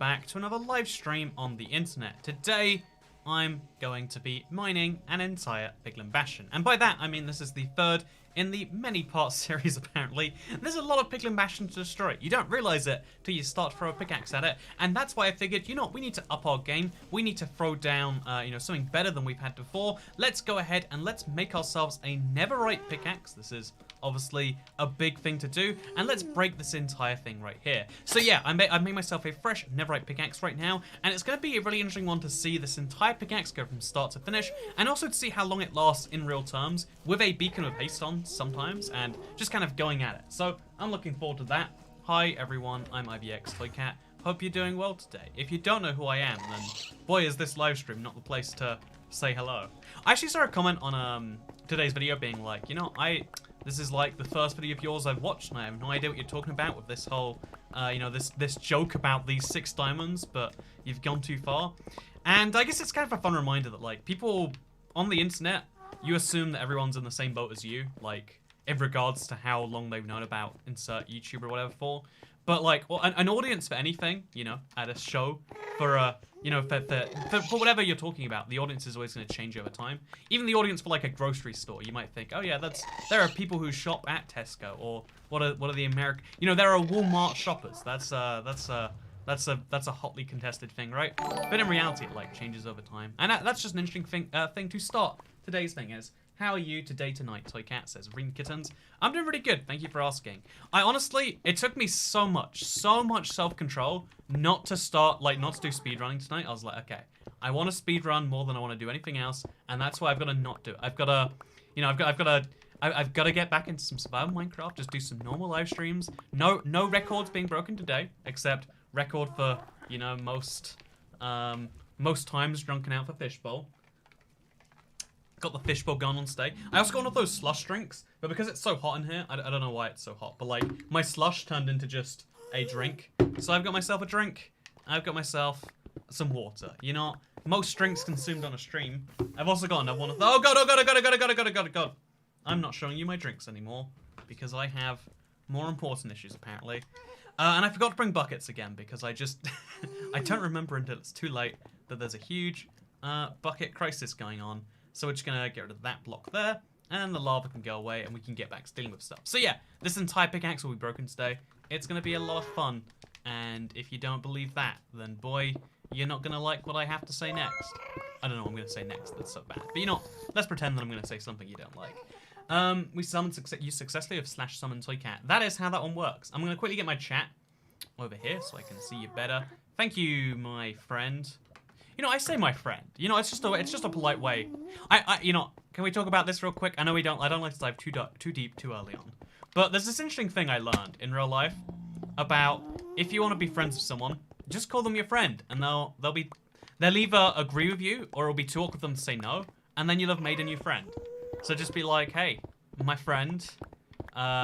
back to another live stream on the internet. Today, I'm going to be mining an entire Piglin Bastion. And by that, I mean this is the third in the many-part series, apparently. There's a lot of Piglin Bastion to destroy. You don't realize it till you start to throw a pickaxe at it. And that's why I figured, you know what, we need to up our game. We need to throw down, something better than we've had before. Let's go ahead and let's make ourselves a Netherite pickaxe. This is obviously a big thing to do, and let's break this entire thing right here. So yeah, I made myself a fresh Netherite pickaxe right now, and it's going to be a really interesting one to see this entire pickaxe go from start to finish, and also to see how long it lasts in real terms, with a beacon of haste on sometimes, and just kind of going at it. So I'm looking forward to that. Hi everyone, I'm IVX Toycat. Hope you're doing well today. If you don't know who I am, then boy is this live stream not the place to say hello. I actually saw a comment on today's video being like, you know, this is like the first video of yours I've watched, and I have no idea what you're talking about with this whole, this joke about these 6 diamonds, but you've gone too far. And I guess it's kind of a fun reminder that, like, people on the internet, you assume that everyone's in the same boat as you, like, in regards to how long they've known about insert YouTuber or whatever for. But, like, well, an audience for anything, you know, at a show, for for whatever you're talking about, the audience is always going to change over time. Even the audience for, like, a grocery store, you might think, oh yeah, there are people who shop at Tesco, or what are the American, you know, there are Walmart shoppers. That's a hotly contested thing, right? But in reality, it, like, changes over time, and that's just an interesting thing to start today's thing is. How are you today tonight? Toycat says, Green Kittens. I'm doing really good, thank you for asking. I honestly, it took me so much self-control not to do speedrunning tonight. I was like, okay, I want to speedrun more than I want to do anything else, and that's why I've got to not do it. I've got to get back into some survival Minecraft, just do some normal live streams. No records being broken today, except record for, you know, most times drunken out for fishbowl. Got the fishbowl gun on today. I also got one of those slush drinks, but because it's so hot in here, I don't know why it's so hot, but like, my slush turned into just a drink. So I've got myself a drink, I've got myself some water. You know, most drinks consumed on a stream. I've also got another one of those. Oh god. I'm not showing you my drinks anymore, because I have more important issues apparently. And I forgot to bring buckets again, because I just, I don't remember until it's too late that there's a huge bucket crisis going on. So we're just going to get rid of that block there, and the lava can go away, and we can get back to dealing with stuff. So yeah, this entire pickaxe will be broken today. It's going to be a lot of fun, and if you don't believe that, then boy, you're not going to like what I have to say next. I don't know what I'm going to say next, that's so bad. But you know, let's pretend that I'm going to say something you don't like. You successfully have /summon Toycat. That is how that one works. I'm going to quickly get my chat over here so I can see you better. Thank you, my friend. You know, I say my friend. You know, it's just a polite way. You know, can we talk about this real quick? I know I don't like to dive too deep too early on. But there's this interesting thing I learned in real life about if you want to be friends with someone, just call them your friend, and they'll either agree with you or it'll be too awkward for them to say no, and then you'll have made a new friend. So just be like, hey, my friend.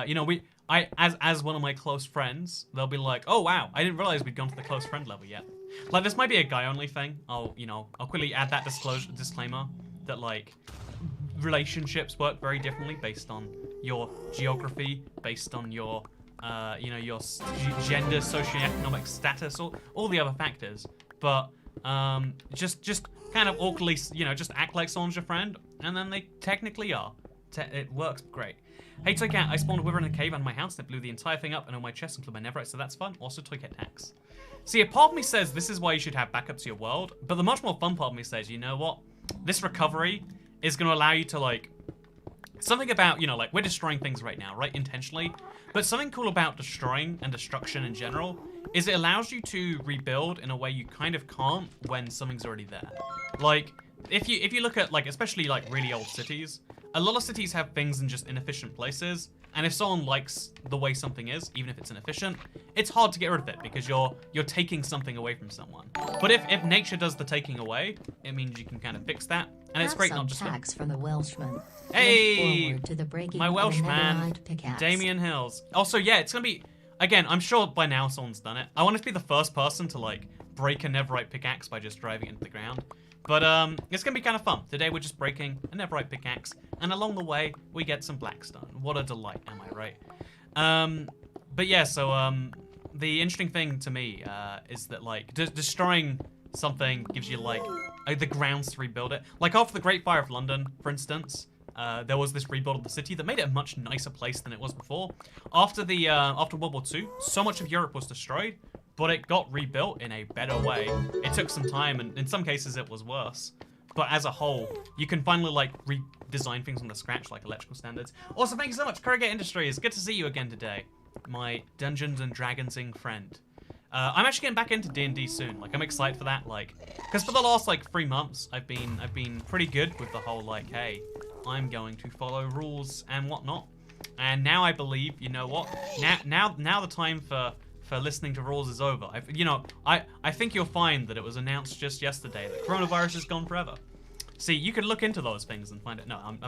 You know, as one of my close friends, they'll be like, oh wow, I didn't realize we'd gone to the close friend level yet. Like, this might be a guy-only thing. I'll quickly add that disclaimer that, like, relationships work very differently based on your geography, based on your, your gender, socioeconomic status, all the other factors. But, just kind of awkwardly, just act like someone's your friend, and then they technically are. It works great. Hey, Toycat, I spawned a wither in a cave under my house that blew the entire thing up and on my chest including my Netherite, so that's fun. Also, Toycat tax. See, a part of me says this is why you should have backups to your world, but the much more fun part of me says, you know what? This recovery is going to allow you to, like, something about, you know, like, we're destroying things right now, right, intentionally, but something cool about destroying and destruction in general is it allows you to rebuild in a way you kind of can't when something's already there. Like, if you look at, like, especially, like, really old cities, a lot of cities have things in just inefficient places, and if someone likes the way something is, even if it's inefficient, it's hard to get rid of it because you're taking something away from someone. But if nature does the taking away, it means you can kind of fix that, and it's great not just tax from the Welshman. Hey, to the breaking my Welshman, pickaxe. Damien Hills. Also, yeah, it's gonna be again. I'm sure by now someone's done it. I want to be the first person to like break a Netherite pickaxe by just driving it into the ground. But it's gonna be kind of fun. Today we're just breaking a Netherite pickaxe, and along the way we get some blackstone. What a delight, am I right? But yeah, so the interesting thing to me is that like destroying something gives you like the grounds to rebuild it. Like after the Great Fire of London, for instance, there was this rebuild of the city that made it a much nicer place than it was before. After World War II, so much of Europe was destroyed, but it got rebuilt in a better way. It took some time, and in some cases it was worse. But as a whole, you can finally like redesign things from the scratch, like electrical standards. Also, thank you so much, Corrugate Industries. Good to see you again today, my Dungeons and Dragonsing friend. I'm actually getting back into D&D soon. Like, I'm excited for that. Like, because for the last like 3 months, I've been pretty good with the whole like, hey, I'm going to follow rules and whatnot. And now I believe, you know what? Now the time for listening to rules is over. I think you'll find that it was announced just yesterday that coronavirus is gone forever. See, you could look into those things and find it. No, I'm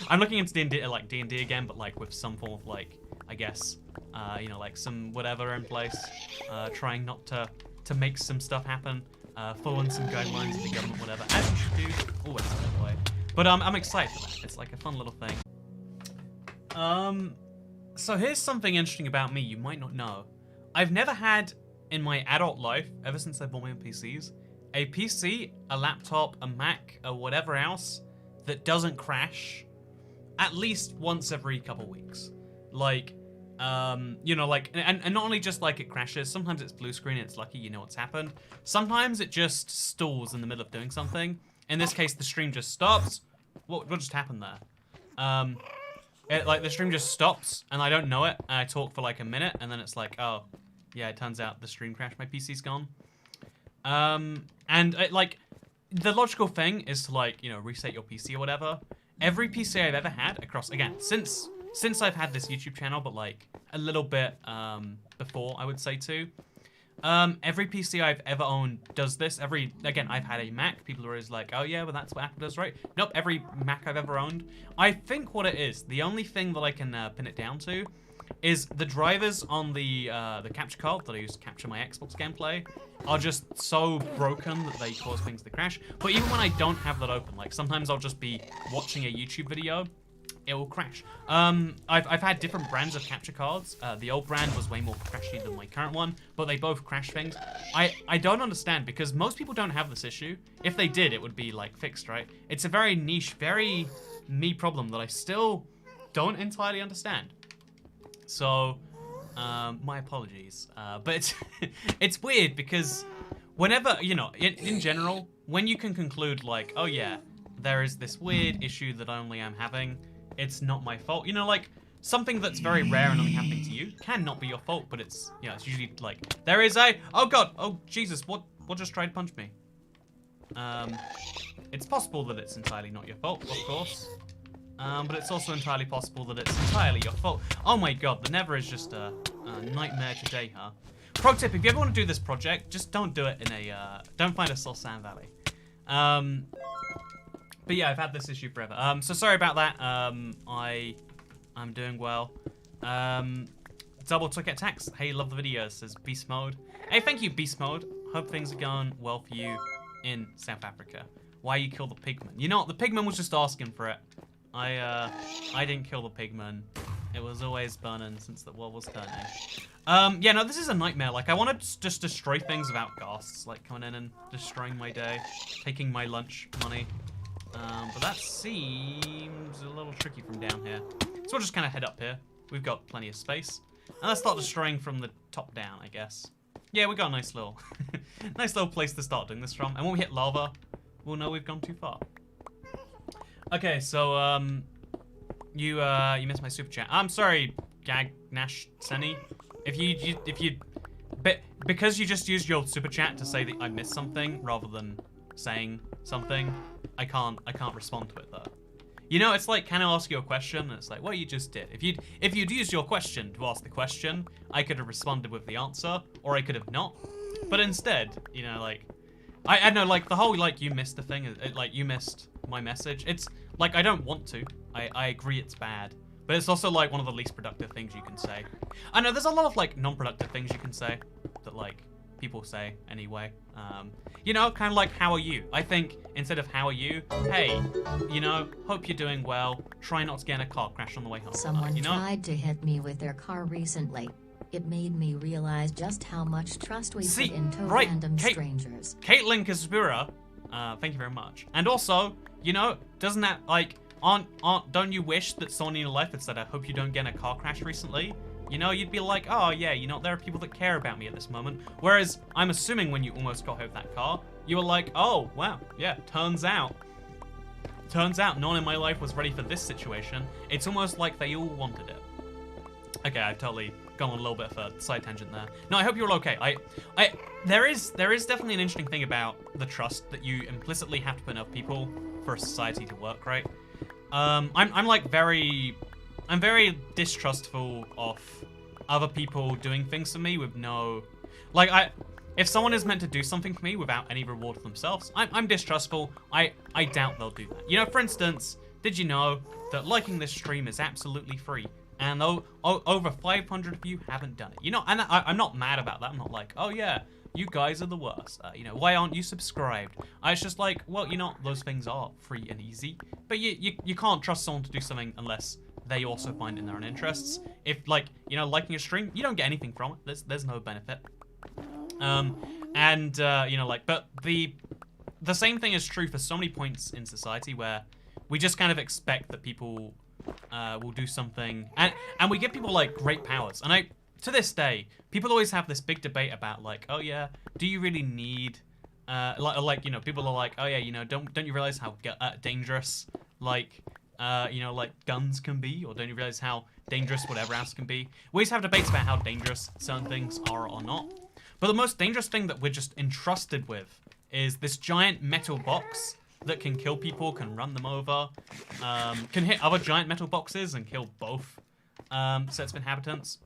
I'm looking into D&D again, but like with some form of like, I guess, like some whatever in place, trying not to make some stuff happen, following some guidelines of the government, whatever, as you should do. Always that way. But I'm excited for that. It's like a fun little thing. So here's something interesting about me you might not know. I've never had in my adult life, ever since I bought my own PCs, a PC, a laptop, a Mac, or whatever else that doesn't crash at least once every couple weeks. Like, like, and not only just like it crashes, sometimes it's blue screen and it's lucky you know what's happened. Sometimes it just stalls in the middle of doing something. In this case, the stream just stops. What just happened there? Like the stream just stops and I don't know it. And I talk for like a minute and then it's like, oh, yeah, it turns out the stream crashed. My PC's gone. Like the logical thing is to like, reset your PC or whatever. Every PC I've ever had across, again, since I've had this YouTube channel, but like a little bit before, I would say too. Every PC I've ever owned does this. Again, I've had a Mac. People are always like, oh yeah, well that's what Apple does, right? Nope, every Mac I've ever owned. I think what it is, the only thing that I can pin it down to is the drivers on the capture card that I use to capture my Xbox gameplay are just so broken that they cause things to crash. But even when I don't have that open, like sometimes I'll just be watching a YouTube video, it will crash. I've had different brands of capture cards. The old brand was way more crashy than my current one, but they both crash things. I don't understand because most people don't have this issue. If they did, it would be like fixed, right? It's a very niche, very me problem that I still don't entirely understand. So, my apologies. But it's weird because whenever, in general, when you can conclude like, oh yeah, there is this weird issue that only I'm having, it's not my fault. Like something that's very rare and only happening to you cannot be your fault, but it's, it's usually like, there is a, oh God, oh Jesus, what just tried to punch me? It's possible that it's entirely not your fault, of course. But it's also entirely possible that it's entirely your fault. Oh my God, the Nether is just a nightmare today, huh? Pro tip, if you ever want to do this project, just don't do it in a, don't find a soul sand valley. But yeah, I've had this issue forever. So sorry about that. I'm doing well. Double Ticket Tax. Hey, love the video, says Beast Mode. Hey, thank you, Beast Mode. Hope things are going well for you in South Africa. Why you kill the pigman? You know what, the pigman was just asking for it. I didn't kill the pigman. It was always burning since the world was turning. Yeah, no, this is a nightmare. Like, I want to just destroy things without ghasts, like coming in and destroying my day, taking my lunch money. But that seems a little tricky from down here. So we'll just kind of head up here. We've got plenty of space. And let's start destroying from the top down, I guess. Yeah, we got a nice little, nice little place to start doing this from. And when we hit lava, we'll know we've gone too far. Okay, so you missed my super chat. I'm sorry, Gag Nash Seni. Because you just used your super chat to say that I missed something rather than saying something, I can't respond to it though. It's like, can I ask you a question? And it's like, well, you just did. If you'd used your question to ask the question, I could have responded with the answer, or I could have not. But instead, like, I know, like the whole like you missed the thing, like you missed my message. It's like I don't want to. I agree it's bad, but it's also like one of the least productive things you can say. I know there's a lot of like non-productive things you can say that like people say anyway. Kind of like how are you? I think instead of how are you, hey, hope you're doing well. Try not to get in a car crash on the way home. Someone tried to hit me with their car recently. It made me realize just how much trust we See, put into right, random strangers. Caitlin Kaspura, thank you very much. And also, you know, doesn't that, like, don't you wish that someone in your life had said, I hope you don't get in a car crash recently? You know, you'd be like, oh yeah, you know, there are people that care about me at this moment. Whereas, I'm assuming when you almost got hit with that car, you were like, oh, wow, yeah, turns out no one in my life was ready for this situation. It's almost like they all wanted it. Okay, I've totally gone on a little bit of a side tangent there. No, I hope you're all okay. There is definitely an interesting thing about the trust that you implicitly have to put enough people for a society to work, right? I'm very distrustful of other people doing things for me with no, like, if someone is meant to do something for me without any reward for themselves, I'm distrustful. I doubt they'll do that. You know, for instance, did you know that liking this stream is absolutely free? And over 500 of you haven't done it. You know, and I'm not mad about that. I'm not like, oh yeah, you guys are the worst. You know, why aren't you subscribed? It's just like, well, you know, those things are free and easy. But you can't trust someone to do something unless they also find in their own interests. If, like, you know, liking a stream, you don't get anything from it. There's no benefit. You know, like, but the same thing is true for so many points in society where we just kind of expect that people will do something, and we give people like great powers. And to this day, people always have this big debate about like, oh yeah, do you really need, like, you know, people are like, oh yeah, you know, don't you realize how dangerous, like, you know, like guns can be, or don't you realize how dangerous whatever else can be? We always have debates about how dangerous certain things are or not. But the most dangerous thing that we're just entrusted with is this giant metal box that can kill people, can run them over, can hit other giant metal boxes and kill both sets of inhabitants.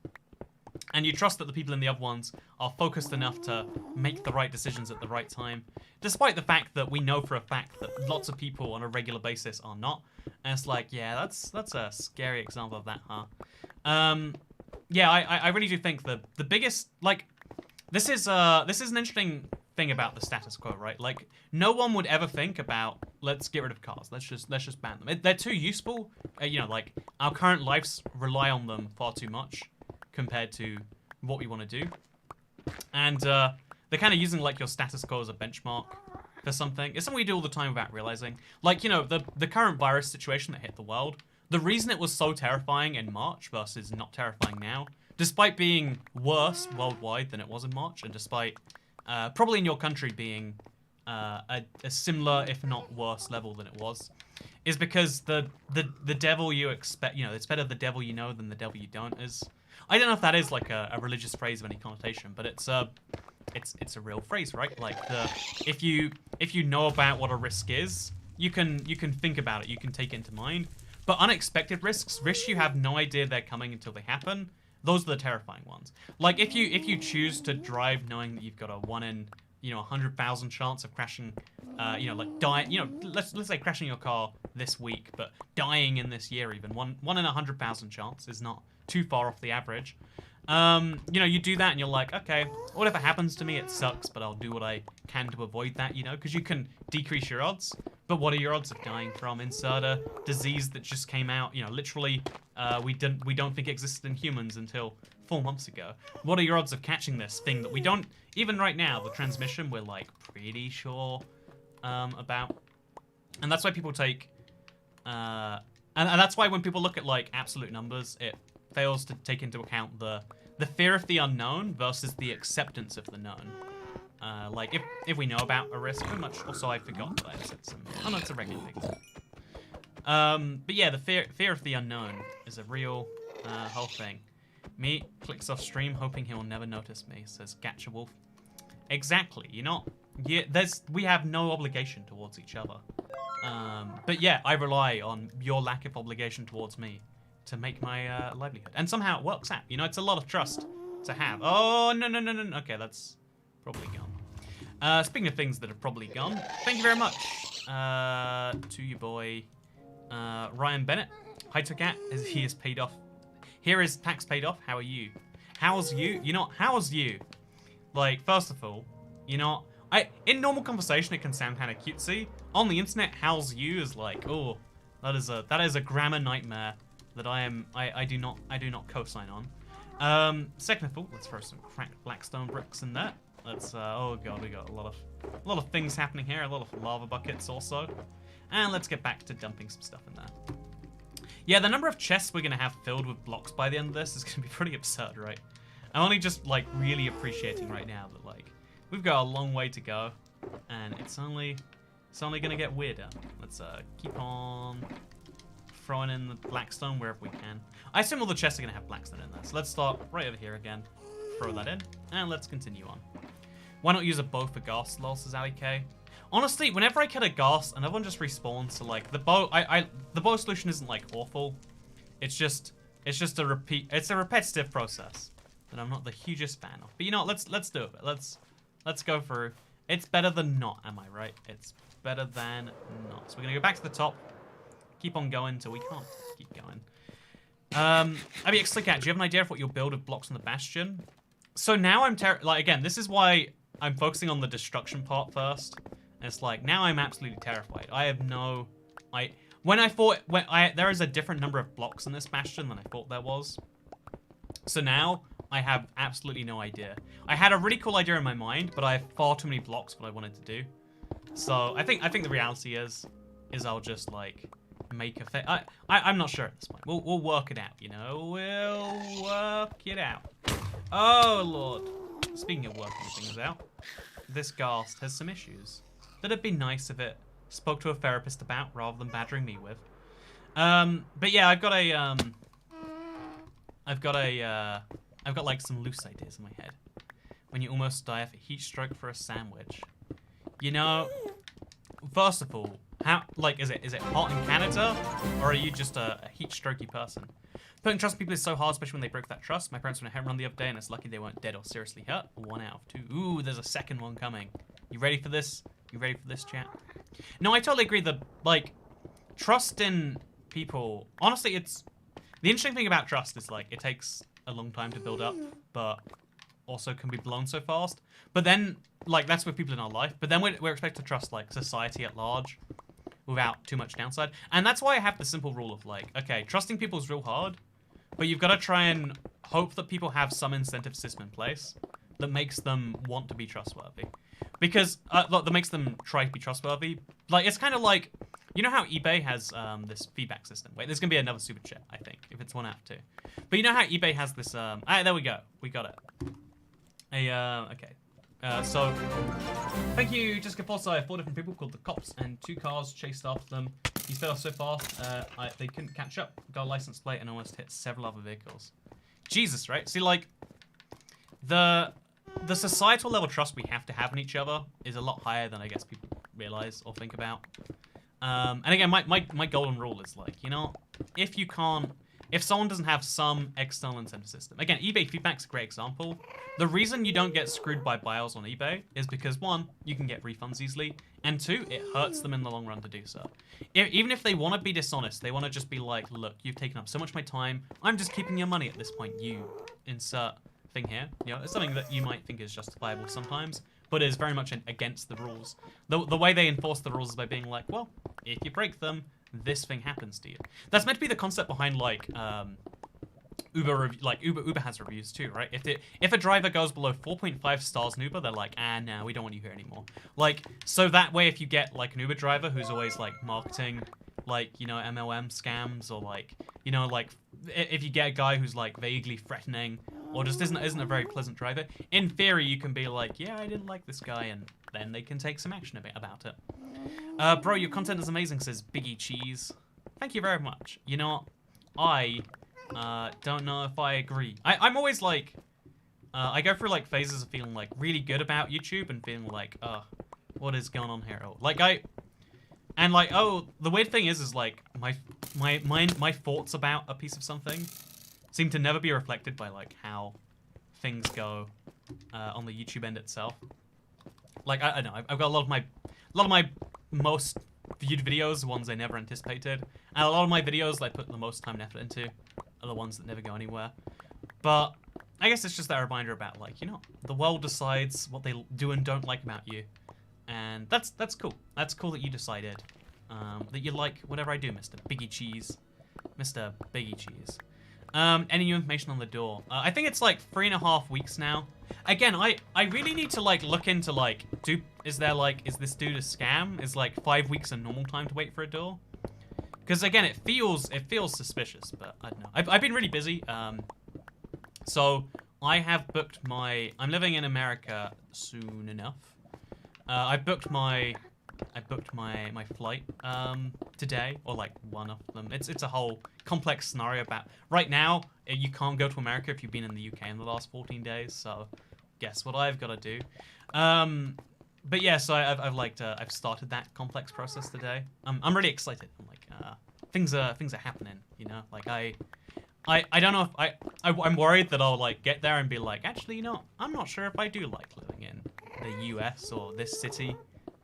And you trust that the people in the other ones are focused enough to make the right decisions at the right time, despite the fact that we know for a fact that lots of people on a regular basis are not. And it's like, yeah, that's a scary example of that, huh? Yeah, I really do think that the biggest, like, this is an interesting thing about the status quo, right? Like, no one would ever think about, let's get rid of cars. Let's just ban them. They're too useful. You know, like, our current lives rely on them far too much compared to what we want to do. And they're kind of using, like, your status quo as a benchmark for something. It's something we do all the time without realizing. Like, you know, the current virus situation that hit the world, the reason it was so terrifying in March versus not terrifying now, despite being worse worldwide than it was in March, and despite probably in your country being a similar, if not worse, level than it was, is because the devil you expect, you know, it's better the devil you know than the devil you don't is. I don't know if that is like a religious phrase of any connotation, but it's a real phrase, right? Like, if you know about what a risk is, you can think about it, you can take it into mind. But unexpected risks you have no idea they're coming until they happen, those are the terrifying ones. Like, if you choose to drive knowing that you've got a 1 in, you know, 100,000 chance of crashing, you know, like dying, you know, let's say crashing your car this week, but dying in this year even, 1 in 100,000 chance is not too far off the average. You know, you do that and you're like, okay, whatever happens to me, it sucks, but I'll do what I can to avoid that, you know, because you can decrease your odds. But what are your odds of dying from insert a disease that just came out, you know, literally, we don't think existed in humans until 4 months ago? What are your odds of catching this thing that we don't, even right now, the transmission, we're like pretty sure about. And that's why people take, and that's why when people look at like absolute numbers, it fails to take into account the fear of the unknown versus the acceptance of the known. Like, if we know about a risk, pretty much, also I forgot that I said some, oh no, it's a regular thing. But yeah, the fear of the unknown is a real whole thing. Me clicks off stream hoping he'll never notice me, says Gatcha Wolf. Exactly, you're not, yeah, we have no obligation towards each other. But yeah, I rely on your lack of obligation towards me to make my livelihood. And somehow it works out. You know, it's a lot of trust to have. Oh, no. Okay, that's probably gone. Speaking of things that are probably gone, thank you very much to your boy, Ryan Bennett. Hi, Tokat, he is paid off. Here is tax paid off. How are you? How's you? You know, how's you? Like, first of all, you know, in normal conversation, it can sound kind of cutesy. On the internet, how's you is like, oh, that is a grammar nightmare that I do not co-sign on. Second of all, let's throw some cracked blackstone bricks in there. Let's, oh god, we got a lot of things happening here, a lot of lava buckets also. And let's get back to dumping some stuff in there. Yeah, the number of chests we're gonna have filled with blocks by the end of this is gonna be pretty absurd, right? I'm only just, like, really appreciating right now that, like, we've got a long way to go, and it's only gonna get weirder. Let's, keep on throwing in the blackstone wherever we can. I assume all the chests are gonna have blackstone in there, so let's start right over here again. Throw that in, and let's continue on. Why not use a bow for ghast, lol, says AliK. Honestly, whenever I kill a ghast, another one just respawns, so like the bow the bow solution isn't like awful. It's just a repetitive process that I'm not the hugest fan of. But you know what, let's do it. Let's go through. It's better than not, am I right? It's better than not. So we're gonna go back to the top, keep on going till we can't keep going. Slickcat, do you have an idea of what you'll build with blocks on the Bastion? So now I'm like, again, this is why I'm focusing on the destruction part first. It's like, now I'm absolutely terrified. I have no... there is a different number of blocks in this Bastion than I thought there was. So now, I have absolutely no idea. I had a really cool idea in my mind, but I have far too many blocks for what I wanted to do. So, I think the reality is I'll just, like, make a... I'm not sure at this point. We'll work it out, you know? We'll work it out. Oh, Lord. Speaking of working things out, this ghast has some issues that it'd be nice if it spoke to a therapist about rather than badgering me with. But yeah, I've got like some loose ideas in my head. When you almost die of a heat stroke for a sandwich. You know, first of all, is it hot in Canada, or are you just a heat strokey person? Putting trust in people is so hard, especially when they broke that trust. My parents went a home run the other day, and it's lucky they weren't dead or seriously hurt. 1 out of 2. Ooh, there's a second one coming. You ready for this? You ready for this, chat? No, I totally agree that, like, trust in people... Honestly, it's... The interesting thing about trust is, like, it takes a long time to build up, but also can be blown so fast. But then, like, that's with people in our life. But then we're expected to trust, like, society at large without too much downside. And that's why I have the simple rule of, like, okay, trusting people is real hard, but you've got to try and hope that people have some incentive system in place that makes them want to be trustworthy. Because, that makes them try to be trustworthy. Like, it's kind of like, you know how eBay has this feedback system? Wait, there's going to be another super chat, I think, if it's 1 out of 2. But you know how eBay has this, there we go. We got it. Okay. So, thank you, Jessica Foster. I have 4 different people called the cops, and 2 cars chased after them. He sped off so fast, they couldn't catch up. Got a license plate and almost hit several other vehicles. Jesus, right? See, like, the societal level trust we have to have in each other is a lot higher than I guess people realize or think about. And again, my golden rule is like, you know, if someone doesn't have some external incentive system, again, eBay feedback's a great example. The reason you don't get screwed by buyers on eBay is because 1, you can get refunds easily, and 2, it hurts them in the long run to do so. Even if they want to be dishonest, they want to just be like, look, you've taken up so much of my time, I'm just keeping your money at this point, you insert thing here. You know, it's something that you might think is justifiable sometimes, but is very much against the rules. The way they enforce the rules is by being like, well, if you break them, this thing happens to you. That's meant to be the concept behind, like, Uber has reviews too, right? If a driver goes below 4.5 stars in Uber, they're like, no, we don't want you here anymore. Like, so that way, if you get like an Uber driver who's always like marketing, like, you know, MLM scams, or like, you know, like if you get a guy who's like vaguely threatening or just isn't a very pleasant driver, in theory you can be like, yeah, I didn't like this guy, and then they can take some action about it. Bro, your content is amazing, says Biggie Cheese. Thank you very much. You know, I don't know if I agree. I'm always like, I go through like phases of feeling like really good about YouTube and feeling like, what is going on here? The weird thing is like my thoughts about a piece of something seem to never be reflected by like how things go on the YouTube end itself. Like I know I've got a lot of my most viewed videos, the ones I never anticipated, and a lot of my videos that I put the most time and effort into are the ones that never go anywhere. But I guess it's just that reminder about like, you know, the world decides what they do and don't like about you, and that's cool. That's cool that you decided that you like whatever I do, Mr. Biggie Cheese. Mr. Biggie Cheese. Any new information on the door? I think it's like 3.5 weeks now. Again, I really need to like look into like, is this dude a scam? Is like 5 weeks a normal time to wait for a door? Because again, it feels suspicious, but I don't know. I've been really busy. So I have booked I'm living in America soon enough. I booked my flight today, or like one of them. It's a whole complex scenario about right now. You can't go to America if you've been in the UK in the last 14 days. So guess what I've got to do. But yeah, so I've started that complex process today. I'm really excited. I'm like things are happening. You know, like I don't know if I'm worried that I'll like get there and be like, actually, you know, I'm not sure if I do like living in the US or this city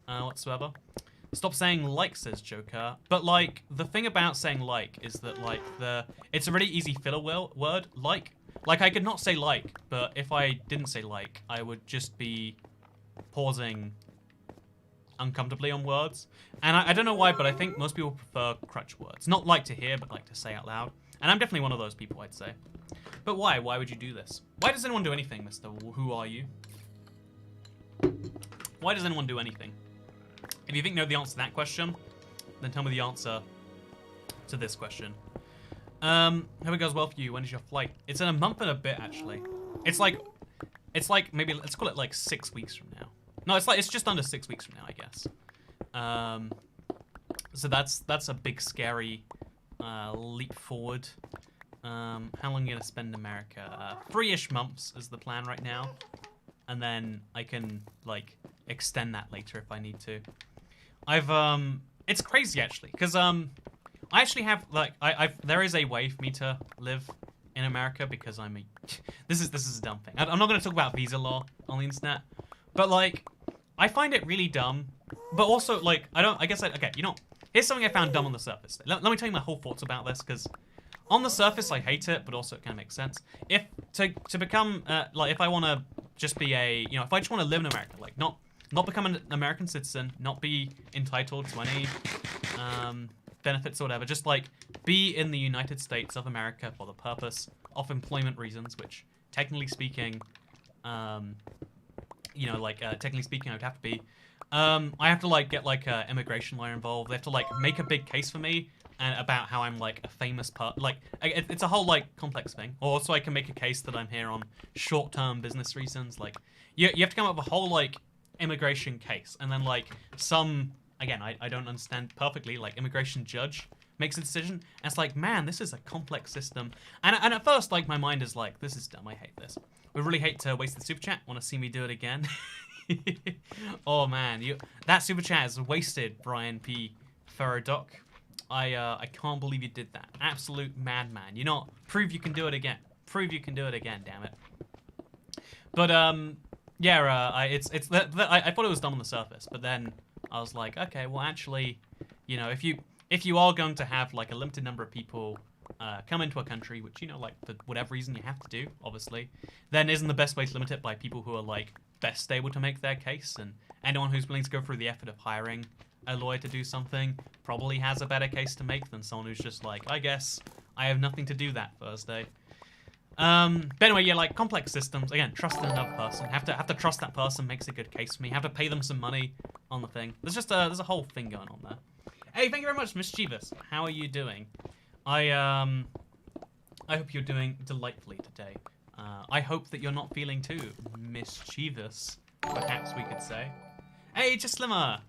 whatsoever. Stop saying like, says Joker. But like the thing about saying like is that like it's a really easy filler word. Like I could not say like, but if I didn't say like, I would just be pausing uncomfortably on words. And I don't know why, but I think most people prefer crutch words. Not like to hear, but like to say out loud. And I'm definitely one of those people, I'd say. But why? Why would you do this? Why does anyone do anything, Mr. Who are you? Why does anyone do anything? If you think you know the answer to that question, then tell me the answer to this question. Hope it goes well for you. When is your flight? It's in a month and a bit, actually. It's like maybe let's call it like 6 weeks from now. No, it's just under 6 weeks from now, I guess. So that's a big scary leap forward. How long are you gonna spend in America? 3-ish months is the plan right now, and then I can like extend that later if I need to. It's crazy actually, because I actually have like there is a way for me to live in America because I'm a this is a dumb thing. I'm not gonna talk about visa law on the internet, but like I find it really dumb, but also like okay, you know, here's something I found dumb on the surface. Let me tell you my whole thoughts about this, because on the surface I hate it, but also it kind of makes sense. If to become like if I want to just be if I just want to live in America, like not become an American citizen, not be entitled to any benefits or whatever, just like be in the United States of America for the purpose of employment reasons, which technically speaking, technically speaking I would have to be. I have to like get like an immigration lawyer involved. They have to like make a big case for me and about how I'm like a famous it's a whole like complex thing. Or also I can make a case that I'm here on short-term business reasons. Like you have to come up with a whole like immigration case, and then like I don't understand perfectly, like immigration judge makes a decision, and it's like, man, this is a complex system. And at first like my mind is like, this is dumb, I hate this. We really hate to waste the super chat. Want to see me do it again? Oh man, that super chat is wasted, Brian P. Ferrodoc. I can't believe you did that. Absolute madman. You know, prove you can do it again. Prove you can do it again, damn it. But yeah, I thought it was dumb on the surface, but then I was like, okay, well actually, you know, if you are going to have like a limited number of people come into a country, which, you know, like for whatever reason you have to do, obviously, then isn't the best way to limit it by people who are like best able to make their case, and anyone who's willing to go through the effort of hiring a lawyer to do something probably has a better case to make than someone who's just like, I guess I have nothing to do that Thursday. But anyway, yeah, like complex systems. Again, trust in another person. Have to trust that person makes a good case for me. Have to pay them some money on the thing. There's a whole thing going on there. Hey, thank you very much, Mischievous. How are you doing? I hope you're doing delightfully today. I hope that you're not feeling too mischievous, perhaps we could say. Hey, just Slimmer.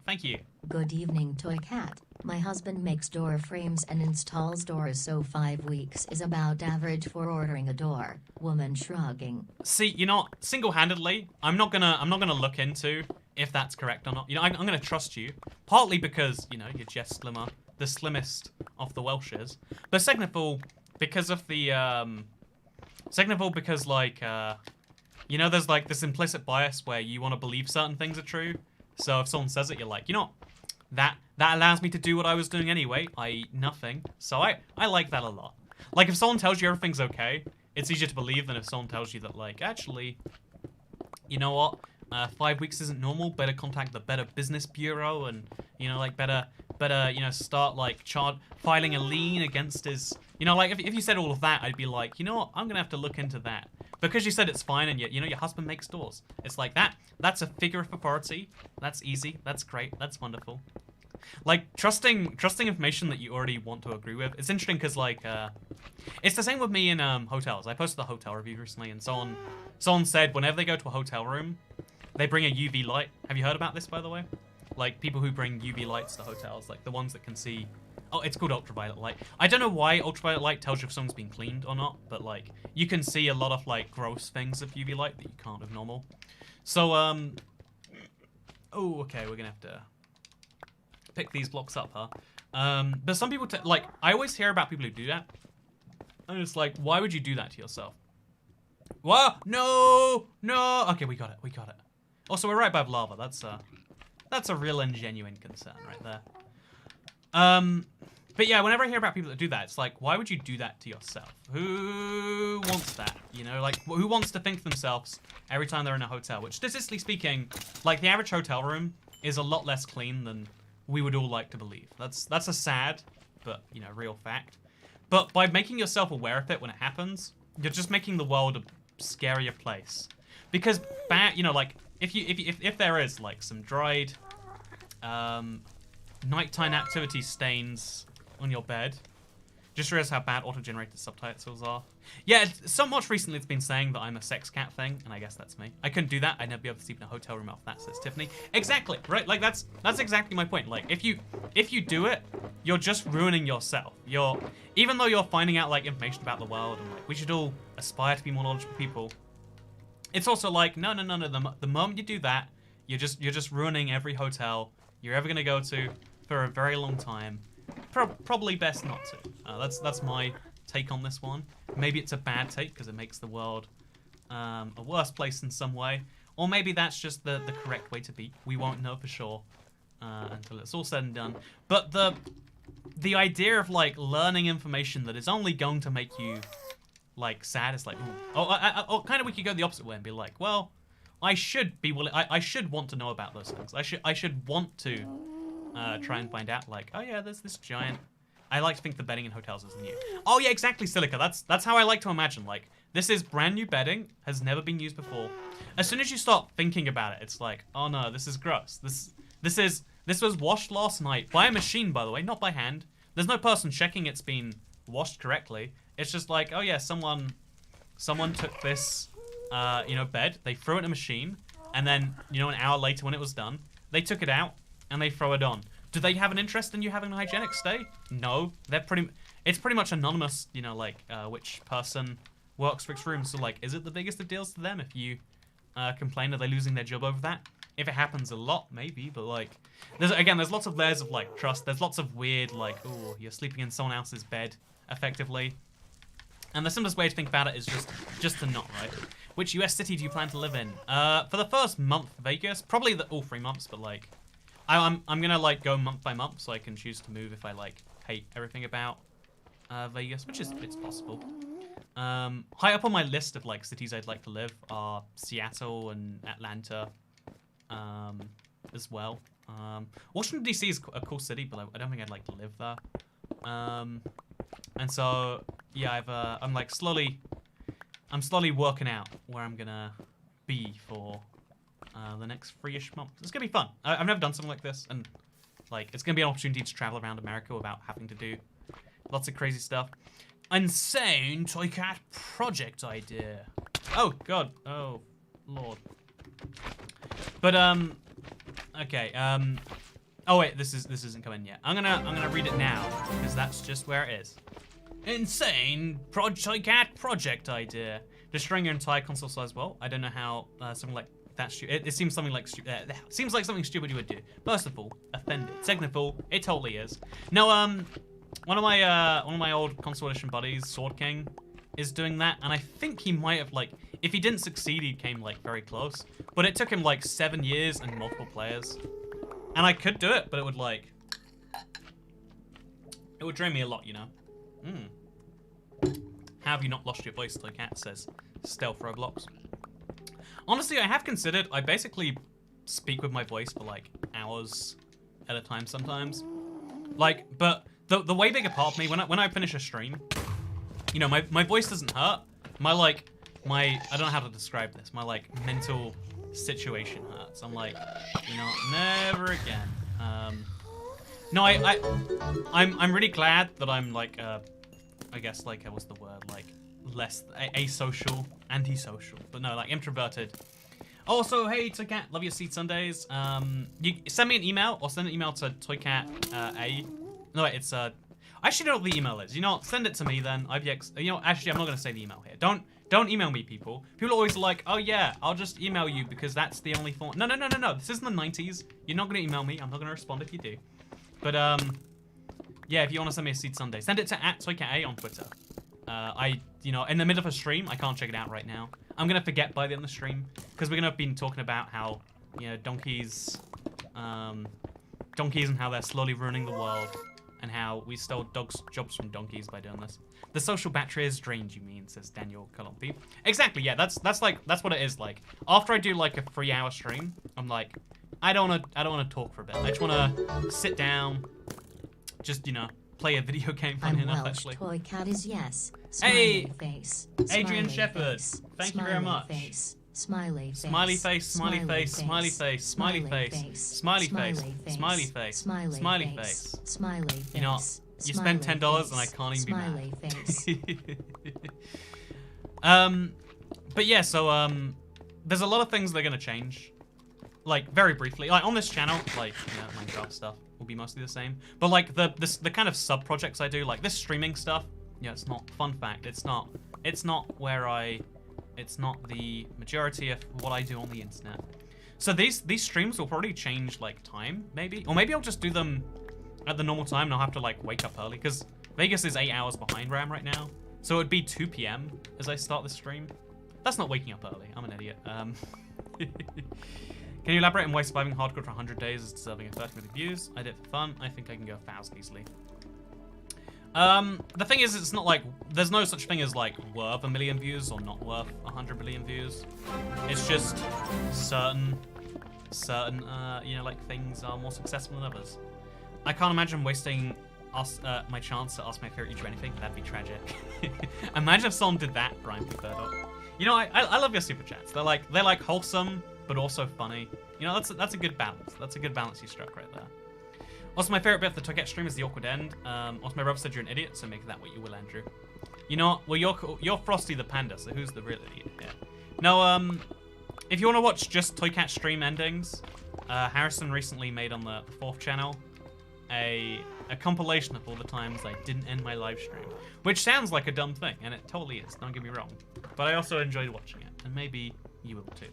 Thank you. Good evening, Toy Cat. My husband makes door frames and installs doors, so 5 weeks is about average for ordering a door. Woman shrugging. See, you know, single-handedly, I'm not gonna look into if that's correct or not. You know, I'm gonna trust you, partly because, you know, you're Jess Slimmer, the slimmest of the Welshes, but second of all, because of the because like you know, there's like this implicit bias where you want to believe certain things are true. So if someone says it, you're like, you know, that allows me to do what I was doing anyway, i.e. nothing. So I like that a lot. Like if someone tells you everything's okay, it's easier to believe than if someone tells you that, like, actually, you know what, 5 weeks isn't normal. Better contact the Better Business Bureau and, you know, like, better, you know, start, like, filing a lien against his... You know, like, if you said all of that, I'd be like, you know what, I'm gonna have to look into that. Because you said it's fine and yet, you know, your husband makes doors. It's like, that's a figure of authority. That's easy. That's great. That's wonderful. Like, trusting information that you already want to agree with. It's interesting because, like, it's the same with me in hotels. I posted a hotel review recently, and someone said whenever they go to a hotel room, they bring a UV light. Have you heard about this, by the way? Like, people who bring UV lights to hotels, like the ones that can see... Oh, it's called ultraviolet light. I don't know why ultraviolet light tells you if someone's been cleaned or not, but, like, you can see a lot of, like, gross things of UV light that you can't with normal. So, oh, okay, we're gonna have to pick these blocks up, huh? But some people, like, I always hear about people who do that. And it's like, why would you do that to yourself? What? No! No! Okay, we got it. Also, we're right by lava. That's a real and genuine concern right there. But yeah, whenever I hear about people that do that, it's like, why would you do that to yourself? Who wants that? You know, like, who wants to think to themselves every time they're in a hotel? Which, statistically speaking, like, the average hotel room is a lot less clean than we would all like to believe. That's a sad, but, you know, real fact. But by making yourself aware of it when it happens, you're just making the world a scarier place. Because, you know, like, if there is, like, some dried, nighttime activity stains on your bed, just realize how bad auto-generated subtitles are. Yeah, so much recently it's been saying that I'm a sex cat thing, and I guess that's me. I couldn't do that. I'd never be able to sleep in a hotel room after that, says Tiffany. Exactly, right? Like, that's exactly my point. Like, if you do it, you're just ruining yourself. Even though you're finding out, like, information about the world, and, like, we should all aspire to be more knowledgeable people, it's also like, no. The moment you do that, you're just ruining every hotel you're ever gonna go to for a very long time. Probably best not to. That's my take on this one. Maybe it's a bad take because it makes the world a worse place in some way, or maybe that's just the correct way to be. We won't know for sure until it's all said and done. But the idea of, like, learning information that is only going to make you, like, sad is like, ooh. Or kind of we could go the opposite way and be like, well, I should be willing. I should want to know about those things. I should want to try and find out, like, oh yeah, there's this giant... I like to think the bedding in hotels is new. Oh yeah, exactly, Silica. That's how I like to imagine. Like, this is brand new bedding, has never been used before. As soon as you start thinking about it, it's like, oh no, this is gross. This was washed last night by a machine, by the way, not by hand. There's no person checking it's been washed correctly. It's just like, oh yeah, someone took this, you know, bed, they threw it in a machine, and then, you know, an hour later when it was done, they took it out and they throw it on. Do they have an interest in you having a hygienic stay? No. It's pretty much anonymous, you know, like, which person works which room. So, like, is it the biggest of deals to them if you complain? Are they losing their job over that? If it happens a lot, maybe, but, like, there's lots of layers of, like, trust. There's lots of weird, like, oh, you're sleeping in someone else's bed, effectively. And the simplest way to think about it is just to not, right? Which US city do you plan to live in? For the first month, Vegas. Probably all 3 months, but, like, I'm gonna, like, go month by month so I can choose to move if I, like, hate everything about Vegas, which is, it's possible. High up on my list of, like, cities I'd like to live are Seattle and Atlanta, as well. Washington DC is a cool city, but I don't think I'd like to live there. And so, yeah, I'm slowly working out where I'm gonna be for the next 3-ish months. It's gonna be fun. I've never done something like this, and, like, it's gonna be an opportunity to travel around America without having to do lots of crazy stuff. Insane toy cat project idea. Oh god. Oh lord. But okay. Oh wait, this isn't coming yet. I'm gonna read it now because that's just where it is. Insane toy cat project idea. Destroying your entire console size. Well, I don't know how something like that. It seems something like seems like something stupid you would do. First of all, offended. Second of all, it totally is. No, one of my old console edition buddies, Sword King, is doing that, and I think he might have, like, if he didn't succeed, he came, like, very close. But it took him, like, 7 years and multiple players. And I could do it, but it would, like, it would drain me a lot, you know. How have you not lost your voice, Toy Cat, says Stealth Roblox. Honestly, I have considered. I basically speak with my voice for like hours at a time sometimes. Like, but the way bigger part of me when I finish a stream, you know, my voice doesn't hurt. I don't know how to describe this. My like mental situation hurts. I'm like, you know, never again. No, I'm really glad that I'm like I guess like what's the word, like less asocial, antisocial, but no, like introverted. Also, hey Toycat, love your seed Sundays. You send me an email or send an email to Toycat A. No, wait, it's I should know what the email is. You know, send it to me then. IVX. You know, actually, I'm not gonna say the email here. Don't email me, people. People are always like, oh yeah, I'll just email you because that's the only form. No. This isn't the 90s. You're not gonna email me. I'm not gonna respond if you do. But yeah, if you want to send me a seed Sunday, send it to @ToyCatA on Twitter. You know, in the middle of a stream, I can't check it out right now. I'm gonna forget by the end of the stream because we're gonna have been talking about how, you know, donkeys and how they're slowly ruining the world, and how we stole jobs from donkeys by doing this. The social battery is drained, you mean? Says Daniel Colombi. Exactly, yeah. That's what it is like. After I do like a 3-hour stream, I'm like, I don't wanna talk for a bit. I just wanna sit down, just, you know, play a video game. Funny enough, actually. Toycat is yes. Hey, face. Adrian Shepherd. Thank you very much. Smiley face. Smiley face. Smiley face. Smiley face. Smiley face. Smiley face. Smiley face. Smiley face. Smiley face. You know, you spend $10 and I can't even Smiley be face. mad. But yeah, so there's a lot of things that are gonna change. Like very briefly, like on this channel, like, you know, Minecraft stuff will be mostly the same. But like the kind of sub projects I do, like this streaming stuff, yeah, it's not. Fun fact, it's not the majority of what I do on the internet. So these streams will probably change like time, maybe, or maybe I'll just do them at the normal time and I'll have to like wake up early because Vegas is 8 hours behind where I am right now. So it'd be 2 p.m. as I start the stream. That's not waking up early. I'm an idiot. Can you elaborate on why surviving hardcore for 100 days is deserving of 30 million views? I did it for fun. I think I can go 1,000 easily. The thing is, it's not like there's no such thing as like worth 1 million views or not worth 100 million views. It's just certain you know, like things are more successful than others. I can't imagine wasting my chance to ask my favorite YouTuber anything. That'd be tragic. Imagine if someone did that, Brian P. Bedrock. You know, I love your super chats. They're like wholesome but also funny. You know, that's a good balance. That's a good balance you struck right there. Also, my favorite bit of the Toycat stream is the awkward end. Also, my brother said you're an idiot, so make that what you will, Andrew. You know, well, you're Frosty the Panda, so who's the real idiot here? No, if you want to watch just Toycat stream endings, Harrison recently made on the 4th channel a compilation of all the times I didn't end my live stream, which sounds like a dumb thing, and it totally is. Don't get me wrong, but I also enjoyed watching it, and maybe you will too.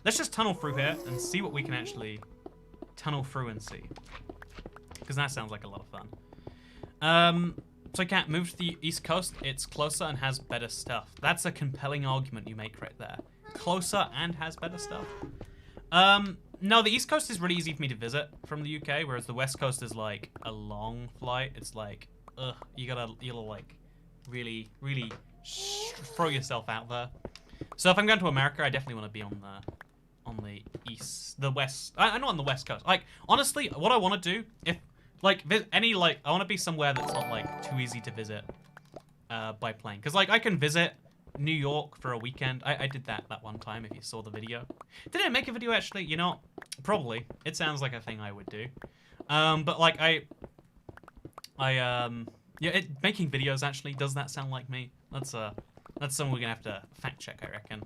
Let's just tunnel through here and see what we can actually tunnel through and see. Because that sounds like a lot of fun. Toycat, move to the East Coast. It's closer and has better stuff. That's a compelling argument you make right there. Closer and has better stuff. No, the East Coast is really easy for me to visit from the UK, whereas the West Coast is like a long flight. It's like, ugh, you gotta like really throw yourself out there. So if I'm going to America, I definitely want to be on the west. I'm not on the West Coast. Like, honestly, what I want to do, if like I want to be somewhere that's not like too easy to visit by plane, because like I can visit New York for a weekend. I did that one time. If you saw the video, did I make a video actually? You know, probably. It sounds like a thing I would do. But like yeah, making videos actually, does that sound like me? That's something we're gonna have to fact check, I reckon.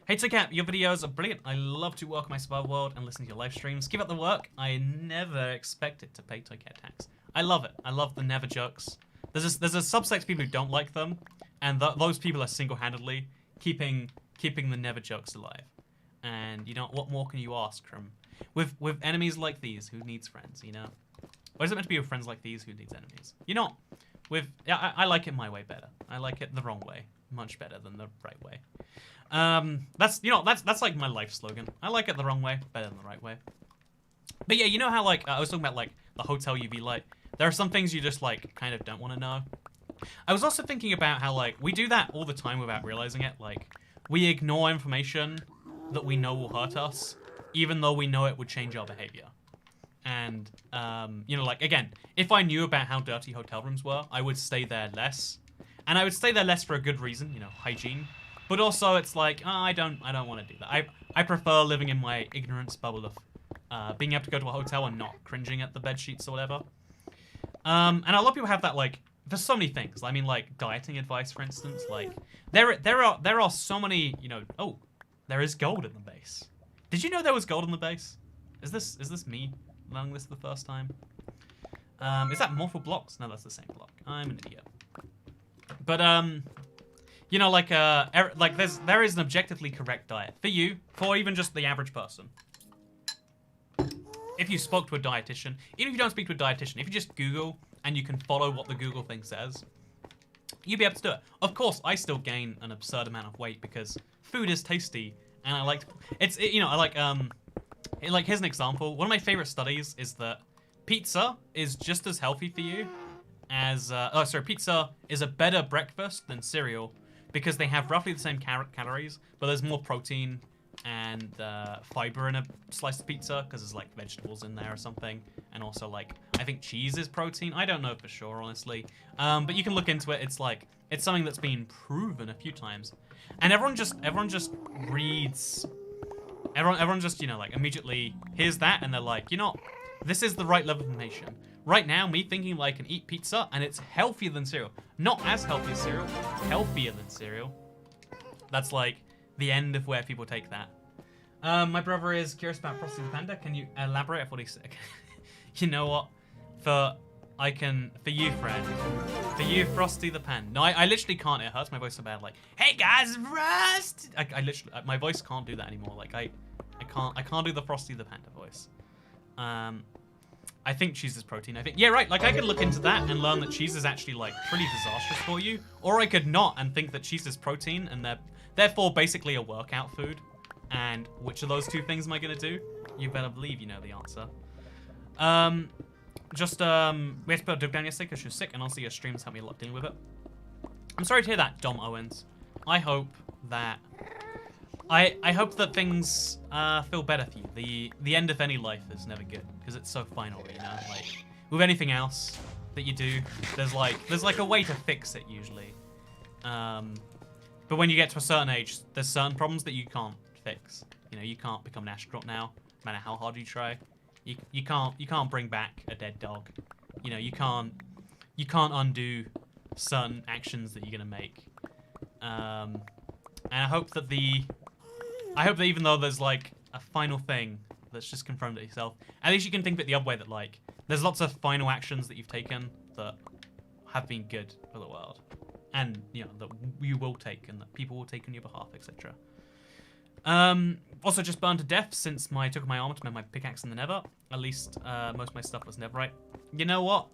Hey Toycat, your videos are brilliant. I love to work my survival world and listen to your live streams. Keep up the work. I never expected to pay Toycat tax. I love it. I love the Nether jokes. There's a subset of people who don't like them, and those people are single-handedly keeping the Nether jokes alive. And you know, what more can you ask from with enemies like these? Who needs friends? You know, or is it meant to be with friends like these? Who needs enemies? You know, I like it my way better. I like it the wrong way much better than the right way. That's like my life slogan. I like it the wrong way better than the right way. But yeah, you know how like I was talking about like the hotel UV light. There are some things you just like kind of don't want to know. I was also thinking about how like we do that all the time without realizing it. Like we ignore information that we know will hurt us, even though we know it would change our behavior. And, you know, like, again, if I knew about how dirty hotel rooms were, I would stay there less. And I would stay there less for a good reason, you know, hygiene. But also, it's like, oh, I don't want to do that. I prefer living in my ignorance bubble of being able to go to a hotel and not cringing at the bed sheets or whatever. And a lot of people have that, like, for so many things. I mean, like, dieting advice, for instance. Like, there are so many, you know... Oh, there is gold in the base. Did you know there was gold in the base? Is this me learning this for the first time? Is that morphle blocks? No, that's the same block. I'm an idiot. But, you know, like, there is an objectively correct diet for you, for even just the average person. If you spoke to a dietitian, even if you don't speak to a dietitian, if you just Google and you can follow what the Google thing says, you'll be able to do it. Of course, I still gain an absurd amount of weight because food is tasty, and I like you know, I like here's an example. One of my favorite studies is that pizza is just as healthy for you as pizza is a better breakfast than cereal because they have roughly the same calories, but there's more protein and fiber in a slice of pizza because there's like vegetables in there or something, and also like I think cheese is protein. I don't know for sure, honestly, but you can look into it. It's like it's something that's been proven a few times, and everyone just reads. Everyone just, you know, like immediately hears that and they're like, you know, this is the right level of information. Right now, me thinking like I can eat pizza and it's healthier than cereal. Not as healthy as cereal, healthier than cereal. That's like the end of where people take that. My brother is curious about Frosty the Panda. Can you elaborate? I thought he said, you know what? For you, Fred. For you, Frosty the Panda. No, I literally can't. It hurts my voice so bad. Like, hey guys, Frost. I literally, my voice can't do that anymore. Like, I can't do the Frosty the Panda voice. I think cheese is protein. I think, yeah, right. Like, I could look into that and learn that cheese is actually like pretty disastrous for you, or I could not and think that cheese is protein and they're therefore basically a workout food. And which of those two things am I gonna do? You better believe you know the answer. We had to put a dub down yesterday because she was sick, and also your streams helped me a lot dealing with it. I'm sorry to hear that, Dom Owens. I hope that things feel better for you. The end of any life is never good because it's so final, you know. Like with anything else that you do, there's like a way to fix it usually. But when you get to a certain age, there's certain problems that you can't fix. You know, you can't become an astronaut now, no matter how hard you try. You can't bring back a dead dog. You know, you can't undo certain actions that you're gonna make. And I hope that even though there's like a final thing that's just confirmed it yourself, at least you can think of it the other way, that like there's lots of final actions that you've taken that have been good for the world, and you know that you will take and that people will take on your behalf, etc. Also just burned to death since I took my armor to make my pickaxe in the Nether. At least most of my stuff was Netherite. You know what?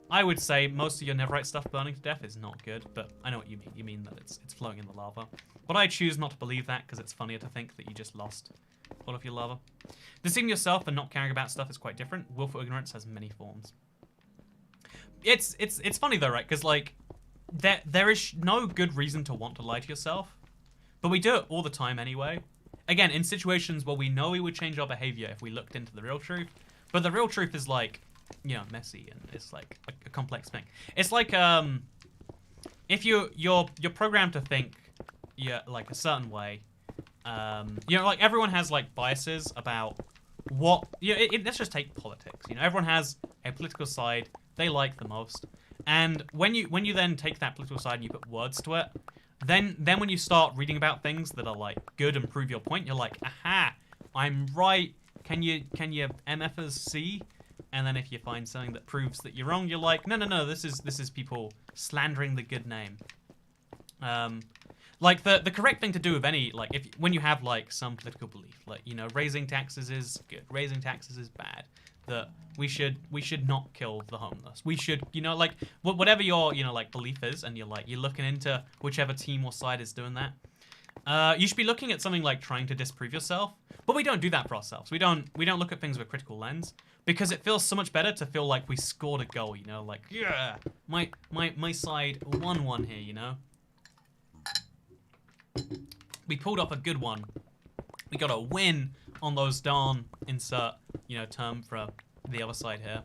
I would say most of your Netherite stuff burning to death is not good, but I know what you mean. You mean that it's flowing in the lava. But I choose not to believe that because it's funnier to think that you just lost all of your lava. Deceiving yourself and not caring about stuff is quite different. Willful ignorance has many forms. It's funny though, right? Because like there is no good reason to want to lie to yourself. But we do it all the time anyway. Again, in situations where we know we would change our behavior if we looked into the real truth. But the real truth is like, you know, messy and it's like a complex thing. It's like if you're programmed to think like a certain way. You know, like everyone has like biases about what let's just take politics. You know, everyone has a political side they like the most. And when you then take that political side and you put words to it, then when you start reading about things that are like good and prove your point, you're like, aha, I'm right. Can you MFers see? And then if you find something that proves that you're wrong, you're like, no, this is people slandering the good name. Like the correct thing to do with any, like when you have like some political belief, like, you know, raising taxes is good, raising taxes is bad, that we should not kill the homeless. We should, you know, like whatever your, you know, like belief is, and you're looking into whichever team or side is doing that. You should be looking at something like trying to disprove yourself, but we don't do that for ourselves. We don't look at things with a critical lens because it feels so much better to feel like we scored a goal, you know, like, yeah, my side won one here, you know. We pulled off a good one. We got a win on those darn insert, term for the other side here.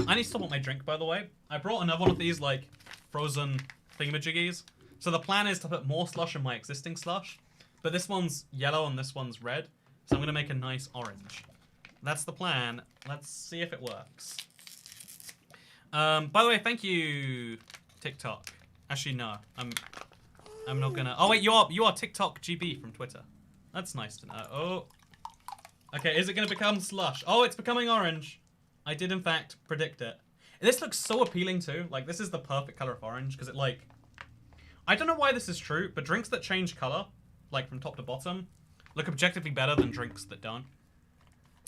I need to top up my drink, by the way. I brought another one of these, like, frozen thingamajiggies. So the plan is to put more slush in my existing slush. But this one's yellow and this one's red. So I'm going to make a nice orange. That's the plan. Let's see if it works. By the way, thank you, TikTok. Actually, no. I'm not gonna... Oh, wait, you are TikTok GB from Twitter. That's nice to know. Oh. Okay, is it going to become slush? Oh, it's becoming orange. I did, in fact, predict it. This looks so appealing, too. Like, this is the perfect color of orange, because it, like... I don't know why this is true, but drinks that change color, like, from top to bottom, look objectively better than drinks that don't.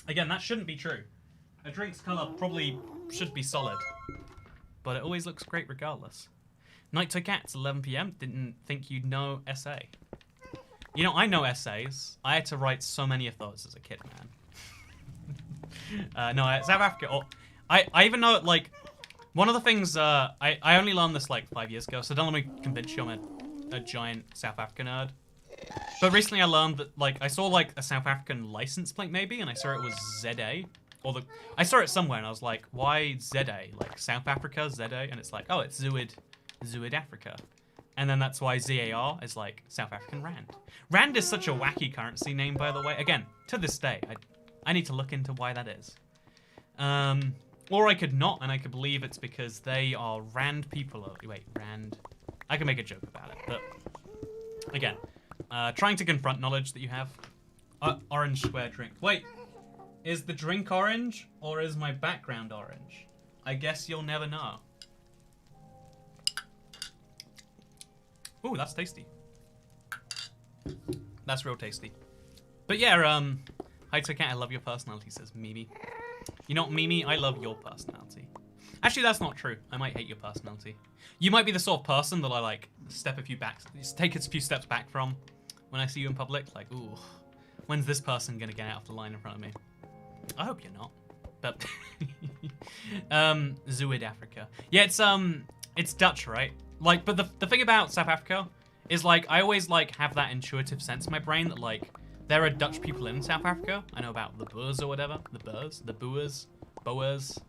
Again, that shouldn't be true. A drink's color probably should be solid. But it always looks great regardless. Night to Cats, 11 PM. Didn't think you'd know SA. You know, I know essays. I had to write so many of those as a kid, man. No, South Africa. Oh, I even know, like, one of the things, I only learned this, like, 5 years ago, so don't let me convince you I'm a giant South African nerd. But recently I learned that, like, I saw, like, a South African license plate, maybe, and I saw it was ZA. I saw it somewhere, and I was like, why ZA? Like, South Africa, ZA? And it's like, oh, it's Zuid Africa. And then that's why ZAR is, like, South African Rand. Rand is such a wacky currency name, by the way. Again, to this day, I need to look into why that is. Or I could not, and I could believe it's because they are Rand people. Wait, Rand. I can make a joke about it, but again, trying to confront knowledge that you have. Orange square drink. Wait, is the drink orange, or is my background orange? I guess you'll never know. Ooh, that's tasty. That's real tasty. But yeah, hi to Cat, I love your personality, says Mimi. You know what, Mimi? I love your personality. Actually, that's not true. I might hate your personality. You might be the sort of person that I, like, take a few steps back from when I see you in public. Like, ooh, when's this person gonna get out of the line in front of me? I hope you're not. But, Zuid Africa. Yeah, it's Dutch, right? Like, but the thing about South Africa is, like, I always, like, have that intuitive sense in my brain that, like, there are Dutch people in South Africa. I know about the Boers or whatever. The Boers.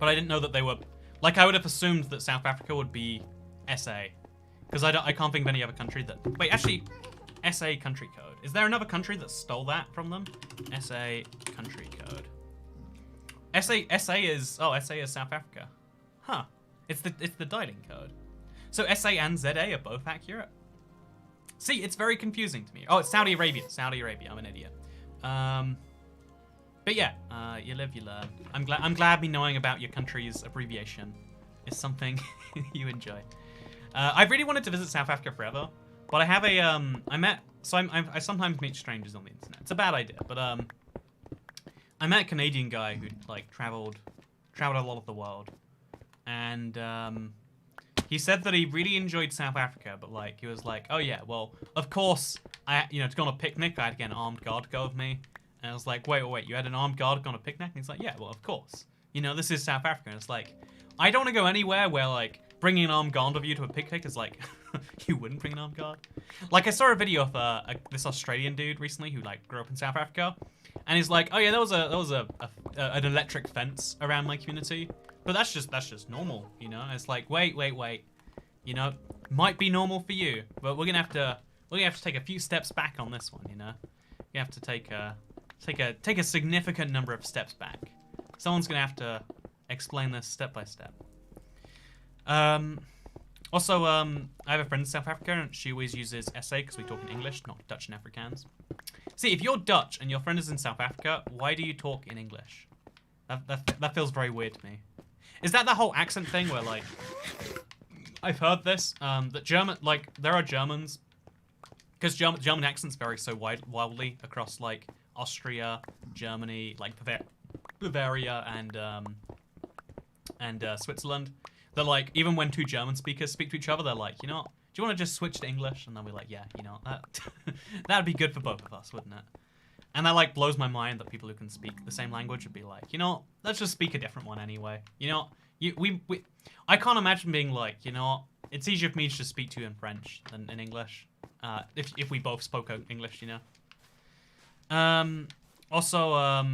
But I didn't know that they were... Like, I would have assumed that South Africa would be SA. Because I can't think of any other country that... Wait, actually, SA country code. Is there another country that stole that from them? SA country code. SA is... Oh, SA is South Africa. Huh. It's the dialing code. So SA and ZA are both accurate? See, it's very confusing to me. Oh, it's Saudi Arabia. Saudi Arabia. I'm an idiot. But yeah, you live, you learn. I'm glad me knowing about your country's abbreviation is something you enjoy. I've really wanted to visit South Africa forever, but I have a I sometimes meet strangers on the internet. It's a bad idea, but I met a Canadian guy who like traveled a lot of the world, and he said that he really enjoyed South Africa, but like he was like, oh yeah, well of course to go on a picnic I had to get an armed guard to go with me. And I was like, wait, you had an armed guard on a picnic? And he's like, yeah, well, of course. You know, this is South Africa. And it's like, I don't want to go anywhere where, like, bringing an armed guard with you to a picnic is like, you wouldn't bring an armed guard? Like, I saw a video of this Australian dude recently who, like, grew up in South Africa. And he's like, oh, yeah, there was an electric fence around my community. But that's just normal, you know? It's like, wait. You know, might be normal for you, but we're gonna have to take a few steps back on this one, you know? You have to take a significant number of steps back. Someone's gonna have to explain this step by step. Also, I have a friend in South Africa, and she always uses SA because we talk in English, not Dutch and Afrikaans. See, if you're Dutch and your friend is in South Africa, why do you talk in English? That feels very weird to me. Is that the whole accent thing where, like, I've heard this, that German, like, there are Germans, because German accents vary so wildly across, like, Austria, Germany, like Bavaria, and Switzerland. That, like, even when two German speakers speak to each other, they're like, you know what, do you want to just switch to English? And they'll be like, yeah, you know, that'd be good for both of us, wouldn't it? And that, like, blows my mind that people who can speak the same language would be like, you know, let's just speak a different one anyway. You know, I can't imagine being like, you know, it's easier for me to just speak to you in French than in English. If we both spoke English, you know. Also,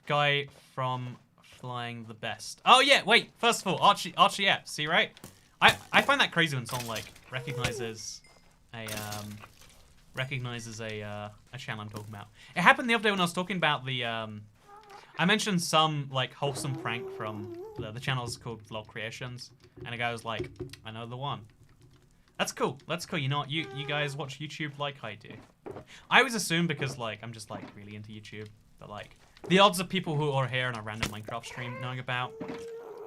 guy from Flying the Best. Oh yeah, wait. First of all, Archie F. See, right? I find that crazy when someone like recognizes a channel I'm talking about. It happened the other day when I was talking about the I mentioned some like wholesome prank from the channel's called Vlog Creations, and a guy was like, "I know the one." That's cool. That's cool. You know what? You guys watch YouTube like I do. I always assume because like I'm just like really into YouTube, but like the odds of people who are here on a random Minecraft stream knowing about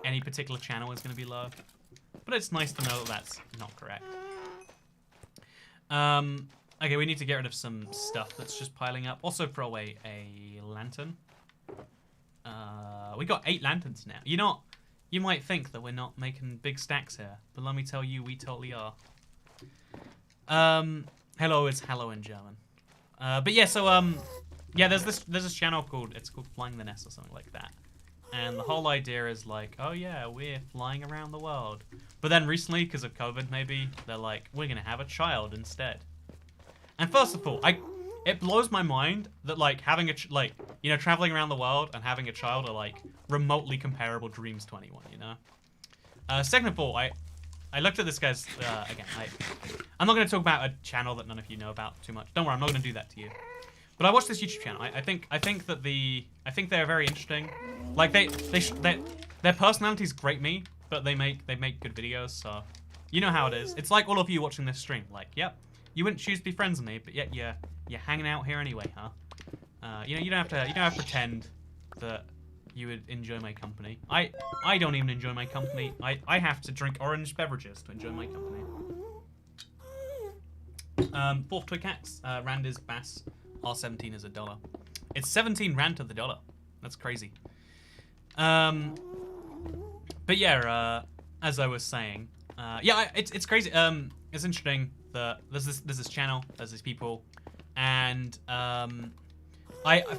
any particular channel is going to be low. But it's nice to know that that's not correct. Okay, we need to get rid of some stuff that's just piling up. Also throw away a lantern. We got 8 lanterns now. You know, you might think that we're not making big stacks here, but let me tell you, we totally are. Hello is hello in German. But yeah, so yeah, there's this channel called Flying the Nest or something like that. And the whole idea is like, oh yeah, we're flying around the world. But then recently, because of COVID maybe, they're like, we're gonna have a child instead. And first of all, it blows my mind that like having traveling around the world and having a child are like remotely comparable dreams to anyone, you know? Second of all, I looked at this guy's, again, I'm not gonna talk about a channel that none of you know about too much. Don't worry, I'm not gonna do that to you. But I watched this YouTube channel. I think they're very interesting. Like their personalities grate me, but they make good videos. So you know how it is. It's like all of you watching this stream. Like, yep, you wouldn't choose to be friends with me, but yet you're hanging out here anyway, huh? You know, you don't have to pretend that you would enjoy my company. I don't even enjoy my company. I have to drink orange beverages to enjoy my company. Fourth Pickaxe, Rand is Bass. R17 is $1. It's 17 Rand to the dollar. That's crazy. But yeah, as I was saying, yeah, it's crazy. It's interesting that there's this channel, there's these people, and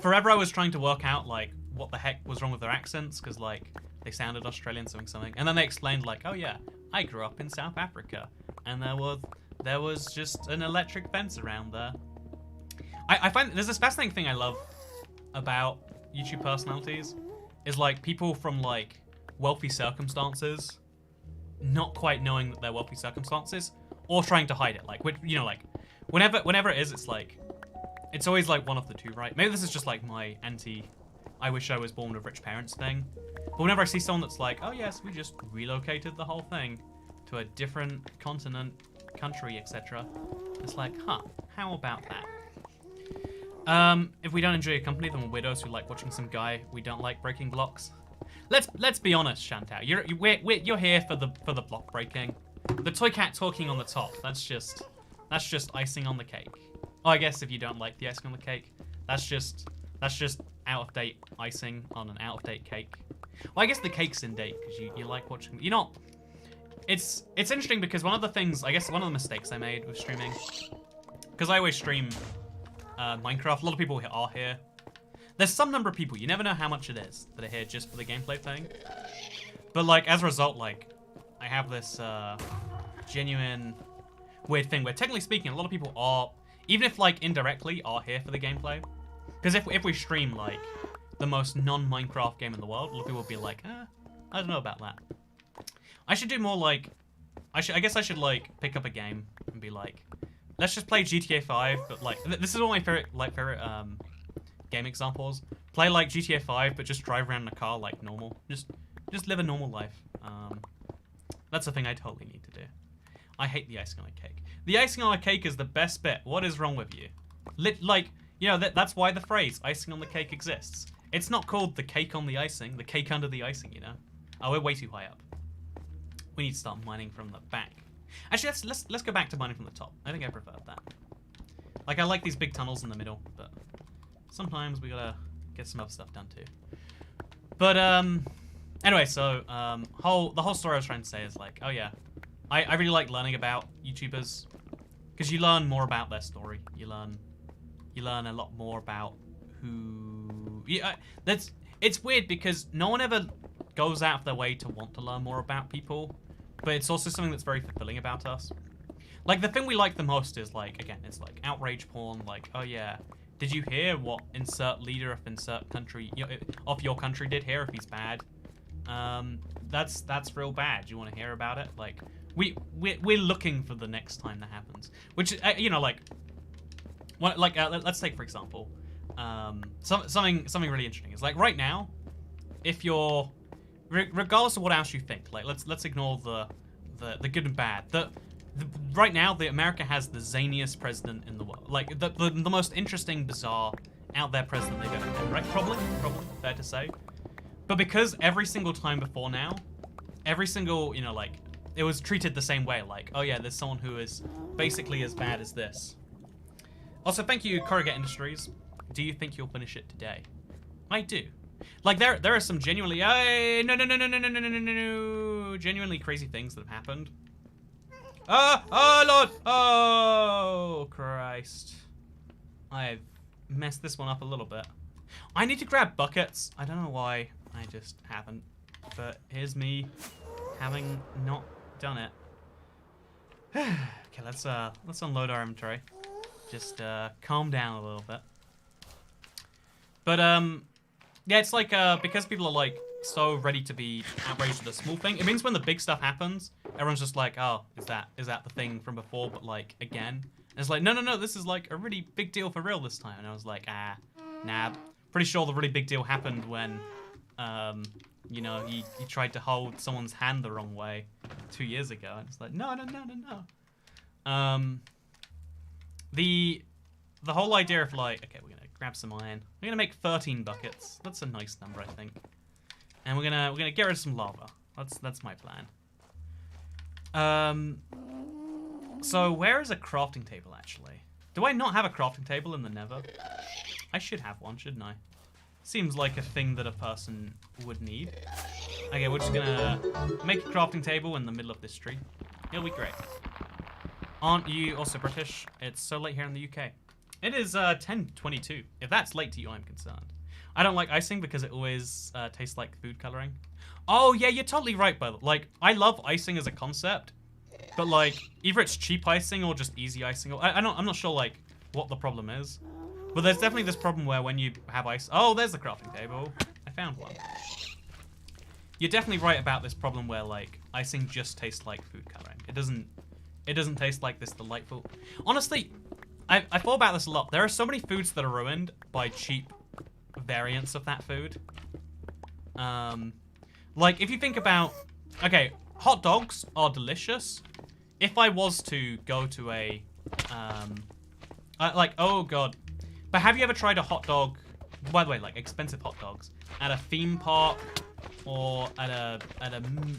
forever I was trying to work out like what the heck was wrong with their accents, because like they sounded Australian, something, and then they explained like, oh yeah, I grew up in South Africa, and there was just an electric fence around there. I find there's this fascinating thing I love about YouTube personalities is like people from like wealthy circumstances not quite knowing that they're wealthy circumstances or trying to hide it. Like, you know, like whenever it is, it's like it's always like one of the two, right? Maybe this is just like my I wish I was born with rich parents thing. But whenever I see someone that's like, oh yes, we just relocated the whole thing to a different continent, country, etc. It's like, huh, how about that? If we don't enjoy your company, then we're widows who like watching some guy we don't like breaking blocks. Let's be honest, Chantal. You're here for the block breaking. The toy cat talking on the top. That's just icing on the cake. Oh, I guess if you don't like the icing on the cake, that's just out of date icing on an out of date cake. Well, I guess the cake's in date because you like watching. You know, it's interesting because one of the mistakes I made with streaming, because I always stream Minecraft. A lot of people are here. There's some number of people, you never know how much it is, that are here just for the gameplay thing. But like, as a result, like, I have this genuine weird thing where technically speaking, a lot of people are, even if like indirectly, are here for the gameplay. Because if we stream like the most non-Minecraft game in the world, a lot of people will be like, I don't know about that. I should do more like, I guess I should like pick up a game and be like, let's just play GTA 5, but like, this is all my favorite game examples. Play like GTA 5, but just drive around in a car like normal. Just live a normal life. That's the thing I totally need to do. I hate the icing on a cake. The icing on a cake is the best bit. What is wrong with you? Like, you know, that's why the phrase icing on the cake exists. It's not called the cake on the icing, the cake under the icing, you know? Oh, we're way too high up. We need to start mining from the back. Actually, let's go back to mining from the top. I think I prefer that. Like, I like these big tunnels in the middle, but sometimes we gotta get some other stuff done too. But anyway, so the whole story I was trying to say is like, oh yeah, I really like learning about YouTubers because you learn more about their story. You learn a lot more about who. Yeah, it's weird because no one ever goes out of their way to want to learn more about people. But it's also something that's very fulfilling about us. Like, the thing we like the most is, like, again, it's like outrage porn, like, oh yeah, Did you hear what insert leader of insert country of your country did here? If he's bad, that's real bad. Do you want to hear about it? Like we're looking for the next time that happens. Which you know, like what, like let's take for example, something really interesting is like right now, if you're regardless of what else you think, like let's ignore the good and bad. Right now, America has the zaniest president in the world. Like, the most interesting, bizarre, out there president they've ever had, right? Probably, fair to say. But because every single time before now, every single, you know, like, it was treated the same way. Like, oh yeah, there's someone who is basically as bad as this. Also, thank you, Corrugate Industries. Do you think you'll finish it today? I do. Like, there are some genuinely, no, genuinely crazy things that have happened. Oh, Lord! Oh, Christ. I've messed this one up a little bit. I need to grab buckets. I don't know why I just haven't. But here's me having not done it. Okay, let's unload our inventory. Just calm down a little bit. But yeah, it's like because people are like so ready to be outraged at the small thing. It means when the big stuff happens, everyone's just like, oh, is that the thing from before, but like again? And it's like, no, this is like a really big deal for real this time. And I was like, nah. Pretty sure the really big deal happened when, you know, he tried to hold someone's hand the wrong way 2 years ago. And it's like, no. The whole idea of like, okay, we're gonna grab some iron. We're gonna make 13 buckets. That's a nice number, I think. And we're gonna get rid of some lava. That's my plan. So where is a crafting table actually? Do I not have a crafting table in the Nether? I should have one, shouldn't I? Seems like a thing that a person would need. Okay, we're just gonna make a crafting table in the middle of this tree. It'll be great. Aren't you also British? It's so late here in the UK. It is 10:22. If that's late to you, I'm concerned. I don't like icing because it always tastes like food coloring. Oh yeah, you're totally right, by the way. Like, I love icing as a concept, but like either it's cheap icing or just easy icing. Or I'm not sure like what the problem is, but there's definitely this problem where when you have ice. Oh, there's the crafting table. I found one. You're definitely right about this problem where like icing just tastes like food coloring. It doesn't taste like this delightful. Honestly, I thought about this a lot. There are so many foods that are ruined by cheap variants of that food. Like if you think about, okay, hot dogs are delicious. If I was to go to a, like, oh god, but have you ever tried a hot dog? By the way, like expensive hot dogs at a theme park or at a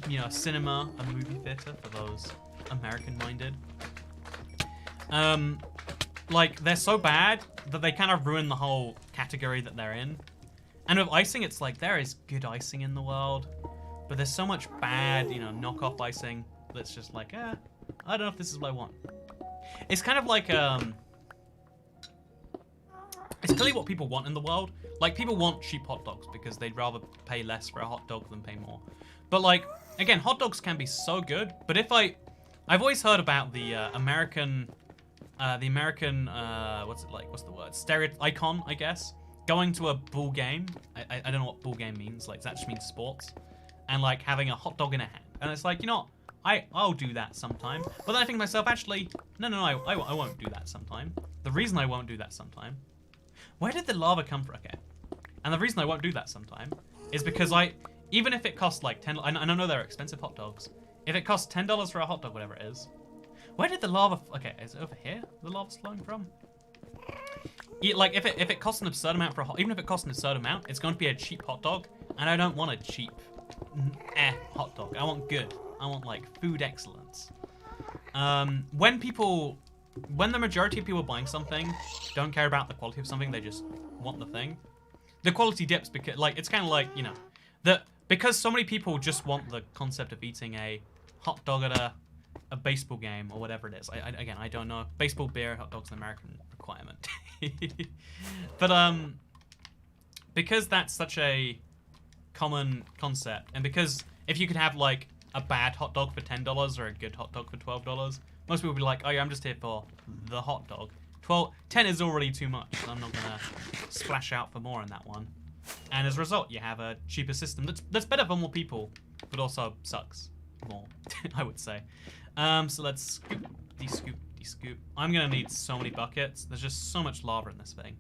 you know, cinema, a movie theater for those American-minded. Like they're so bad that they kind of ruin the whole category that they're in. And with icing, it's like there is good icing in the world, but there's so much bad, you know, knockoff icing that's just like, I don't know if this is what I want. It's kind of like, it's clearly what people want in the world. Like, people want cheap hot dogs because they'd rather pay less for a hot dog than pay more. But like, again, hot dogs can be so good, but if I've always heard about the American, what's it like? What's the word? Icon, I guess. Going to a bull game. I don't know what bull game means. Like, that just means sports. And like having a hot dog in a hand. And it's like, you know, I'll do that sometime. But then I think to myself, actually, no, I won't do that sometime. The reason I won't do that sometime. Where did the lava come from? Okay. And the reason I won't do that sometime is because even if it costs like 10, I know they're expensive hot dogs. If it costs $10 for a hot dog, whatever it is, where did the lava, okay, is it over here the lava's flowing from? Yeah, like if it costs an absurd amount for a hot, even if it costs an absurd amount, it's going to be a cheap hot dog, and I don't want a cheap hot dog. I want good. I want like food excellence. When the majority of people buying something don't care about the quality of something, they just want the thing. The quality dips because like it's kind of like, you know, because so many people just want the concept of eating a hot dog at a baseball game or whatever it is. Again, I don't know. Baseball, beer, hot dog's an American requirement. But because that's such a common concept, and because if you could have like a bad hot dog for $10 or a good hot dog for $12, most people would be like, oh yeah, I'm just here for the hot dog. 12, 10 is already too much, so I'm not gonna splash out for more in that one. And as a result, you have a cheaper system that's better for more people, but also sucks more, I would say. So let's scoop, de-scoop, de-scoop. I'm gonna need so many buckets. There's just so much lava in this thing.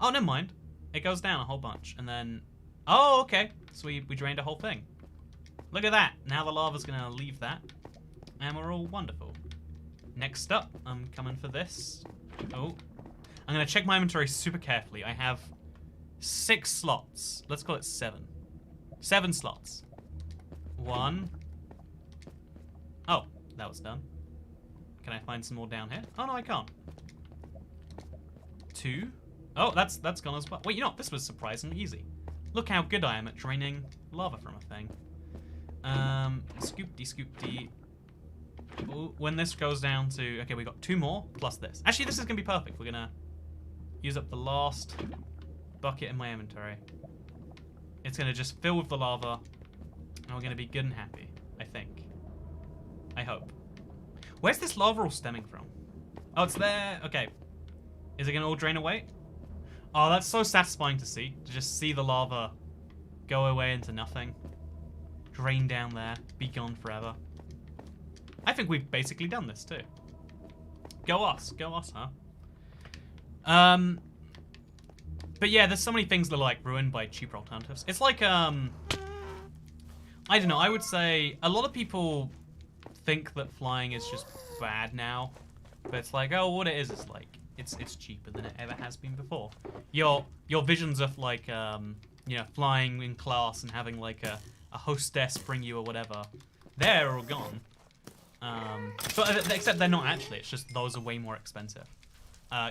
Oh, never mind. It goes down a whole bunch, and then... Oh, okay. So we drained a whole thing. Look at that. Now the lava's gonna leave that, and we're all wonderful. Next up, I'm coming for this. Oh. I'm gonna check my inventory super carefully. I have 6 slots. Let's call it 7. 7 slots. 1. Oh, that was done. Can I find some more down here? Oh no, I can't. 2. Oh, that's gone as well. Wait, you know what? This was surprisingly easy. Look how good I am at draining lava from a thing. Scoop de scoop de. Ooh, when this goes down to... Okay, we got 2 more plus this. Actually, this is gonna be perfect. We're gonna use up the last bucket in my inventory. It's gonna just fill with the lava, and we're gonna be good and happy, I think. I hope. Where's this lava all stemming from? Oh, it's there. Okay. Is it gonna all drain away? Oh, that's so satisfying to see. To just see the lava go away into nothing. Drain down there. Be gone forever. I think we've basically done this too. Go us, huh? But yeah, there's so many things that are like ruined by cheaper alternatives. It's like, I don't know, I would say a lot of people think that flying is just bad now. But it's like, oh, what it is like, it's cheaper than it ever has been before. Your visions of like, you know, flying in class and having like a hostess bring you or whatever, they're all gone. But except they're not actually, it's just those are way more expensive.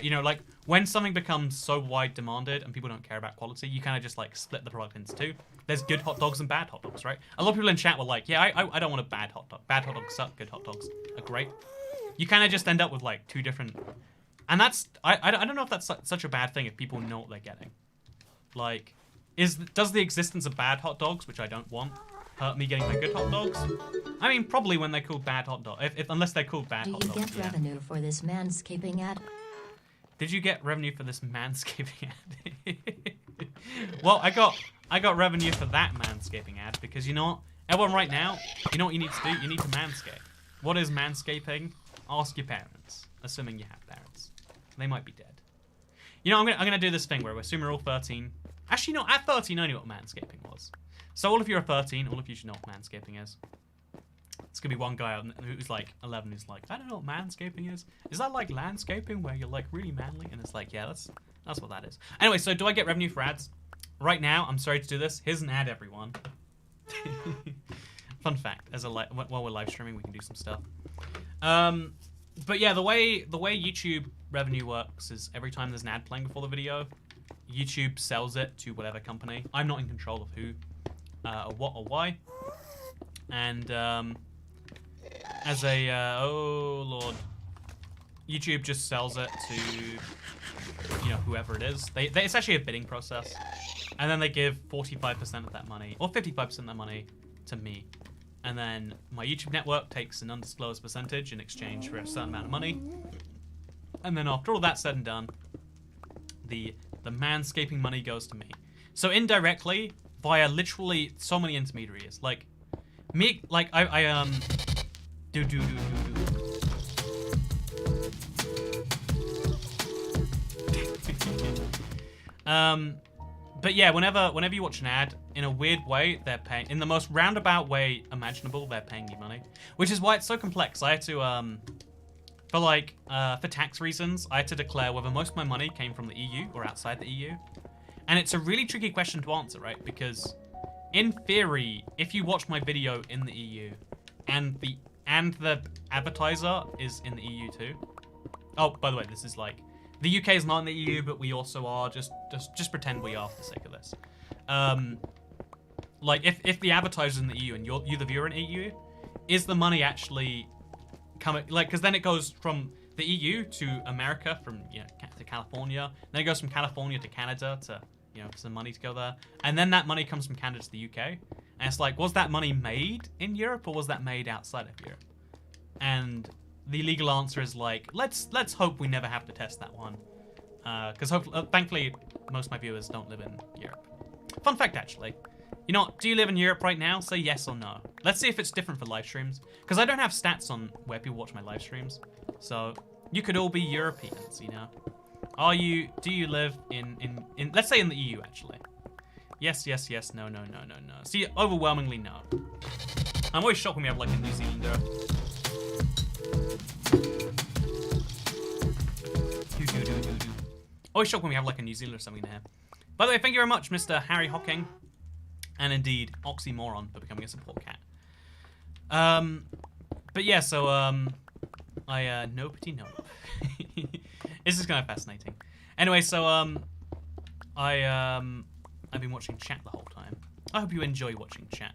You know, like when something becomes so wide demanded and people don't care about quality, you kind of just like split the product into 2. There's good hot dogs and bad hot dogs, right? A lot of people in chat were like, yeah, I don't want a bad hot dog. Bad hot dogs suck, good hot dogs are great. You kind of just end up with like 2 different... And that's... I don't know if that's such a bad thing if people know what they're getting. Like, does the existence of bad hot dogs, which I don't want, hurt me getting the good hot dogs? I mean, probably when they're called bad hot dogs. Unless they're called bad hot dogs. Do you get revenue for this manscaping ad? Did you get revenue for this manscaping ad? Well, I got revenue for that manscaping ad because you know what? Everyone right now, you know what you need to do? You need to manscape. What is manscaping? Ask your parents, assuming you have parents. They might be dead. You know, I'm gonna do this thing where we assume we're all 13. Actually, no, at 13 I knew what manscaping was. So all of you are 13, all of you should know what manscaping is. It's gonna be one guy who's like 11 who's like, I don't know what manscaping is. Is that like landscaping where you're like really manly? And it's like, yeah, that's what that is. Anyway, so do I get revenue for ads? Right now, I'm sorry to do this. Here's an ad, everyone. Fun fact, while we're live streaming, we can do some stuff. But yeah, the way YouTube revenue works is every time there's an ad playing before the video, YouTube sells it to whatever company. I'm not in control of who, or what, or why. And as a oh lord, YouTube just sells it to, you know, whoever it is. It's actually a bidding process, and then they give 45% of that money or 55% of that money to me. And then my YouTube network takes an undisclosed percentage in exchange for a certain amount of money. And then after all that's said and done, the manscaping money goes to me. So indirectly, via literally so many intermediaries. Like, me, like, but yeah, whenever you watch an ad, in a weird way, they're paying, in the most roundabout way imaginable, they're paying you money. Which is why it's so complex. I had to, for tax reasons, I had to declare whether most of my money came from the EU or outside the EU. And it's a really tricky question to answer, right? Because, in theory, if you watch my video in the EU, and the advertiser is in the EU too. Oh, by the way, this is like, the UK is not in the EU, but we also are. Just pretend we are for the sake of this. Like, if the advertiser's in the EU and you're the viewer in EU, is the money actually coming? Like, because then it goes from the EU to America, from, you know, to California. Then it goes from California to Canada to, you know, some money to go there. And then that money comes from Canada to the UK. And it's like, was that money made in Europe or was that made outside of Europe? And the legal answer is like, let's hope we never have to test that one. Because thankfully, most of my viewers don't live in Europe. Fun fact, actually. You know what? Do you live in Europe right now? Say yes or no. Let's see if it's different for live streams. Because I don't have stats on where people watch my live streams. So, you could all be Europeans, you know? Do you live in let's say in the EU, actually. Yes, yes, yes, no, no, no, no, no. See, overwhelmingly no. I'm always shocked when we have, like, a New Zealander. Always shocked when we have, like, a New Zealander or something in here. By the way, thank you very much, Mr. Harry Hocking. And indeed, Oxymoron for becoming a support cat. But yeah, so, nopity nope. This is kind of fascinating. Anyway, so, I've been watching chat the whole time. I hope you enjoy watching chat.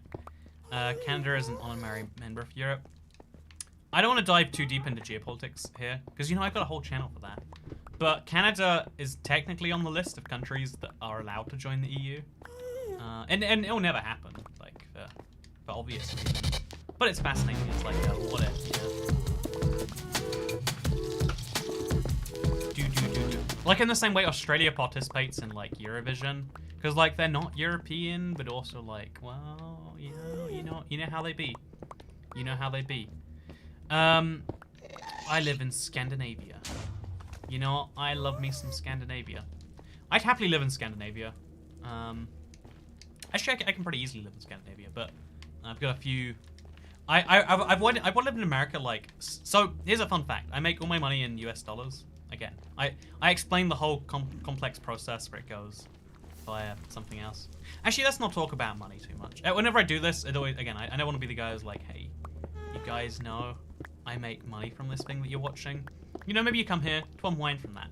Canada is an honorary member of Europe. I don't want to dive too deep into geopolitics here, because, you know, I've got a whole channel for that. But Canada is technically on the list of countries that are allowed to join the EU. And it'll never happen, like, for obvious reasons. But it's fascinating. It's like, what if, you know? Like, in the same way Australia participates in, like, Eurovision. Because, like, they're not European, but also, like, well, you know how they be. You know how they be. I live in Scandinavia. You know what? I love me some Scandinavia. I'd happily live in Scandinavia. Actually, I can pretty easily live in Scandinavia, but I've got a few... I want to live in America, like... So, here's a fun fact. I make all my money in US dollars. Again, I explain the whole complex process where it goes via something else. Actually, let's not talk about money too much. Whenever I do this, it always... Again, I don't want to be the guy who's like, hey, you guys know I make money from this thing that you're watching. You know, maybe you come here to unwind from that.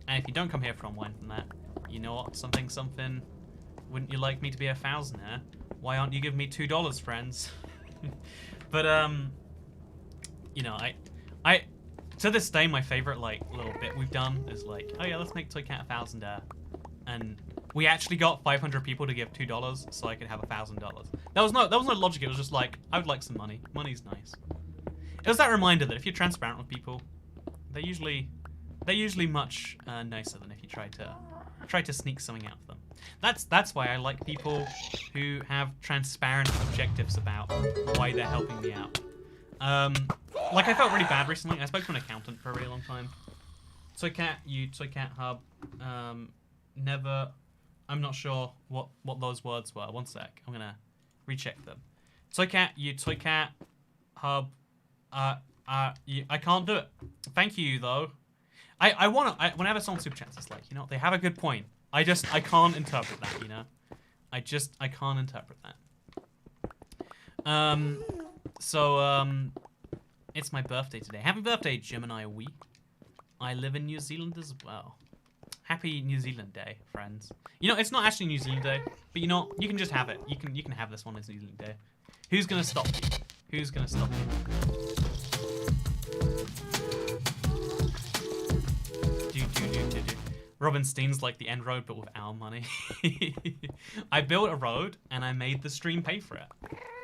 And if you don't come here to unwind from that, you know what? Something. Wouldn't you like me to be a thousandaire? Why aren't you giving me $2, friends? But, you know, I, to this day, my favorite, like, little bit we've done is like, oh yeah, let's make Toycat a thousandaire. And we actually got 500 people to give $2 so I could have $1,000. That was no logic. It was just like, I would like some money. Money's nice. It was that reminder that if you're transparent with people, they're usually much nicer than if you try to sneak something out of them. That's why I like people who have transparent objectives about why they're helping me out. Like, I felt really bad recently. I spoke to an accountant for a really long time. Toycat Hub. Never. I'm not sure what those words were. One sec. I'm gonna recheck them. Toycat Hub. I can't do it. Thank you though. Whenever someone super chats, it's like, you know, they have a good point. I can't interpret that, you know? I can't interpret that. It's my birthday today. Happy birthday, Gemini Wee. I live in New Zealand as well. Happy New Zealand Day, friends. You know, it's not actually New Zealand Day, but you know, you can just have it. You can have this one as New Zealand Day. Who's gonna stop you? Who's gonna stop you? Robin Steen's like the end road, but with our money. I built a road, and I made the stream pay for it.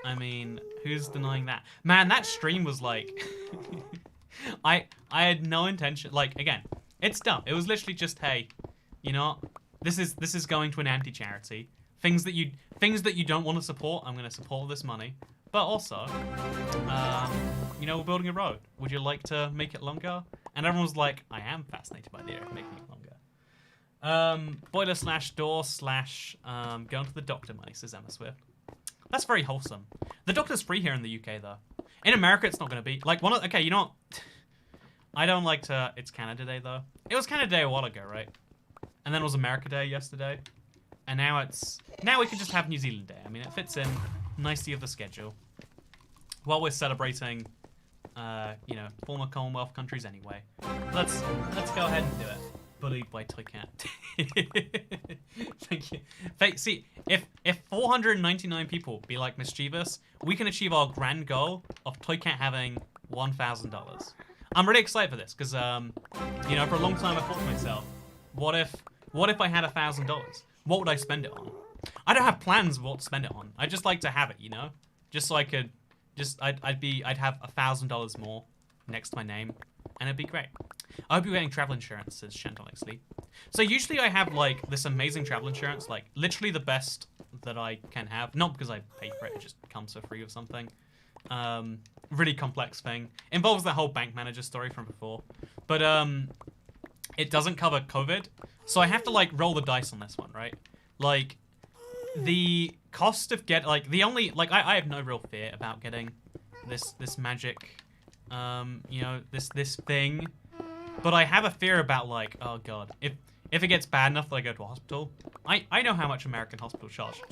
I mean, who's denying that? Man, that stream was like... I had no intention... Like, again, it's dumb. It was literally just, hey, you know, this is going to an anti-charity. Things that you don't want to support, I'm going to support this money. But also, you know, we're building a road. Would you like to make it longer? And everyone was like, I am fascinated by the idea of making it longer. Boiler / door / going to the doctor money, says Emma Swift. That's very wholesome. The doctor's free here in the UK, though. In America, it's not going to be. Like, okay, you know what? I don't like to... It's Canada Day, though. It was Canada Day a while ago, right? And then it was America Day yesterday. And now it's... Now we can just have New Zealand Day. I mean, it fits in nicely with the schedule. While we're celebrating, you know, former Commonwealth countries anyway. Let's go ahead and do it. Bullied by Toycat. Thank you. See, if 499 people be like mischievous, we can achieve our grand goal of Toycat having $1,000. I'm really excited for this because, you know, for a long time I thought to myself, what if I had $1,000? What would I spend it on? I don't have plans of what to spend it on. I just like to have it, you know, just so I could, I'd have $1,000 more next to my name, and it'd be great. I hope you're getting travel insurance, says Chantal Lee. So usually I have like this amazing travel insurance, like literally the best that I can have. Not because I pay for it, it just comes for free or something. Really complex thing. Involves that whole bank manager story from before. But it doesn't cover COVID. So I have to like roll the dice on this one, right? Like the cost of the only like I have no real fear about getting this magic you know, this thing. But I have a fear about like, oh god, if it gets bad enough that I go to a hospital, I know how much American hospitals charge.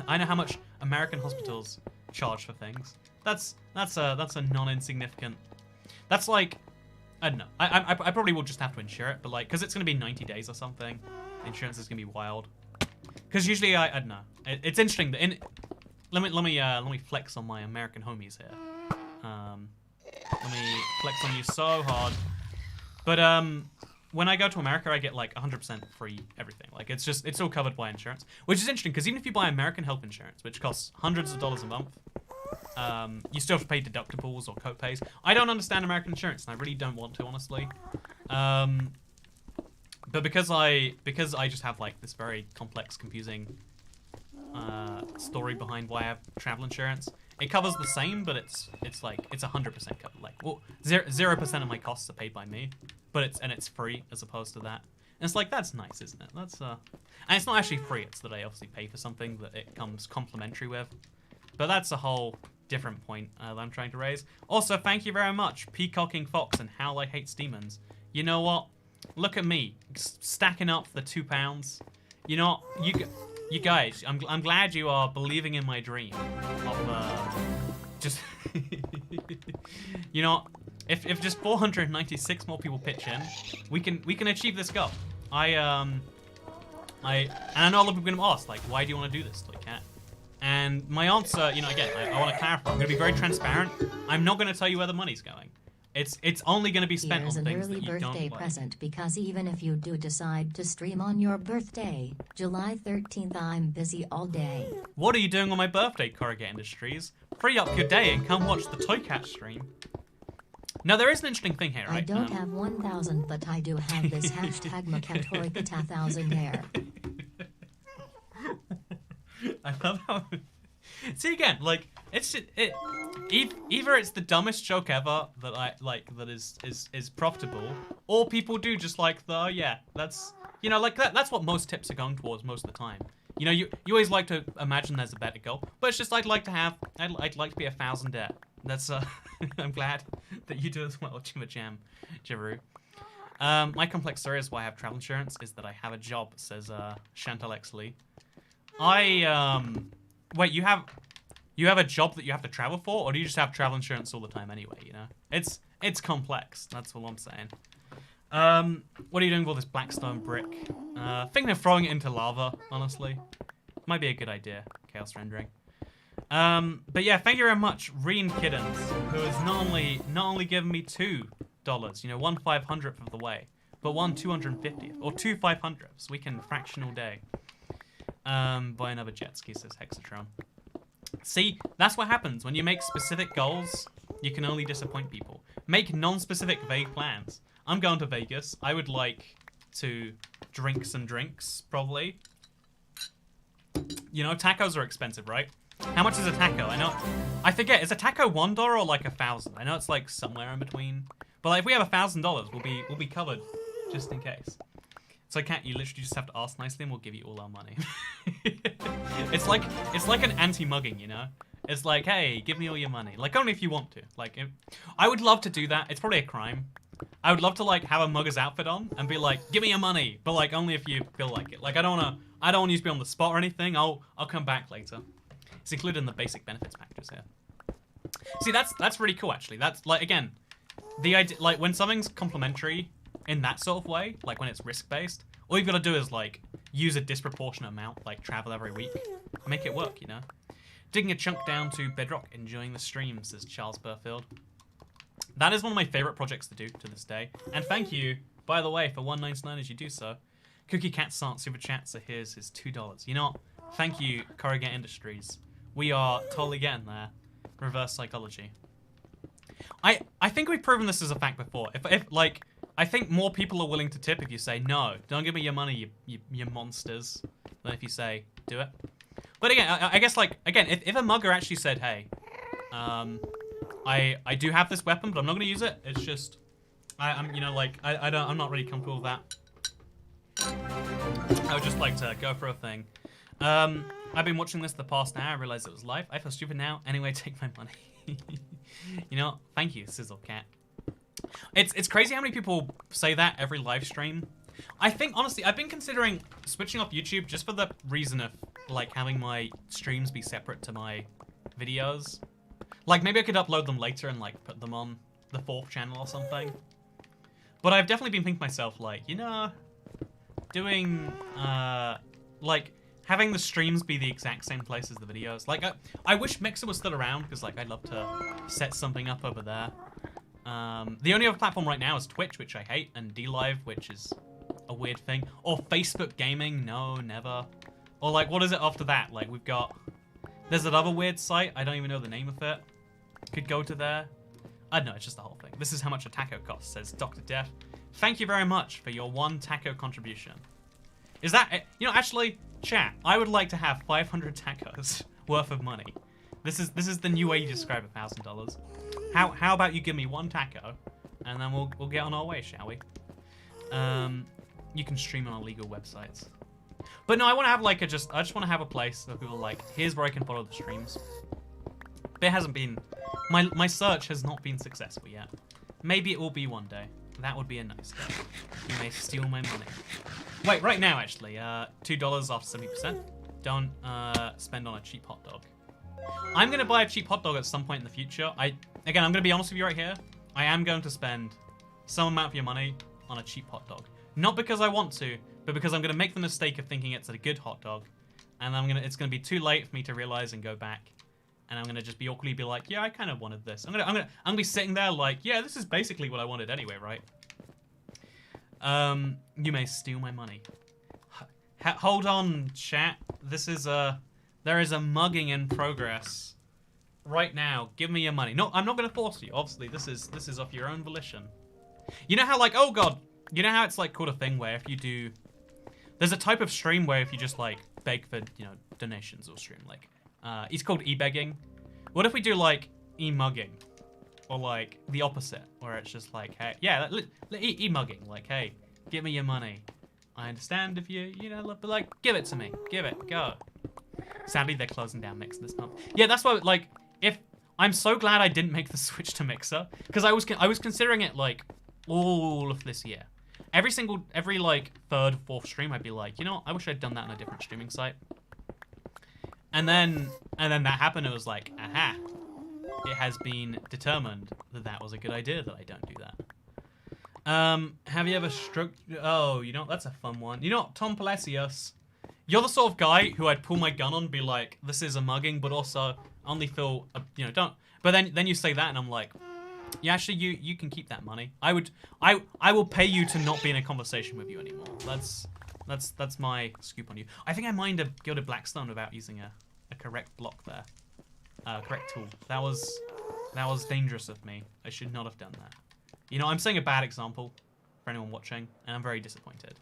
I know how much American hospitals charge for things. That's a non-insignificant. That's like, I don't know. I probably will just have to insure it, but like, because it's gonna be 90 days or something, insurance is gonna be wild. Because usually I don't know. It's interesting that let me flex on my American homies here. Let me flex on you so hard. But when I go to America, I get like 100% free everything. Like it's all covered by insurance, which is interesting because even if you buy American health insurance, which costs hundreds of dollars a month, you still have to pay deductibles or co-pays. I don't understand American insurance, and I really don't want to, honestly. But because I just have like this very complex, confusing story behind why I have travel insurance, it covers the same, but it's 100% covered. Like, well, 0% of my costs are paid by me, but it's free as opposed to that. And it's like, that's nice, isn't it? That's and it's not actually free. It's that I obviously pay for something that it comes complimentary with. But that's a whole different point that I'm trying to raise. Also, thank you very much, Peacocking Fox and Howl I Hates Demons. You know what? Look at me, stacking up the £2. You know, you guys, I'm glad you are believing in my dream of just you know, if just 496 more people pitch in, we can achieve this goal. And I know a lot of people are gonna ask, like, why do you want to do this, Toy Cat? And my answer, you know, again, I want to clarify. I'm gonna be very transparent. I'm not gonna tell you where the money's going. It's only going to be spent on things that you don't like. Here's an early birthday present, because even if you do decide to stream on your birthday, July 13th, I'm busy all day. What are you doing on my birthday, Corrugate Industries? Free up your day and come watch the Toy Cat stream. Now, there is an interesting thing here, right? I don't have 1,000, but I do have this hashtag Macatoykata1000 there. I love how... See, again, like, either it's the dumbest joke ever that I like that is profitable, or people do just like the, oh yeah, that's, you know, like that's what most tips are going towards most of the time. You know, you always like to imagine there's a better goal, but it's just I'd like to be 1,000 debt. That's I'm glad that you do as well, Jimma Jam, Jiru. My complex story is why I have travel insurance is that I have a job, says Chantal Lee. Wait, you have a job that you have to travel for, or do you just have travel insurance all the time anyway, you know? It's complex, that's all I'm saying. What are you doing with all this blackstone brick? Thinking of throwing it into lava, honestly. Might be a good idea, chaos rendering. But yeah, thank you very much, Reen Kiddens, who has not only given me $2, you know, 1/500th of the way, but 1/250th, or 2 500ths. We can fractional day. Buy another jet ski, says Hexatron. See, that's what happens when you make specific goals. You can only disappoint people. Make non-specific, vague plans. I'm going to Vegas. I would like to drink some drinks, probably. You know, tacos are expensive, right? How much is a taco? I forget. Is a taco $1 or like 1,000? I know it's like somewhere in between. But like, if we have $1,000, we'll be covered, just in case. So you literally just have to ask nicely and we'll give you all our money. It's like an anti-mugging, you know? It's like, hey, give me all your money. Like, only if you want to. Like, I would love to do that. It's probably a crime. I would love to like have a mugger's outfit on and be like, give me your money, but like only if you feel like it. Like, I don't want you to be on the spot or anything. I'll come back later. It's included in the basic benefits packages here. See, that's really cool actually. That's like, again, the idea, like when something's complimentary in that sort of way, like when it's risk-based, all you've got to do is like use a disproportionate amount, like travel every week, make it work, you know? Digging a chunk down to Bedrock, enjoying the stream, says Charles Burfield. That is one of my favorite projects to do to this day. And thank you, by the way, for 199 as you do so. Cookie Cat Sant super chat, so here's his $2. You know what? Thank you, Corrugate Industries. We are totally getting there. Reverse psychology. I think we've proven this as a fact before. If like, I think more people are willing to tip if you say, no, don't give me your money, you monsters, than if you say, do it. But again, I guess, like, again, if a mugger actually said, hey, I do have this weapon, but I'm not going to use it. It's just, I'm, you know, like, I'm not really comfortable with that. I would just like to go for a thing. I've been watching this the past hour. I realized it was live. I feel stupid now. Anyway, take my money. You know, thank you, Sizzle Cat. It's crazy how many people say that every live stream. I think, honestly, I've been considering switching off YouTube just for the reason of, like, having my streams be separate to my videos. Like, maybe I could upload them later and, like, put them on the 4th channel or something. But I've definitely been thinking to myself, like, you know, doing, like, having the streams be the exact same place as the videos. Like, I wish Mixer was still around, because, like, I'd love to set something up over there. The only other platform right now is Twitch, which I hate, and DLive, which is a weird thing. Or Facebook Gaming, no, never. Or, like, what is it after that? Like, we've got... There's another weird site, I don't even know the name of it. Could go to there. I don't know, it's just the whole thing. This is how much a taco costs, says Dr. Death. Thank you very much for your 1 taco contribution. Is that... You know, actually... Chat, I would like to have 500 tacos worth of money. This is the new way you describe $1,000. How about you give me 1 taco, and then we'll get on our way, shall we? You can stream on illegal websites. But no, I want to have like I just want to have a place where people are like, here's where I can follow the streams. But it hasn't been, my search has not been successful yet. Maybe it will be one day. That would be a nice day. You may steal my money. Wait, right now, actually, $2 off 70%. Don't spend on a cheap hot dog. I'm going to buy a cheap hot dog at some point in the future. Again, I'm going to be honest with you right here. I am going to spend some amount of your money on a cheap hot dog. Not because I want to, but because I'm going to make the mistake of thinking it's a good hot dog. And it's going to be too late for me to realize and go back. And I'm going to just be awkwardly be like, yeah, I kind of wanted this. I'm going to be sitting there like, yeah, this is basically what I wanted anyway, right? You may steal my money. Hold on, chat. There is a mugging in progress right now. Give me your money. No, I'm not going to force you. Obviously, this is of your own volition. You know how, like, oh god, you know how it's like called a thing where if you do, there's a type of stream where if you just like beg for, you know, donations or stream, like, it's called e-begging. What if we do like e-mugging? Or like the opposite, where it's just like, hey, yeah, e-mugging, like, hey, give me your money. I understand if you know, but like, give it to me, give it, go. Sadly, they're closing down Mixer this month. Yeah, that's why, like, I'm so glad I didn't make the switch to Mixer, because I was considering it like all of this year. Every like 3rd, 4th stream, I'd be like, you know, I wish I'd done that on a different streaming site. And then that happened. It was like, aha. It has been determined that that was a good idea that I don't do that. Have you ever stroked... Oh, you know, that's a fun one. You know, Tom Palacios, you're the sort of guy who I'd pull my gun on and be like, this is a mugging, but also only feel, you know, don't... But then you say that and I'm like, yeah, actually, you can keep that money. I will pay you to not be in a conversation with you anymore. That's my scoop on you. I think I mined a Gilded Blackstone without using a correct block there. Correct tool. That was dangerous of me. I should not have done that. You know, I'm saying a bad example for anyone watching, and I'm very disappointed.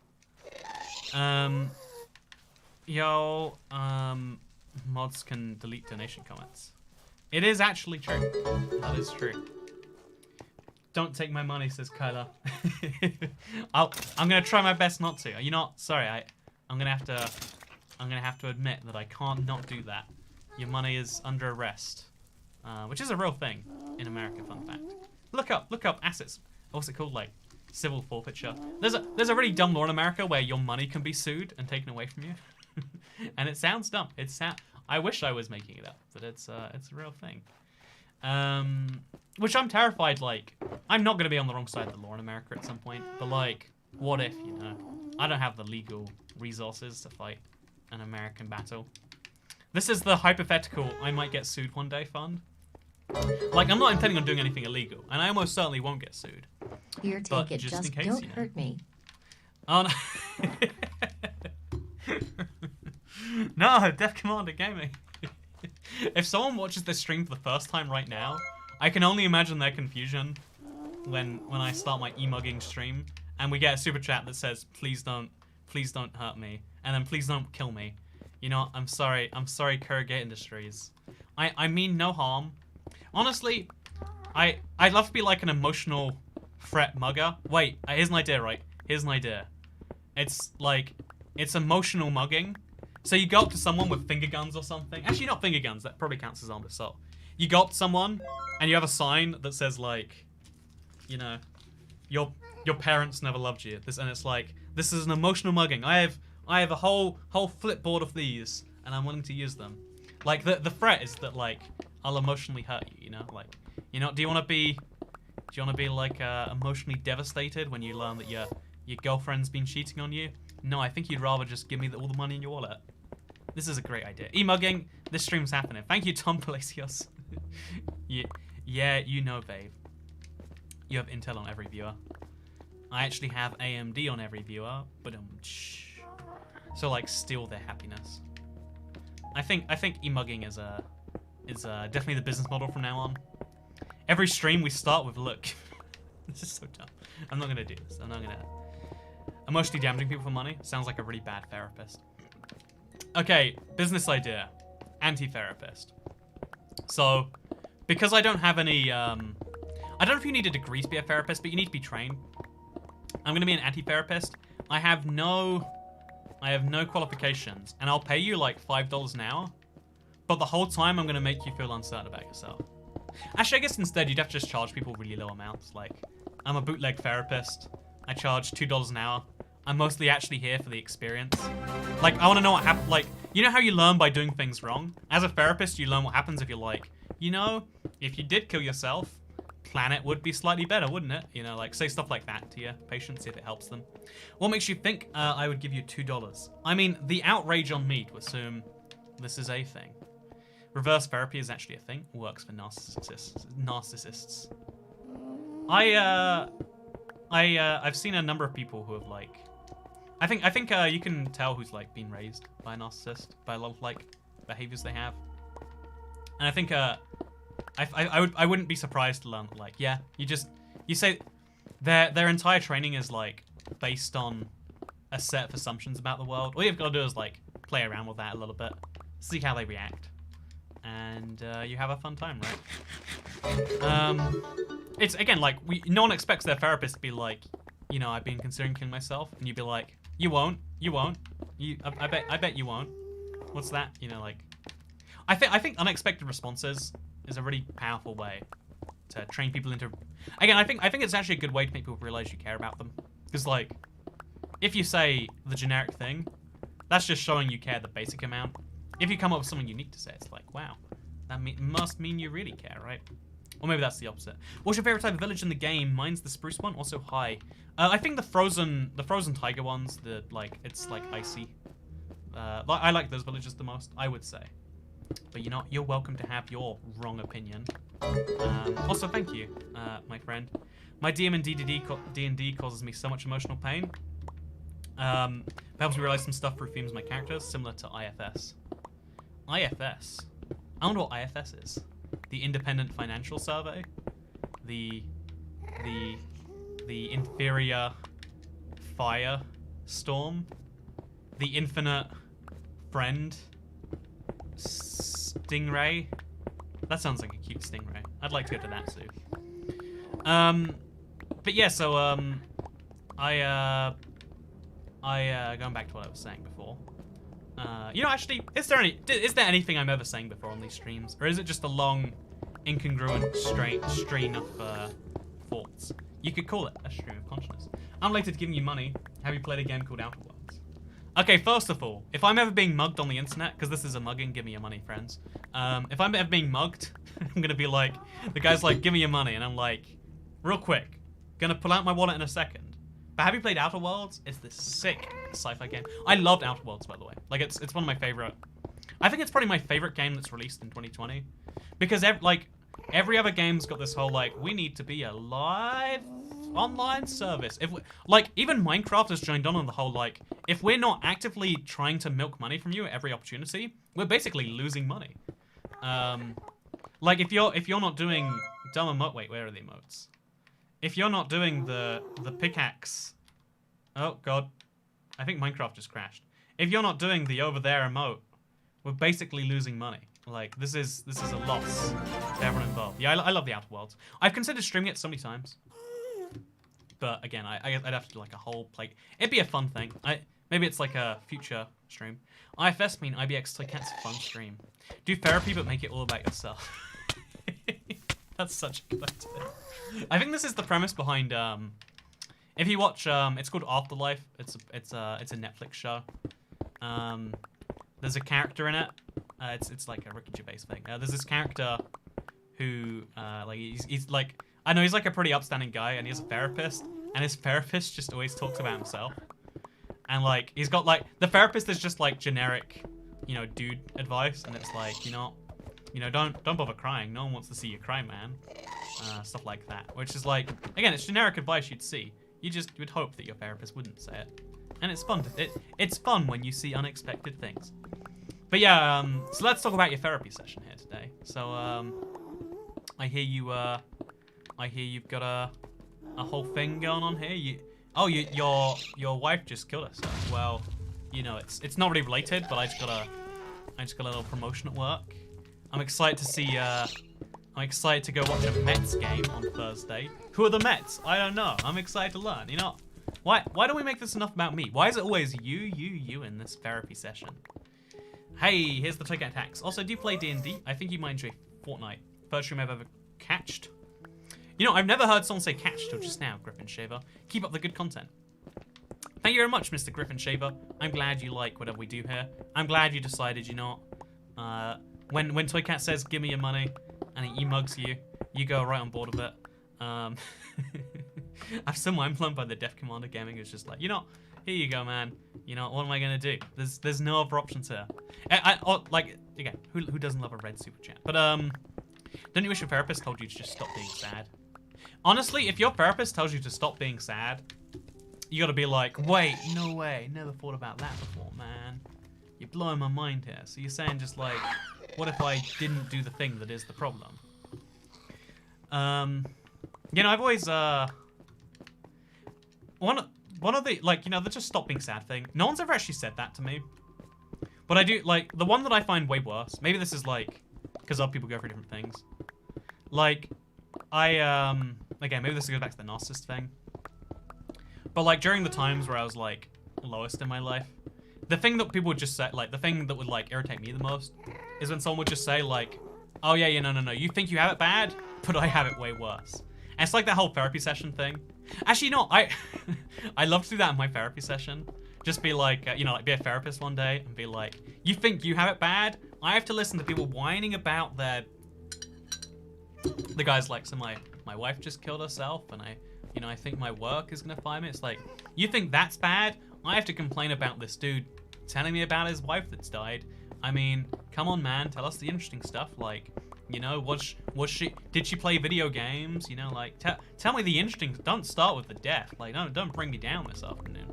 Mods can delete donation comments. It is actually true. That is true. Don't take my money, says Kyla. I'm gonna try my best not to. You know, sorry, I'm gonna have to admit that I can't not do that. Your money is under arrest, which is a real thing in America. Fun fact. Look up assets. What's it called? Like civil forfeiture. There's a really dumb law in America where your money can be sued and taken away from you, and it sounds dumb. I wish I was making it up, but it's a real thing. Which I'm terrified. Like, I'm not gonna be on the wrong side of the law in America at some point. But like, what if, you know? I don't have the legal resources to fight an American battle. This is the hypothetical I might get sued one day fund. Like, I'm not intending on doing anything illegal, and I almost certainly won't get sued. Here, take it, just case, don't hurt me. Oh, no. No, Death Commander Gaming. If someone watches this stream for the first time right now, I can only imagine their confusion when I start my e-mugging stream and we get a super chat that says, please don't hurt me, and then please don't kill me. You know, I'm sorry, Kurgate Industries. I mean no harm. Honestly, I'd love to be like an emotional threat mugger. Wait, here's an idea, right? Here's an idea. It's like, it's emotional mugging. So you go up to someone with finger guns or something. Actually, not finger guns, that probably counts as armed assault. You go up to someone and you have a sign that says like, you know, your parents never loved you. And it's like, this is an emotional mugging. I have a whole flipboard of these and I'm willing to use them. Like the threat is that like I'll emotionally hurt you, you know? Like, you know, do you want to be like emotionally devastated when you learn that your girlfriend's been cheating on you? No, I think you'd rather just give me all the money in your wallet. This is a great idea. E-mugging, this stream's happening. Thank you, Tom Palacios. Yeah, you know, babe. You have Intel on every viewer. I actually have AMD on every viewer, but so like steal their happiness. I think e-mugging is definitely the business model from now on. Every stream we start with, look. This is so dumb. I'm not gonna do this. I'm not gonna. Emotionally damaging people for money sounds like a really bad therapist. Okay, business idea. Anti-therapist. So, because I don't have any, I don't know if you need a degree to be a therapist, but you need to be trained. I'm gonna be an anti-therapist. I have no qualifications, and I'll pay you like $5 an hour, but the whole time I'm gonna make you feel uncertain about yourself. Actually, I guess instead you'd have to just charge people really low amounts. Like, I'm a bootleg therapist. I charge $2 an hour. I'm mostly actually here for the experience. Like, I want to know what happened. Like, you know how you learn by doing things wrong? As a therapist, you learn what happens if you're like, you know, if you did kill yourself, planet would be slightly better, wouldn't it? You know, like, say stuff like that to your patients, see if it helps them. What makes you think I would give you $2? I mean, the outrage on me to assume this is a thing. Reverse therapy is actually a thing. Works for narcissists. I've seen a number of people who have like, I think you can tell who's like been raised by a narcissist by a lot of like behaviors they have, and I think I wouldn't be surprised to learn that, like, yeah, you say their entire training is like based on a set of assumptions about the world. All you've got to do is like play around with that a little bit, see how they react, and you have a fun time, right? It's again like no one expects their therapist to be like, you know, I've been considering killing myself, and you'd be like, you won't. I bet you won't. What's that? You know, like, I think unexpected responses is a really powerful way to train people into. Again, I think it's actually a good way to make people realize you care about them, because like, if you say the generic thing, that's just showing you care the basic amount. If you come up with something unique to say, it's like, wow, that must mean you really care, right? Or maybe that's the opposite. What's your favorite type of village in the game? Mine's the spruce one, also high. I think the frozen tiger ones, it's like icy. I like those villages the most, I would say. But you know, you're welcome to have your wrong opinion. Also, thank you, my friend. My DM and D&D causes me so much emotional pain. It helps me realize some stuff through themes of my characters, similar to IFS. IFS? I wonder what IFS is. The Independent Financial Survey, the Inferior Fire Storm, the Infinite Friend Stingray. That sounds like a cute stingray. I'd like to go to that zoo. But yeah, so going back to what I was saying before. You know, actually, is there anything I'm ever saying before on these streams, or is it just a long, incongruent strain of thoughts? You could call it a stream of consciousness. Unrelated to giving you money, have you played a game called Outer Worlds? Okay, first of all, if I'm ever being mugged on the internet, because this is a mugging, give me your money, friends. If I'm ever being mugged, I'm gonna be like, the guy's like, give me your money, and I'm like, real quick, gonna pull out my wallet in a second. But have you played Outer Worlds? It's this sick sci-fi game. I loved Outer Worlds, by the way. Like, it's one of my favorite. I think it's probably my favorite game that's released in 2020, because every other game's got this whole like, we need to be a live online service. Even Minecraft has joined on the whole like, if we're not actively trying to milk money from you at every opportunity, we're basically losing money. Like if you're not doing dumb emote. Wait, where are the emotes? If you're not doing the pickaxe... Oh, God. I think Minecraft just crashed. If you're not doing the over there emote, we're basically losing money. Like, this is a loss to everyone involved. Yeah, I love the Outer Worlds. I've considered streaming it so many times. But, again, I'd have to do, like, a whole plate. It'd be a fun thing. Maybe it's, like, a future stream. IFS mean IBX Toy Cat's a fun stream. Do therapy, but make it all about yourself. That's such a good idea. I think this is the premise behind, if you watch, it's called Afterlife. It's a Netflix show. There's a character in it. It's like a Ricky Gervais thing. There's this character who, like, he's like, I know he's like a pretty upstanding guy, and he's a therapist, and his therapist just always talks about himself. And like, he's got like, the therapist is just like generic, you know, dude advice, and it's like, you know, don't bother crying. No one wants to see you cry, man. Stuff like that, which is like, again, it's generic advice you'd see. You would hope that your therapist wouldn't say it, and it's fun. It's fun when you see unexpected things. But yeah, so let's talk about your therapy session here today. So I hear you've got a whole thing going on here. Your wife just killed herself. Well, you know, it's not really related, but I just got a little promotion at work. I'm excited to see. I'm excited to go watch a Mets game on Thursday. Who are the Mets? I don't know. I'm excited to learn. You know, why don't we make this enough about me? Why is it always you in this therapy session? Hey, here's the Toy Cat Tax. Also, do you play D&D? I think you might enjoy Fortnite. First stream I've ever catched. You know, I've never heard someone say catch till just now, Griffin Shaver. Keep up the good content. Thank you very much, Mr. Griffin Shaver. I'm glad you like whatever we do here. I'm glad you decided, you know, when Toy Cat says, give me your money, and he mugs you, you go right on board with it. I'm so mind blown by the Def Commander Gaming. It's just like, you know, here you go, man. You know, what am I gonna do? There's no other options here. Like, again, who doesn't love a red super chat? But don't you wish your therapist told you to just stop being sad? Honestly, if your therapist tells you to stop being sad, you gotta be like, wait, no way, never thought about that before, man. You're blowing my mind here. So you're saying just like, what if I didn't do the thing that is the problem? You know, I've always one of the, like, you know, the just stop being sad thing. No one's ever actually said that to me. But I do, like, the one that I find way worse, maybe this is like, because other people go for different things. Like, again, maybe this goes back to the narcissist thing. But like, during the times where I was like, lowest in my life, the thing that people would just say, like, the thing that would like irritate me the most is when someone would just say like, oh yeah, no, you think you have it bad, but I have it way worse. And it's like that whole therapy session thing. Actually, no, I love to do that in my therapy session. Just be like, you know, like be a therapist one day and be like, you think you have it bad? I have to listen to people whining about their... The guy's like, so my wife just killed herself and I think my work is gonna fire me. It's like, you think that's bad? I have to complain about this dude telling me about his wife that's died. I mean, come on, man, tell us the interesting stuff. Like, you know, did she play video games? You know, like, tell me the interesting, don't start with the death. Like, don't bring me down this afternoon.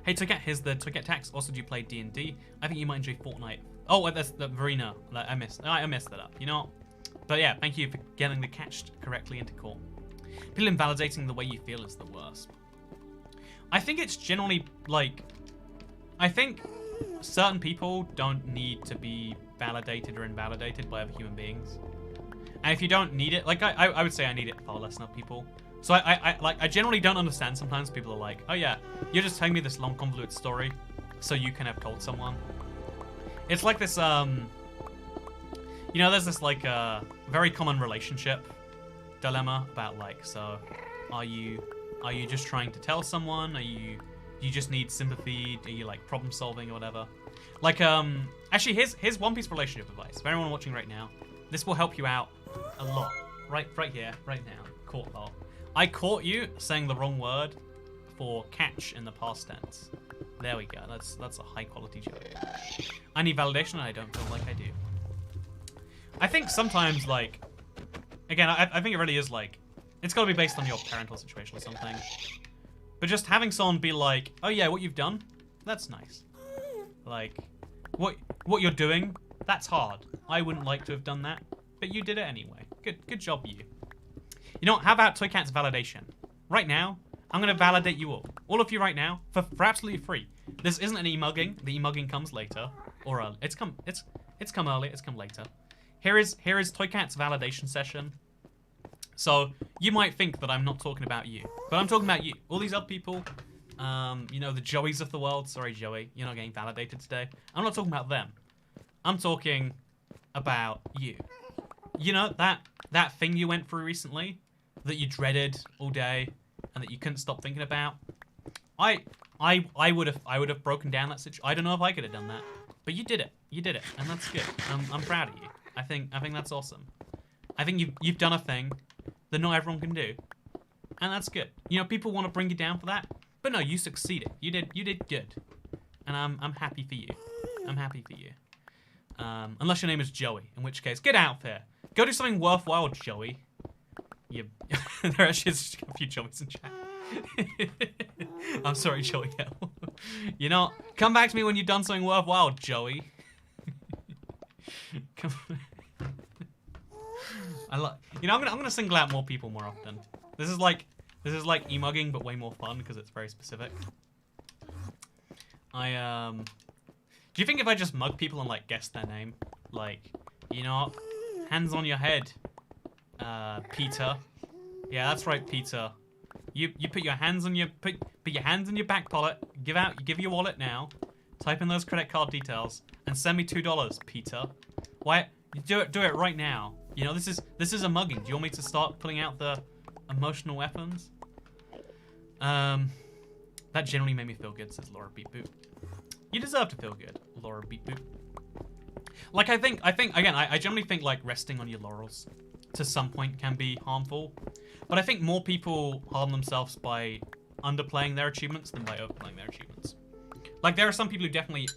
Hey, Toycat, here's the Toycat Tax. Also, do you play D&D? I think you might enjoy Fortnite. Oh, that's the Verena. I messed that up, you know? But yeah, thank you for getting the catch correctly into court. People invalidating the way you feel is the worst. I think it's generally, like, I think certain people don't need to be validated or invalidated by other human beings. And if you don't need it, like, I would say I need it far less than other people. So I generally don't understand sometimes people are like, oh yeah, you're just telling me this long convoluted story so you can have told someone. It's like this, you know, there's this like very common relationship dilemma about like, so are you just trying to tell someone? You just need sympathy? Are you like problem solving or whatever? Like, actually here's one piece of relationship advice. For anyone watching right now, this will help you out a lot. Right here, right now. Caught though. I caught you saying the wrong word for catch in the past tense. There we go. That's a high quality joke. I need validation and I don't feel like I do. I think sometimes, like, again, I think it really is like, it's got to be based on your parental situation or something. But just having someone be like, oh yeah, what you've done, that's nice. Like, what you're doing, that's hard. I wouldn't like to have done that, but you did it anyway. Good job, you. You know what? How about Toy Cat's validation? Right now, I'm gonna validate you all of you right now, for absolutely free. This isn't an e-mugging. The e-mugging comes later, or it's come early. It's come later. Here is Toy Cat's validation session. So you might think that I'm not talking about you, but I'm talking about you. All these other people, you know, the Joeys of the world. Sorry, Joey, you're not getting validated today. I'm not talking about them. I'm talking about you. You know, that thing you went through recently, that you dreaded all day, and that you couldn't stop thinking about. I would have broken down that situation. I don't know if I could have done that, but you did it. You did it, and that's good. I'm proud of you. I think that's awesome. I think you've done a thing that not everyone can do, and that's good. You know, people want to bring you down for that, but no, you succeeded. You did good, and I'm happy for you. I'm happy for you. Unless your name is Joey, in which case, get out there. Go do something worthwhile, Joey. There actually is a few Joeys in chat. I'm sorry, Joey. You know, come back to me when you've done something worthwhile, Joey. Come on. You know, I'm gonna single out more people more often. This is like e-mugging, but way more fun because it's very specific. Do you think if I just mug people and like guess their name, like, you know, hands on your head, Peter. Yeah, that's right, Peter. You put your hands on your put your hands in your back pocket. Give your wallet now. Type in those credit card details and send me $2, Peter. Why? Do it right now. You know, this is a mugging. Do you want me to start pulling out the emotional weapons? That generally made me feel good, says Laura Beat Boot. You deserve to feel good, Laura Beat Boot. Like, I think again, I generally think like resting on your laurels to some point can be harmful. But I think more people harm themselves by underplaying their achievements than by overplaying their achievements. Like, there are some people who definitely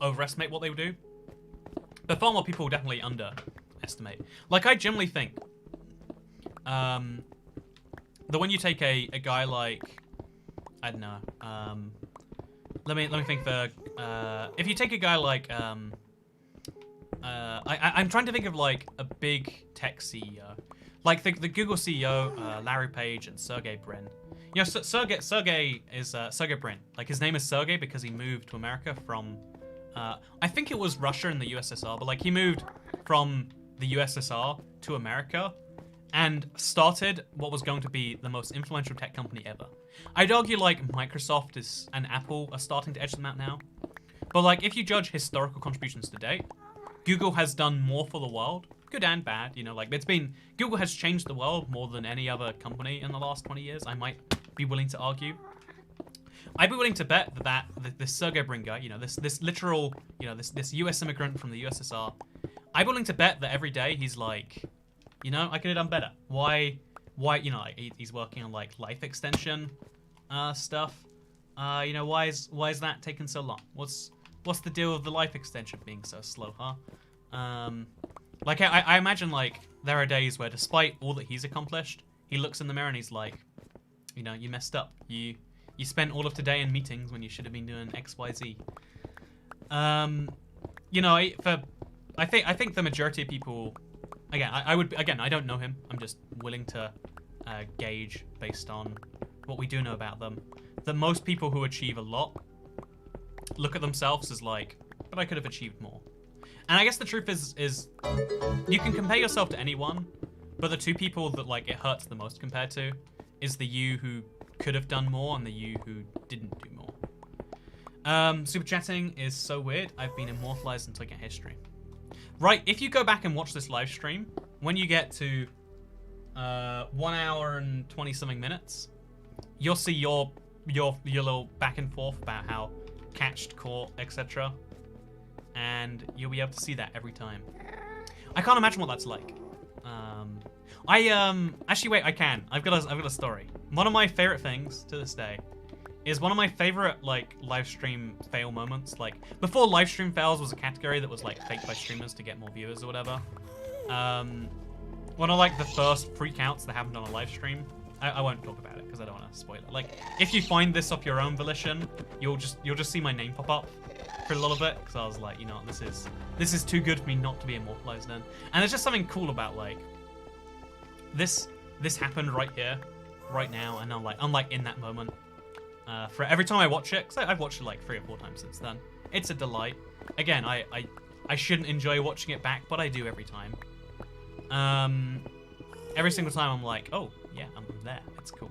overestimate what they would do, but far more people definitely underestimate. Like, I generally think that when you take a guy like, I don't know, let me think. If you take a guy like I'm trying to think of like a big tech CEO, like the Google CEO, Larry Page and Sergey Brin. You know, Sergey is Sergey Brin. Like, his name is Sergey because he moved to America from, I think it was Russia and the USSR, but like he moved from the USSR to America and started what was going to be the most influential tech company ever. I'd argue like Microsoft and Apple are starting to edge them out now. But like, if you judge historical contributions to date, Google has done more for the world, good and bad. You know, like Google has changed the world more than any other company in the last 20 years. I might be willing to argue. I'd be willing to bet that this Sergey Brin guy, you know, this literal, you know, this US immigrant from the USSR, I'd be willing to bet that every day he's like, you know, I could have done better. Why, you know, he's working on like life extension stuff. You know, why is that taking so long? What's the deal with the life extension being so slow, huh? Like, I imagine, like, there are days where despite all that he's accomplished, he looks in the mirror and he's like, you know, you messed up. You spent all of today in meetings when you should have been doing X, Y, Z. You know, I think the majority of people, again, I don't know him. I'm just willing to gauge based on what we do know about them, that most people who achieve a lot look at themselves as like, but I could have achieved more. And I guess the truth is you can compare yourself to anyone, but the two people that like it hurts the most compared to is the you who could have done more and the you who didn't do more. Super chatting is so weird. I've been immortalized in Toy Cat history. Right, if you go back and watch this live stream, when you get to 1 hour and 20 something minutes, you'll see your little back and forth about how catched, caught, etc. And you'll be able to see that every time. I can't imagine what that's like. Actually wait, I can. I've got a story. One of my favorite things to this day is one of my favorite like live stream fail moments. Like, before live stream fails was a category that was like faked by streamers to get more viewers or whatever. One of like the first freakouts that happened on a live stream. I won't talk about it because I don't want to spoil it. Like, if you find this off your own volition, you'll just see my name pop up. for a little bit because I was like, you know, this is too good for me not to be immortalized in. And there's just something cool about like this happened right here, right now, and I'm like in that moment. For every time I watch it, because I've watched it like 3 or 4 times since then. It's a delight. Again, I shouldn't enjoy watching it back, but I do every time. Every single time I'm like, oh yeah, I'm there. It's cool.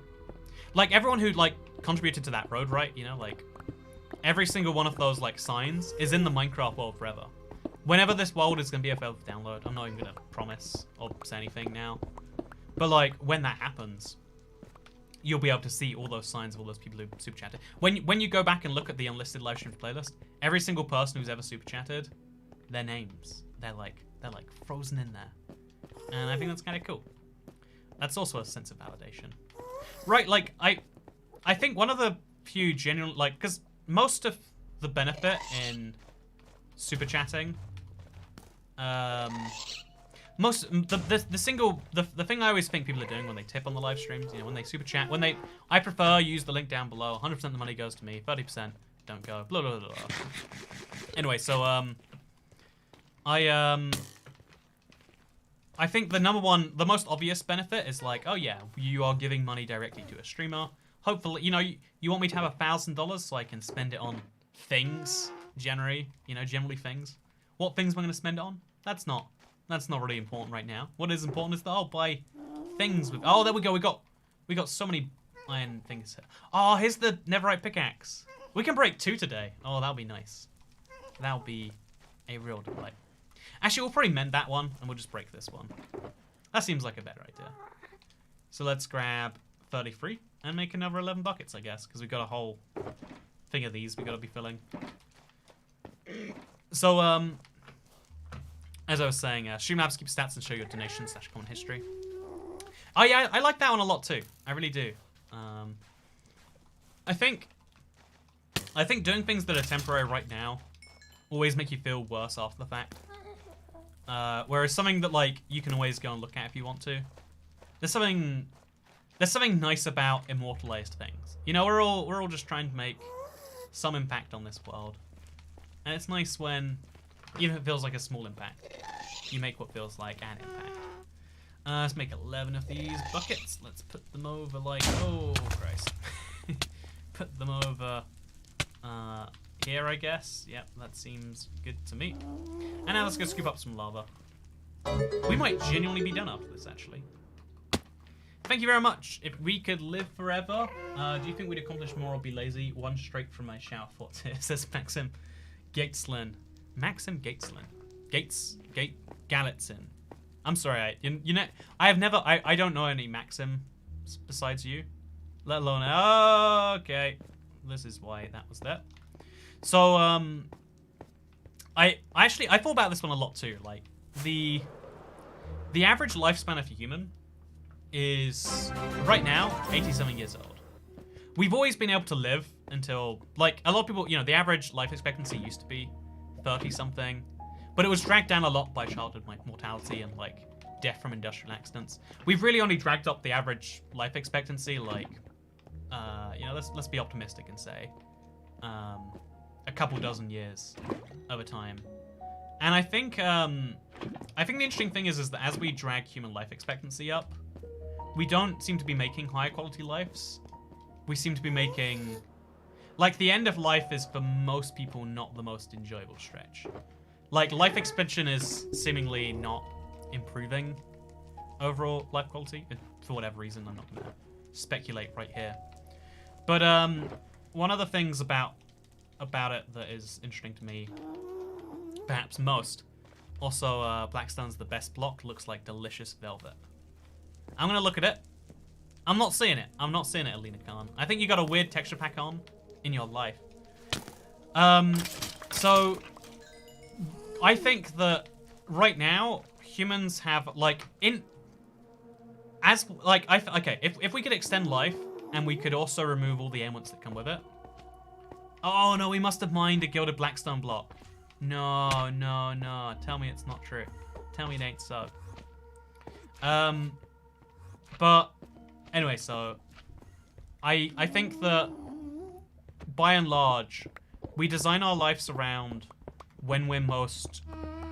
Like everyone who like contributed to that road, right? You know, like every single one of those like signs is in the Minecraft world forever. Whenever this world is gonna be available for download, I'm not even gonna promise or say anything now. But like when that happens, you'll be able to see all those signs of all those people who super chatted. When you go back and look at the unlisted live streams playlist, every single person who's ever super chatted, their names, they're like frozen in there, and I think that's kind of cool. That's also a sense of validation, right? Like I think one of the few genuine because most of the benefit in super chatting, the thing I always think people are doing when they tip on the live streams, you know, when they super chat, I prefer use the link down below. 100% of the money goes to me, 30% don't go. Blah blah blah. Anyway, so I think the most obvious benefit is like, oh yeah, you are giving money directly to a streamer. Hopefully, you know, you want me to have $1,000 so I can spend it on things, generally things. What things am I going to spend it on? That's not really important right now. What is important is that I'll buy things with. Oh, there we go. We got so many iron things here. Oh, here's the Netherite pickaxe. We can break 2 today. Oh, that'll be nice. That'll be a real delight. Actually, we'll probably mend that one and we'll just break this one. That seems like a better idea. So let's grab 33 and make another 11 buckets, I guess, because we've got a whole thing of these we got to be filling. So as I was saying, Streamlabs keep stats and show your donations / comment history. Oh yeah, I like that one a lot too. I really do. I think doing things that are temporary right now always make you feel worse after the fact. Whereas something that like you can always go and look at if you want to. There's something nice about immortalized things. You know, we're all just trying to make some impact on this world, and it's nice when, even if it feels like a small impact, you make what feels like an impact. Let's make 11 of these buckets. Let's put them over like, oh Christ. Put them over here, I guess. Yep, that seems good to me. And now let's go scoop up some lava. We might genuinely be done after this, actually. Thank you very much. If we could live forever, do you think we'd accomplish more or be lazy? One straight from my shower thoughts here, says Maxim Gateslin. Maxim Gateslin. Galitsin. I'm sorry, you know, I don't know any Maxim besides you. Let alone, oh, okay. This is why that was there. So, I thought about this one a lot too. Like, the average lifespan of a human is, right now, 87 years old. We've always been able to live until, like, a lot of people, you know, the average life expectancy used to be 30-something, but it was dragged down a lot by childhood mortality and, like, death from industrial accidents. We've really only dragged up the average life expectancy, like, you know, let's be optimistic and say, a couple dozen years over time. And I think the interesting thing is that as we drag human life expectancy up, we don't seem to be making higher quality lives. We seem to be making, like, the end of life is for most people not the most enjoyable stretch. Like, life expansion is seemingly not improving overall life quality for whatever reason. I'm not gonna speculate right here. But one of the things about it that is interesting to me, perhaps most, also Blackstone's the best block, looks like delicious velvet. I'm gonna look at it. I'm not seeing it. I'm not seeing it, Alina Khan. I think you got a weird texture pack on in your life. So I think that right now humans have like okay, if we could extend life and we could also remove all the ailments that come with it. Oh no, we must have mined a gilded Blackstone block. No. Tell me it's not true. Tell me it ain't so. But anyway, so I think that by and large, we design our lives around when we're most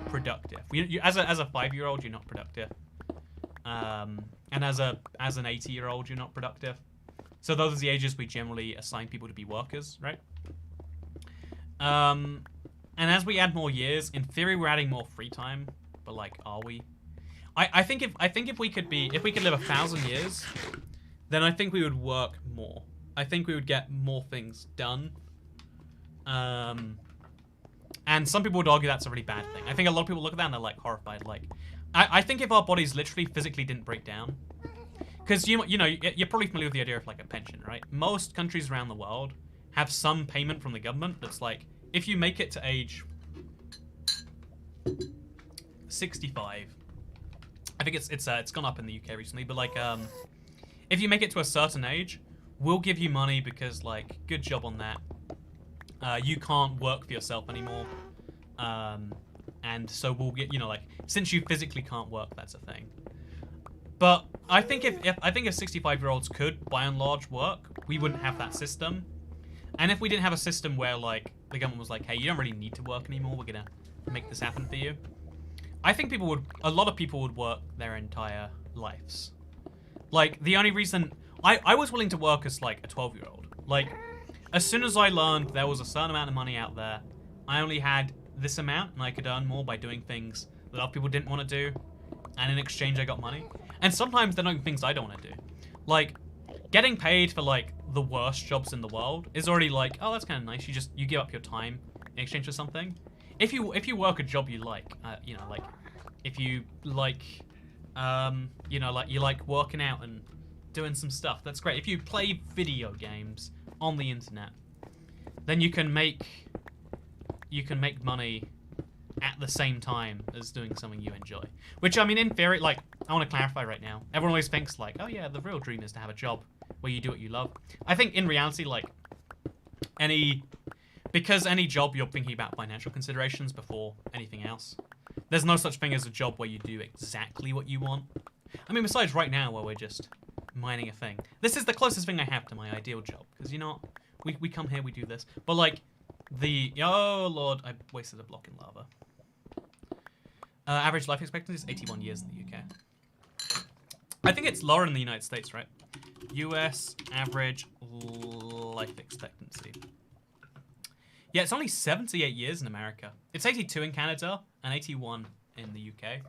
productive. As a 5-year-old, you're not productive. And as an 80-year-old, you're not productive. So those are the ages we generally assign people to be workers, right? And as we add more years, in theory, we're adding more free time. But like, are we? I think if we could live 1,000 years, then I think we would work more. I think we would get more things done. And some people would argue that's a really bad thing. I think a lot of people look at that and they're like horrified. Like, I think if our bodies literally physically didn't break down, because you know you're probably familiar with the idea of like a pension, right? Most countries around the world have some payment from the government that's like, if you make it to age 65, I think it's gone up in the UK recently, but like if you make it to a certain age, we'll give you money because like good job on that. You can't work for yourself anymore, and so we'll get, you know, like, since you physically can't work, that's a thing. But I think if 65-year-olds could by and large work, we wouldn't have that system. And if we didn't have a system where like the government was like, hey, you don't really need to work anymore, we're gonna make this happen for you, I think a lot of people would work their entire lives. Like, the only reason I was willing to work as like a 12-year-old, like, as soon as I learned there was a certain amount of money out there, I only had this amount and I could earn more by doing things that other people didn't want to do, and in exchange I got money. And sometimes they're not things I don't want to do. Like, getting paid for like the worst jobs in the world is already like, oh, that's kind of nice. You give up your time in exchange for something. If you work a job you like, you know, like if you like, you know, like you like working out and doing some stuff, that's great. If you play video games on the internet, then you can make money at the same time as doing something you enjoy. Which, I mean, in theory, like, I want to clarify right now. Everyone always thinks like, oh yeah, the real dream is to have a job where you do what you love. I think in reality, like, because any job you're thinking about financial considerations before anything else. There's no such thing as a job where you do exactly what you want. I mean, besides right now where we're just mining a thing. This is the closest thing I have to my ideal job. Because, you know, we come here, we do this. But, like, oh, Lord, I wasted a block in lava. Average life expectancy is 81 years in the UK. I think it's lower in the United States, right? US average life expectancy. Yeah, it's only 78 years in America. It's 82 in Canada and 81 in the UK.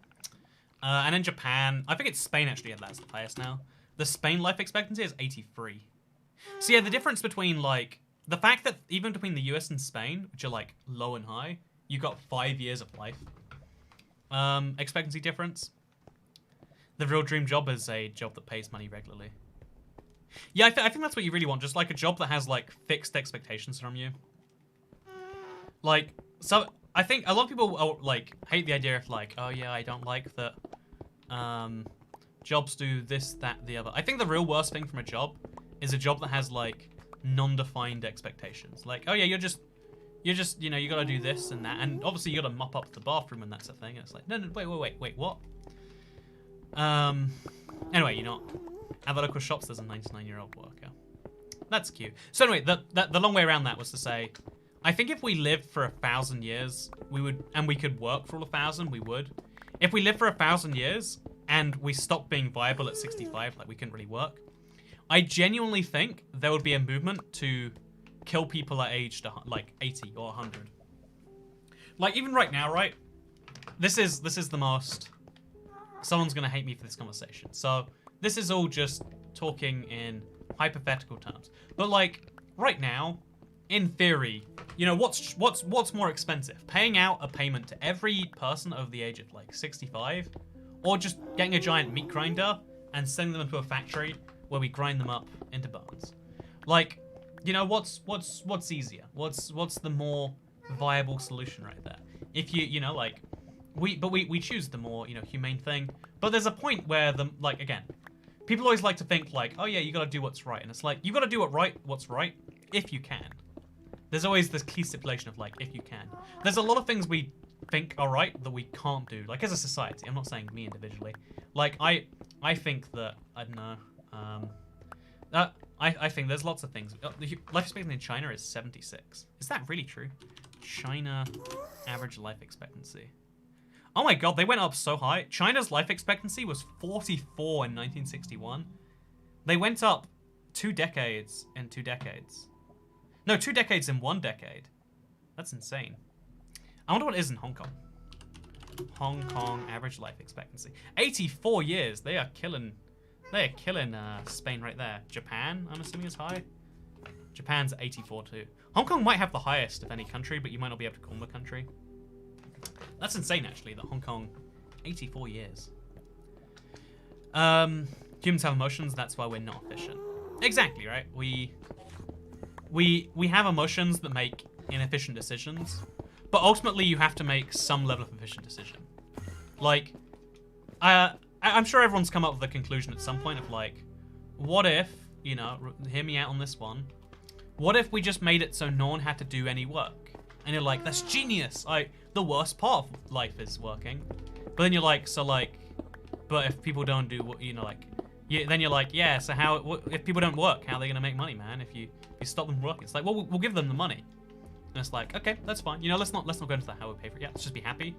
And in Japan, I think it's Spain actually, that's the highest now. The Spain life expectancy is 83. So yeah, the difference between like, the fact that even between the US and Spain, which are like low and high, you got 5 years of life expectancy difference. The real dream job is a job that pays money regularly. Yeah, I think that's what you really want. Just like a job that has like fixed expectations from you. Like, so I think a lot of people like hate the idea of like, oh yeah, I don't like that jobs do this, that, the other. I think the real worst thing from a job is a job that has like non-defined expectations. Like, oh yeah, you're just, you know, you gotta do this and that, and obviously you gotta mop up the bathroom and that's a thing. And it's like, no, wait, what? Anyway, you know, at the local shops there's a 99-year-old worker. That's cute. So anyway, the long way around that was to say, I think if we lived for 1,000 years, we would, and we could work for all 1,000, we would. If we lived for 1,000 years and we stopped being viable at 65, like we couldn't really work, I genuinely think there would be a movement to kill people at age like 80 or 100. Like even right now, right? This is the most. Someone's gonna hate me for this conversation. So this is all just talking in hypothetical terms. But like right now, in theory, you know, what's more expensive? Paying out a payment to every person over the age of like 65, or just getting a giant meat grinder and sending them into a factory where we grind them up into bones? Like, you know, what's easier? What's the more viable solution right there? If you know, like, we choose the more, you know, humane thing. But there's a point where like, again, people always like to think like, oh yeah, you gotta do what's right. And it's like, you gotta do what's right if you can. There's always this key stipulation of like, if you can. There's a lot of things we think are right that we can't do. Like as a society, I'm not saying me individually. Like I think that, I don't know, I think there's lots of things. The life expectancy in China is 76. Is that really true? China average life expectancy. Oh my god, they went up so high. China's life expectancy was 44 in 1961. They went up 2 decades in 2 decades. No, 2 decades in 1 decade. That's insane. I wonder what it is in Hong Kong. Hong Kong average life expectancy. 84 years. They are killing Spain right there. Japan, I'm assuming is high. Japan's 84 too. Hong Kong might have the highest of any country, but you might not be able to call them a country. That's insane, actually, that Hong Kong, 84 years. Humans have emotions, that's why we're not efficient. Exactly, right? We have emotions that make inefficient decisions, but ultimately you have to make some level of efficient decision. Like, I'm sure everyone's come up with a conclusion at some point of like, what if, you know, hear me out on this one, what if we just made it so no one had to do any work? And you're like, that's genius. The worst part of life is working. But then you're like, so like, but if people don't do what, you know, like, then you're like, yeah, so how, if people don't work, how are they going to make money, man? If you stop them working, it's like, well, we'll give them the money. And it's like, okay, that's fine. You know, let's not go into that how we pay for it yet. Let's just be happy.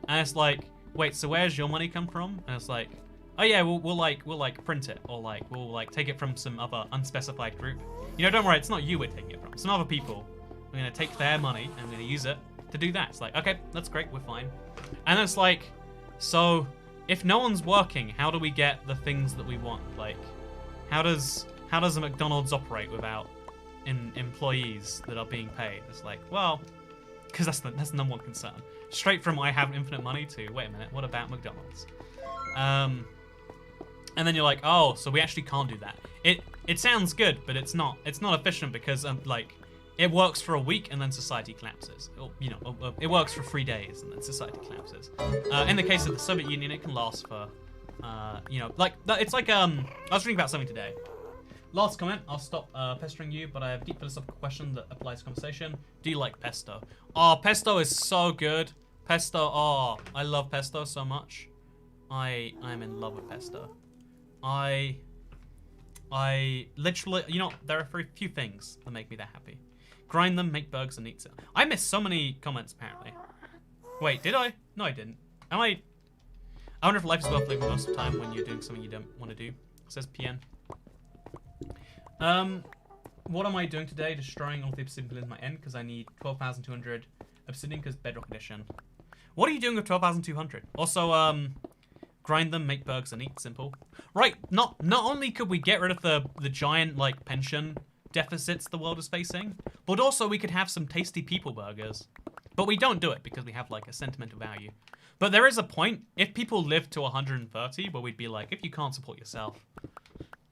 And it's like, wait, so where's your money come from? And it's like, oh yeah, we'll print it, or like we'll like take it from some other unspecified group. You know, don't worry, it's not you we're taking it from. Some other people. We're gonna take their money and we're gonna use it to do that. It's like, okay, that's great, we're fine. And then it's like, so if no one's working, how do we get the things that we want? Like, how does a McDonald's operate without employees that are being paid? It's like, well, because that's the number one concern. Straight from I have infinite money to, wait a minute, what about McDonald's? And then you're like, oh, so we actually can't do that. It sounds good, but it's not efficient because like it works for a week and then society collapses. Or, you know, it works for 3 days and then society collapses. In the case of the Soviet Union, it can last for, you know, like it's like I was reading about something today. Last comment, I'll stop pestering you, but I have a deep philosophical question that applies to conversation. Do you like pesto? Oh, pesto is so good. Pesto, oh, I love pesto so much. I'm in love with pesto. I literally, you know, there are very few things that make me that happy. Grind them, make burgers, and eat them. I missed so many comments, apparently. Wait, did I? No, I didn't. I wonder if life is worth living most of the time when you're doing something you don't want to do. Says PN. What am I doing today? Destroying all the obsidian in my end because I need 12,200 obsidian because Bedrock edition. What are you doing with 12,200? Also, grind them, make burgers, and eat. Simple. Right. Not only could we get rid of the giant like pension deficits the world is facing, but also we could have some tasty people burgers. But we don't do it because we have like a sentimental value. But there is a point if people live to 130 where we'd be like, if you can't support yourself,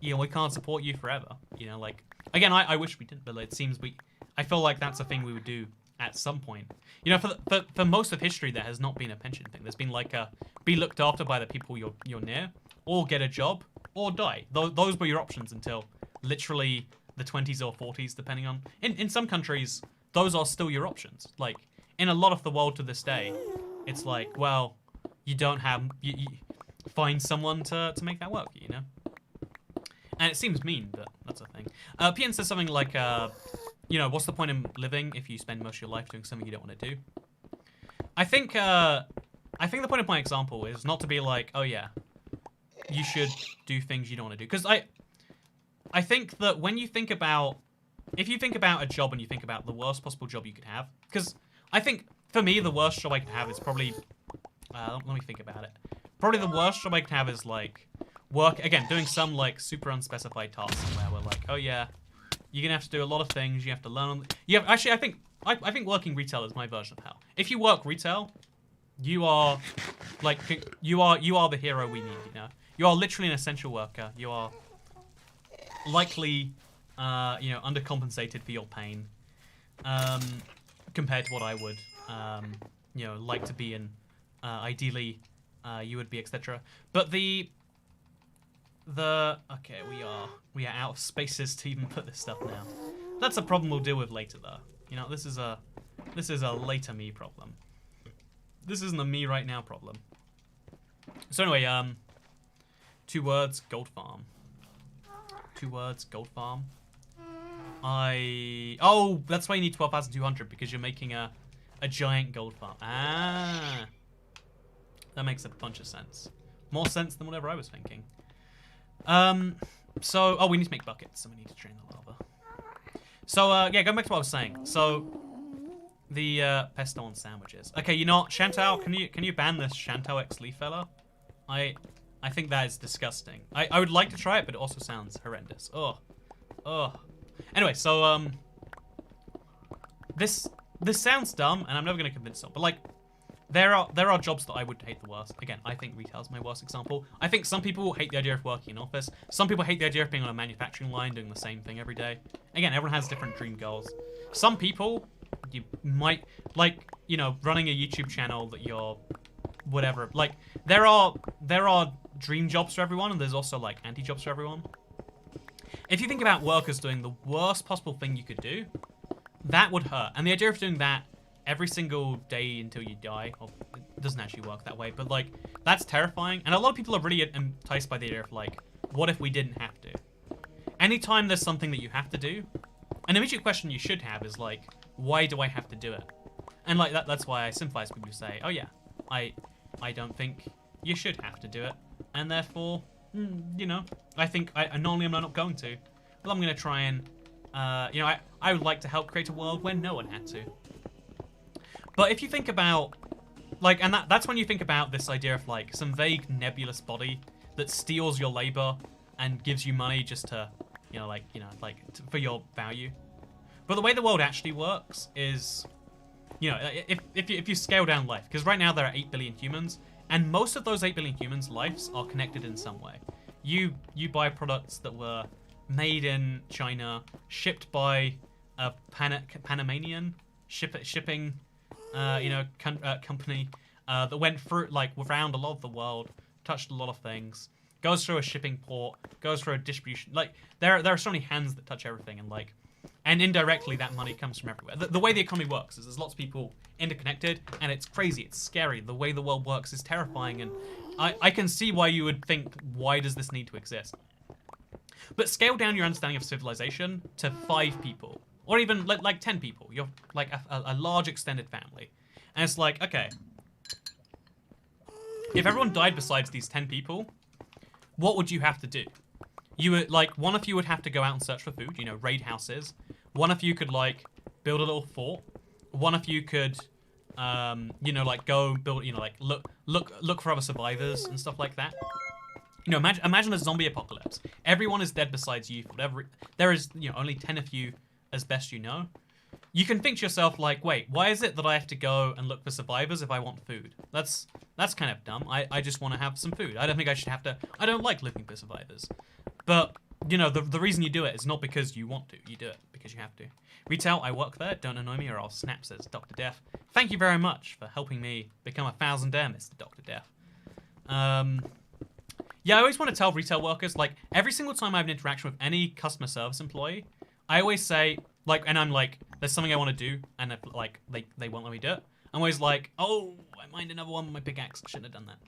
you know, we can't support you forever. You know, like, again, I wish we didn't, but it seems I feel like that's a thing we would do at some point. You know, for most of history, there has not been a pension thing. There's been like be looked after by the people you're near, or get a job, or die. Those were your options until literally the 20s or 40s, depending on. In some countries, those are still your options. Like, in a lot of the world to this day, it's like, well, you don't have, you find someone to make that work, you know? And it seems mean, but that's a thing. PN says something like, you know, what's the point in living if you spend most of your life doing something you don't want to do? I think the point of my example is not to be like, oh yeah, you should do things you don't want to do. Because I think that when you think about, if you think about a job and you think about the worst possible job you could have, because I think, for me, the worst job I could have is probably, let me think about it. Probably the worst job I could have is like, doing some like super unspecified task somewhere where like, oh yeah, you're gonna have to do a lot of things, you have to learn. Actually, I think working retail is my version of hell. If you work retail, you are like, you are the hero we need, you know? You are literally an essential worker. You are likely, you know, undercompensated for your pain, compared to what I would, you know, like to be in. Ideally, you would be, etc. But okay, we are out of spaces to even put this stuff now. That's a problem we'll deal with later, though. You know, this is a later me problem. This isn't a me right now problem. So anyway, 2 words, gold farm. 2 words, gold farm. Oh, that's why you need 12,200, because you're making a giant gold farm. Ah. That makes a bunch of sense. More sense than whatever I was thinking. So, we need to make buckets, and we need to drain the lava. So, yeah, going back to what I was saying. So, the pesto on sandwiches. Okay, you know what, Chantal, can you ban this Chantal X Leaf fella? I think that is disgusting. I would like to try it, but it also sounds horrendous. Ugh. Anyway, so this sounds dumb, and I'm never gonna convince them. But like, there are jobs that I would hate the worst. Again, I think retail's my worst example. I think some people hate the idea of working in an office. Some people hate the idea of being on a manufacturing line doing the same thing every day. Again, everyone has different dream goals. Some people, you might like, you know, running a YouTube channel that you're whatever. Like, there are dream jobs for everyone, and there's also like anti-jobs for everyone. If you think about workers doing the worst possible thing you could do, that would hurt. And the idea of doing that every single day until you die, well, it doesn't actually work that way, but like, that's terrifying. And a lot of people are really enticed by the idea of like, what if we didn't have to? Anytime there's something that you have to do, an immediate question you should have is like, why do I have to do it? And like, that's why I sympathize with people who say, oh yeah, I don't think you should have to do it. And therefore, you know, I think not only am I not going to, but I'm going to try and, you know, I would like to help create a world where no one had to. But if you think about, like, and that's when you think about this idea of like some vague nebulous body that steals your labor and gives you money just to, for your value. But the way the world actually works is, you know, if you scale down life, because right now there are 8 billion humans, and most of those 8 billion humans' lives are connected in some way. You buy products that were made in China, shipped by a Panamanian shipping, company that went through around a lot of the world, touched a lot of things, goes through a shipping port, goes through a distribution. Like there are so many hands that touch everything, and indirectly that money comes from everywhere. The way the economy works is there's lots of people interconnected, and it's crazy, it's scary. The way the world works is terrifying, and I can see why you would think, why does this need to exist? But scale down your understanding of civilization to 5 people, or even like 10 people. You're like a large extended family, and it's like, okay, if everyone died besides these 10 people, what would you have to do? You would, like, one of you would have to go out and search for food, you know, raid houses. One of you could, like, build a little fort. One of you could, go build, look for other survivors and stuff like that. You know, imagine a zombie apocalypse. Everyone is dead besides you. There is, only 10 of you as best you know. You can think to yourself, like, wait, why is it that I have to go and look for survivors if I want food? That's kind of dumb. I just want to have some food. I don't think I should have to. I don't like looking for survivors. But, the reason you do it is not because you want to. You do it because you have to. Retail, I work there. Don't annoy me or I'll snap, says Dr. Death. Thank you very much for helping me become a thousandaire, Mr. Dr. Death. Yeah, I always want to tell retail workers, like, every single time I have an interaction with any customer service employee, I always say, like, and I'm like, there's something I want to do, and if, like, they won't let me do it. I'm always like, oh, I mined another one with my pickaxe. Shouldn't have done that.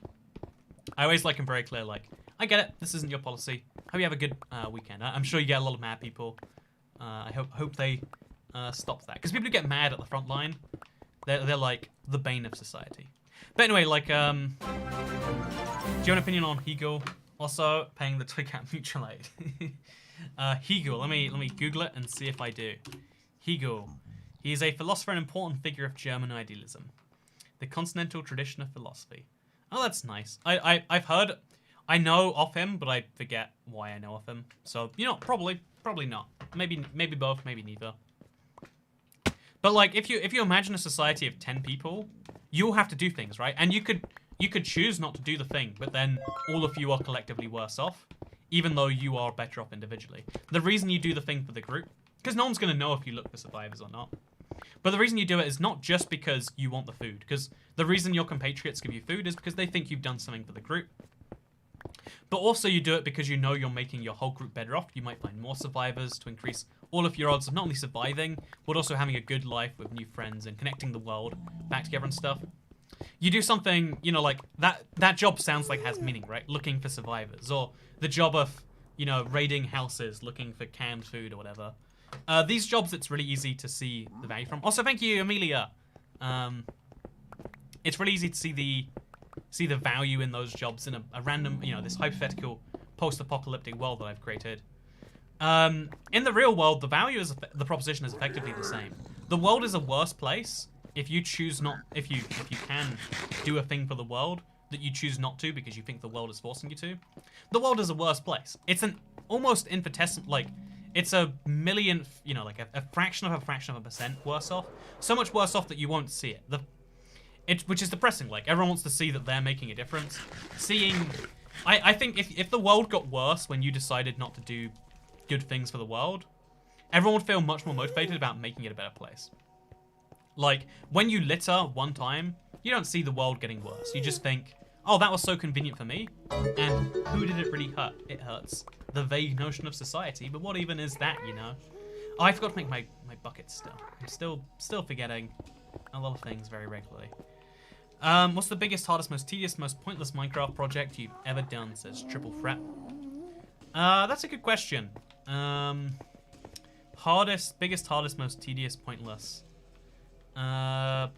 I always, like, am very clear, like, I get it. This isn't your policy. Hope you have a good weekend. I'm sure you get a lot of mad people. I hope they stop that. Because people who get mad at the front line, they're like the bane of society. But anyway, like, do you have an opinion on Hegel? Also, paying the toy cat mutual aid. Hegel, let me Google it and see if I do. Hegel. He is a philosopher and important figure of German idealism. The continental tradition of philosophy. Oh, that's nice. I know of him, but I forget why I know of him. So, probably not. Maybe both, maybe neither. But like, if you imagine a society of 10 people, you'll have to do things, right? And you could choose not to do the thing, but then all of you are collectively worse off, even though you are better off individually. The reason you do the thing for the group, because no one's going to know if you look for survivors or not. But the reason you do it is not just because you want the food, because the reason your compatriots give you food is because they think you've done something for the group. But also you do it because you know you're making your whole group better off. You might find more survivors to increase all of your odds of not only surviving, but also having a good life with new friends and connecting the world back together and stuff. You do something, like, that job sounds like it has meaning, right? Looking for survivors. Or the job of, you know, raiding houses, looking for canned food or whatever. These jobs, it's really easy to see the value from. Also, thank you, Amelia. It's really easy to see the value in those jobs in a random, you know, this hypothetical post-apocalyptic world that I've created. In the real world, the value is the proposition is effectively the same. The world is a worse place if you choose not, if you can do a thing for the world that you choose not to because you think the world is forcing you to. The world is a worse place. It's an almost infinitesimal, like, it's a millionth, you know, like a fraction of a percent worse off. So much worse off that you won't see it. Which is depressing. Like, everyone wants to see that they're making a difference. I think if the world got worse when you decided not to do good things for the world, everyone would feel much more motivated about making it a better place. Like, when you litter one time, you don't see the world getting worse. You just think, oh, that was so convenient for me. And who did it really hurt? It hurts the vague notion of society, but what even is that, you know? Oh, I forgot to make my buckets still. I'm still forgetting a lot of things very regularly. What's the biggest, hardest, most tedious, most pointless Minecraft project you've ever done, says Triple Threat. That's a good question. Biggest, hardest, most tedious, pointless. I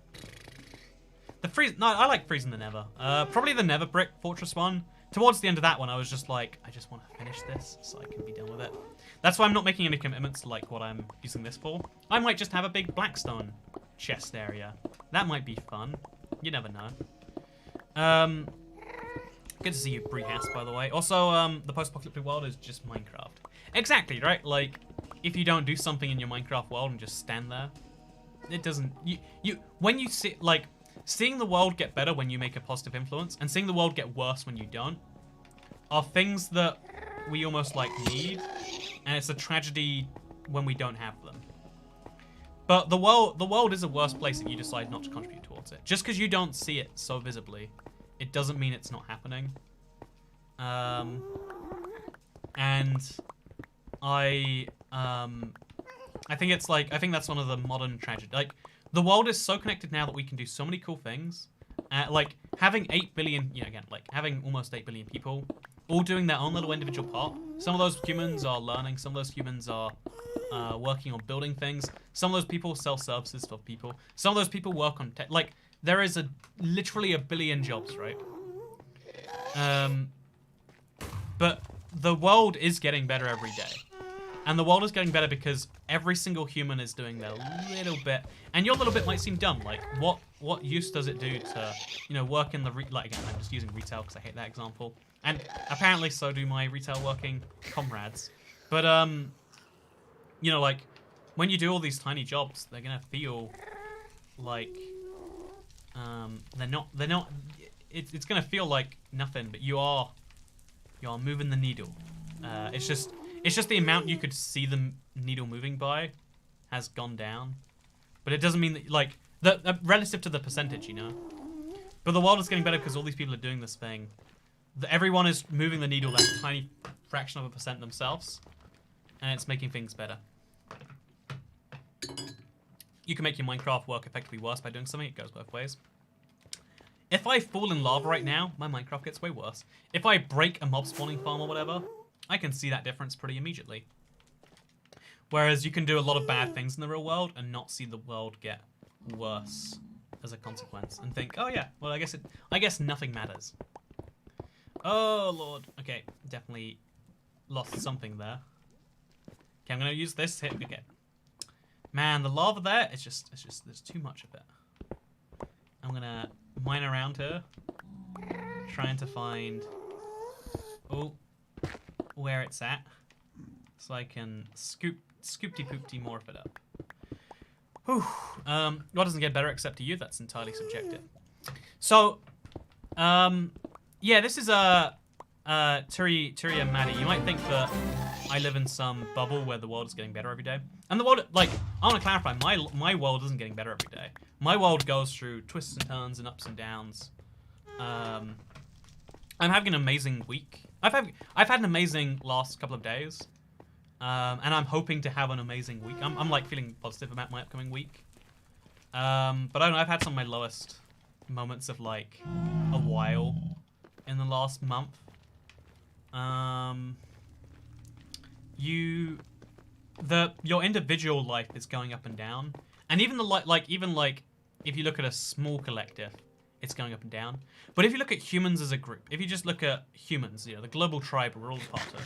like freezing the Nether. Probably the Nether brick fortress one. Towards the end of that one, I was just like, I just want to finish this so I can be done with it. That's why I'm not making any commitments to like what I'm using this for. I might just have a big blackstone chest area. That might be fun. You never know. Good to see you, Breehouse, by the way. Also, the post-apocalyptic world is just Minecraft. Exactly, right? Like, if you don't do something in your Minecraft world and just stand there, it doesn't. When you see, like, seeing the world get better when you make a positive influence, and seeing the world get worse when you don't, are things that we almost like need, and it's a tragedy when we don't have them. But the world is a worse place if you decide not to contribute towards it. Just because you don't see it so visibly, it doesn't mean it's not happening. And I think it's like, I think that's one of the modern tragedies. Like, the world is so connected now that we can do so many cool things. Like, having 8 billion, you know, again, like, having almost 8 billion people all doing their own little individual part. Some of those humans are learning. Some of those humans are working on building things. Some of those people sell services for people. Some of those people work on tech. Like, there is literally a billion jobs, right? But the world is getting better every day. And the world is getting better because every single human is doing their little bit. And your little bit might seem dumb. Like, what use does it do to, you know, work in the... Like, again, I'm just using retail because I hate that example. And apparently so do my retail working comrades. But, you know, like, when you do all these tiny jobs, they're going to feel like... they're not... It's going to feel like nothing, but you are moving the needle. It's just the amount you could see the needle moving by has gone down. But it doesn't mean that, like, relative to the percentage, you know? But the world is getting better because all these people are doing this thing. Everyone is moving the needle that tiny fraction of a percent themselves. And it's making things better. You can make your Minecraft work effectively worse by doing something. It goes both ways. If I fall in lava right now, my Minecraft gets way worse. If I break a mob spawning farm or whatever, I can see that difference pretty immediately. Whereas you can do a lot of bad things in the real world and not see the world get worse as a consequence, and think, oh yeah, well I guess nothing matters. Oh lord, okay, definitely lost something there. Okay, I'm gonna use this hit. Okay, man, the lava there, it's just there's too much of it. I'm gonna mine around here, trying to find where it's at, so I can scoopty-poopty more of it up. Whew. What doesn't get better except to you? That's entirely subjective. So, yeah, this is Tyria Maddie. You might think that I live in some bubble where the world is getting better every day. And the world, like, I want to clarify, my world isn't getting better every day. My world goes through twists and turns and ups and downs. I'm having an amazing week. I've had an amazing last couple of days. And I'm hoping to have an amazing week. I'm like feeling positive about my upcoming week. But I don't know, I've had some of my lowest moments of like a while in the last month. your individual life is going up and down, and even if you look at a small collective, it's going up and down. But if you look at humans as a group, if you just look at humans, the global tribe we're all part of,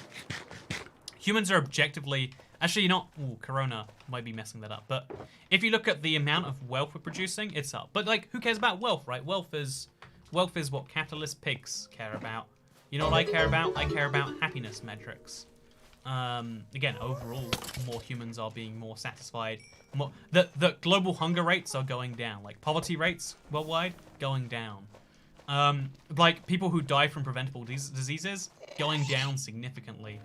humans are objectively actually not. Ooh, Corona might be messing that up. But if you look at the amount of wealth we're producing, it's up. But like, who cares about wealth, right? Wealth is what capitalist pigs care about. You know what I care about? I care about happiness metrics. Again, overall, more humans are being more satisfied. The global hunger rates are going down. Like poverty rates worldwide going down. Like people who die from preventable diseases going down significantly.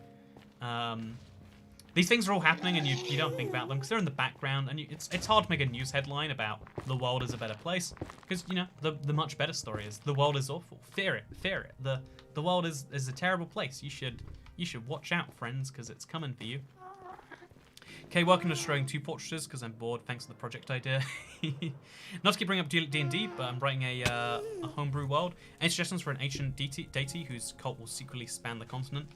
These things are all happening, and you don't think about them because they're in the background, and it's hard to make a news headline about the world is a better place because the much better story is the world is awful. Fear it. The world is a terrible place. You should watch out, friends, because it's coming for you. Okay, welcome to Destroying Two Fortresses, because I'm bored. Thanks for the project idea. Not to keep bringing up D&D, but I'm writing a homebrew world. Any suggestions for an ancient deity whose cult will secretly span the continent?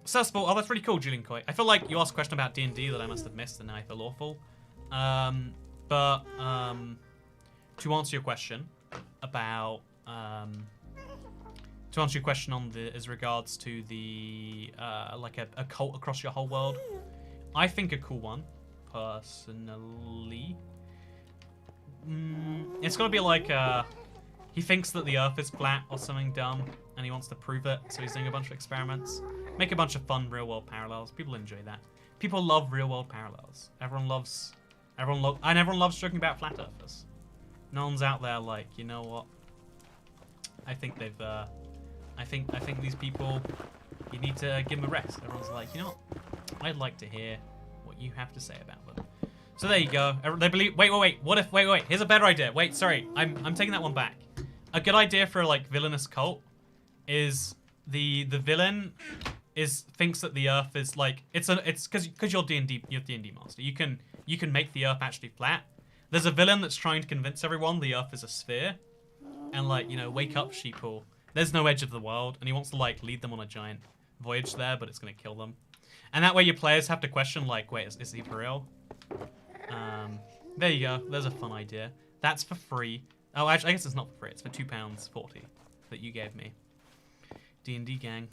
First of all, that's really cool, Julian Coy. I feel like you asked a question about D&D that I must have missed, and now I feel awful. But to answer your question about... To answer your question on as regards to the like a cult across your whole world, I think a cool one, personally. It's gonna be like he thinks that the Earth is flat or something dumb, and he wants to prove it, so he's doing a bunch of experiments. Make a bunch of fun real-world parallels. People enjoy that. People love real-world parallels. Everyone loves joking about flat earthers. No one's out there like, you know what? I think they've I think these people, you need to give them a rest. Everyone's like, you know what? I'd like to hear what you have to say about them. So there you go. They believe. Wait. Wait. Here's a better idea. Wait, sorry. I'm taking that one back. A good idea for a like villainous cult is the villain thinks that the Earth is like it's because you're D&D master. You can make the Earth actually flat. There's a villain that's trying to convince everyone the Earth is a sphere, and like wake up, sheeple. There's no edge of the world, and he wants to like lead them on a giant voyage there, but it's gonna kill them. And that way your players have to question like, wait, is he for real? There you go. There's a fun idea. That's for free. Oh, actually, I guess it's not for free. It's for £2.40 that you gave me. D&D gang.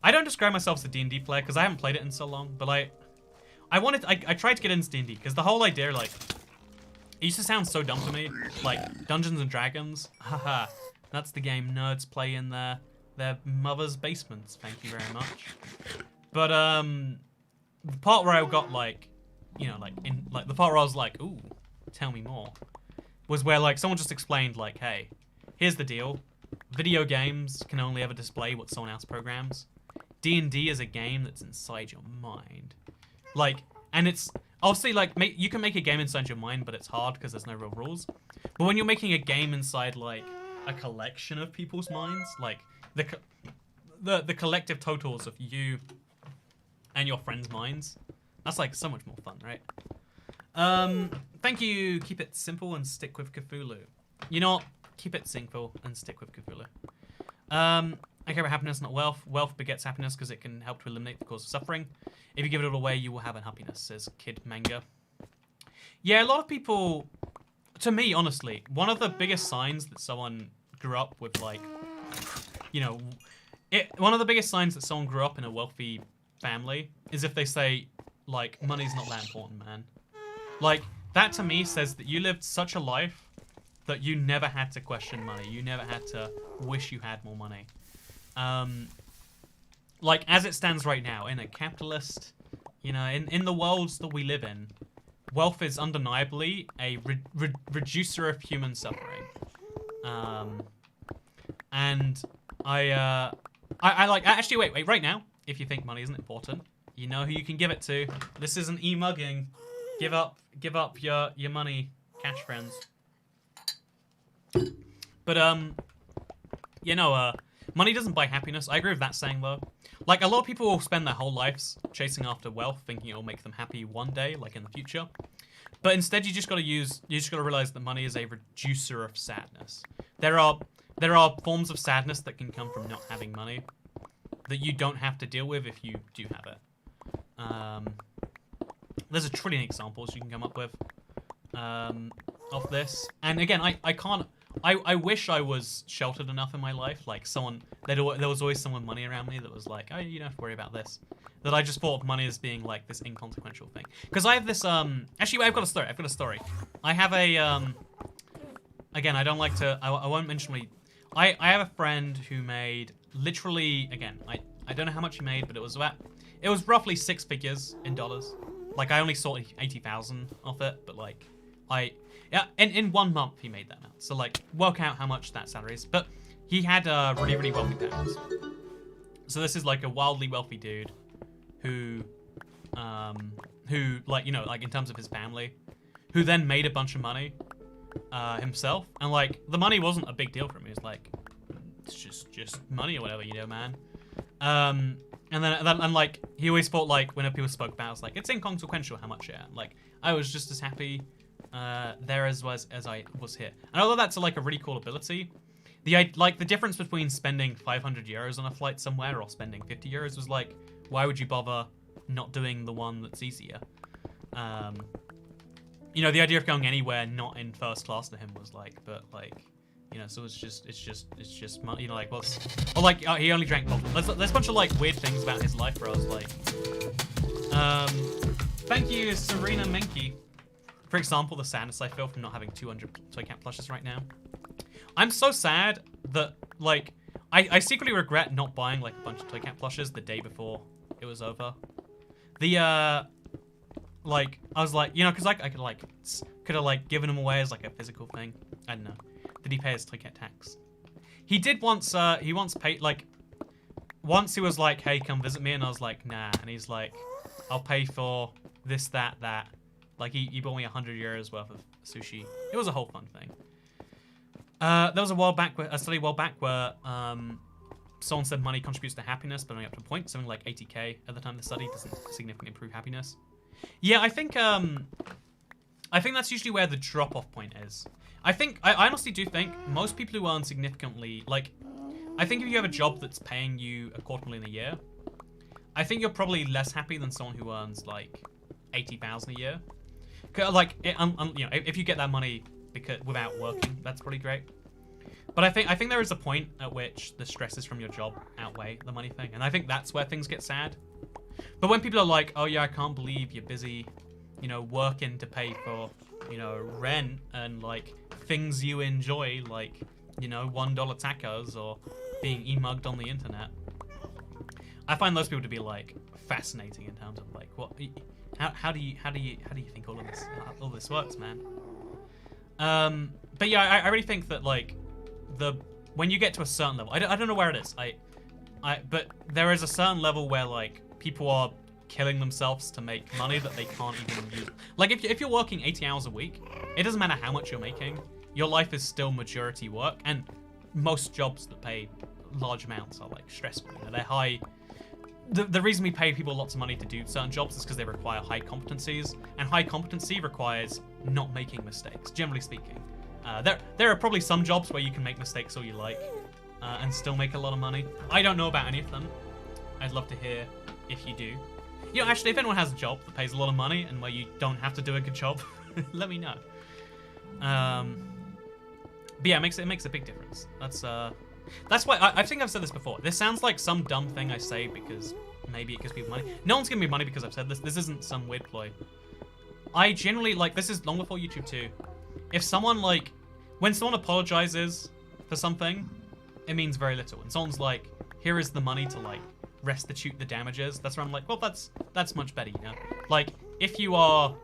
I don't describe myself as a D&D player because I haven't played it in so long, but I tried to get into D&D because the whole idea, like, it used to sound so dumb to me. Like, Dungeons and Dragons. Haha. That's the game nerds play in their mother's basements. Thank you very much. But the part where I got like, the part where I was like, ooh, tell me more, was where like someone just explained like, hey, here's the deal. Video games can only ever display what someone else programs. D&D is a game that's inside your mind. Like, and it's obviously like you can make a game inside your mind, but it's hard because there's no real rules. But when you're making a game inside like a collection of people's minds, like the collective totals of you and your friends' minds, that's like so much more fun, right? Thank you. Keep it simple and stick with Cthulhu. You know what? Keep it simple and stick with Cthulhu. I care about happiness, not wealth. Wealth begets happiness because it can help to eliminate the cause of suffering. If you give it all away, you will have unhappiness, says Kid Manga. Yeah, a lot of people, to me, honestly, one of the biggest signs that someone grew up with, like, one of the biggest signs that someone grew up in a wealthy family is if they say, like, money's not that important, man. Like, that to me says that you lived such a life that you never had to question money. You never had to wish you had more money. Like, as it stands right now, in a capitalist, in the worlds that we live in, wealth is undeniably a reducer of human suffering. And I like, actually, wait, right now, if you think money isn't important, you know who you can give it to. This isn't e-mugging. Give up your money, cash friends. But, money doesn't buy happiness. I agree with that saying, though. Like, a lot of people will spend their whole lives chasing after wealth, thinking it'll make them happy one day, like in the future. But instead, you just gotta realize that money is a reducer of sadness. There are forms of sadness that can come from not having money. that you don't have to deal with if you do have it. There's a trillion examples you can come up with of this. And again, I can't... I wish I was sheltered enough in my life. Like someone... There was always someone money around me that was like, oh, you don't have to worry about this. That I just thought of money as being like this inconsequential thing. Because I have this... Actually, I've got a story. I have a... Again, I don't like to... I won't mention my... I have a friend who made literally... Again, I don't know how much he made, but it was about... It was roughly 6 figures in dollars. Like, I only saw 80,000 off it, but like... Yeah, in 1 month he made that amount. So like, work out how much that salary is. But he had really, really wealthy parents. So this is like a wildly wealthy dude who like, you know, like in terms of his family, who then made a bunch of money himself. And like, the money wasn't a big deal for him. He was like, it's just money or whatever, you know, man. And then like, he always thought like, whenever people spoke about it, I was like, it's inconsequential how much it. Like, I was just as happy there as I was here. And although that's like a really cool ability, the difference between spending 500 euros on a flight somewhere or spending 50 euros was like, why would you bother not doing the one that's easier? You know, the idea of going anywhere not in first class to him was like, but like, you know, so it's just money, you know, like what's, or like he only drank coffee. There's a bunch of like weird things about his life where I was like, thank you, Serena Menke. For example, the sadness I feel from not having 200 toy cat plushes right now. I'm so sad that, like, I secretly regret not buying, like, a bunch of toy cat plushes the day before it was over. Like, I was like, you know, because I could have, like, given them away as, like, a physical thing. I don't know. Did he pay his toy cat tax? He did once, he once paid, like, once he was like, hey, come visit me, and I was like, nah. And he's like, I'll pay for this, that. Like, he bought me 100 euros worth of sushi. It was a whole fun thing. There was a study a while back where someone said money contributes to happiness, but only up to a point. Something like 80k at the time of the study doesn't significantly improve happiness. Yeah, I think that's usually where the drop-off point is. I honestly do think most people who earn significantly, like, I think if you have a job that's paying you a $250,000 a year, I think you're probably less happy than someone who earns like 80,000 a year. Like, you know, if you get that money without working, that's pretty great. But I think there is a point at which the stresses from your job outweigh the money thing, and I think that's where things get sad. But when people are like, oh yeah, I can't believe you're busy, you know, working to pay for, you know, rent and like things you enjoy, like, you know, $1 tacos or being e-mugged on the internet. I find those people to be like fascinating in terms of like, what, how do you think all this works, man? But yeah, I really think that like when you get to a certain level, I don't know where it is. But there is a certain level where like people are killing themselves to make money that they can't even use. Like if you're working 80 hours a week, it doesn't matter how much you're making. Your life is still majority work, and most jobs that pay large amounts are like stressful. You know, they're high. The reason we pay people lots of money to do certain jobs is because they require high competencies, and high competency requires not making mistakes, generally speaking. There are probably some jobs where you can make mistakes all you like and still make a lot of money. I don't know about any of them. I'd love to hear if you do. You know, actually, if anyone has a job that pays a lot of money and where you don't have to do a good job, let me know. But yeah, it makes a big difference. That's why I think I've said this before. This sounds like some dumb thing I say because maybe it gives people money. No one's giving me money because I've said this. This isn't some weird ploy. I generally, like, this is long before YouTube too. If someone, like, when someone apologizes for something, it means very little. And someone's like, here is the money to, like, restitute the damages. That's where I'm like, well, that's much better, you know? Like, if you are...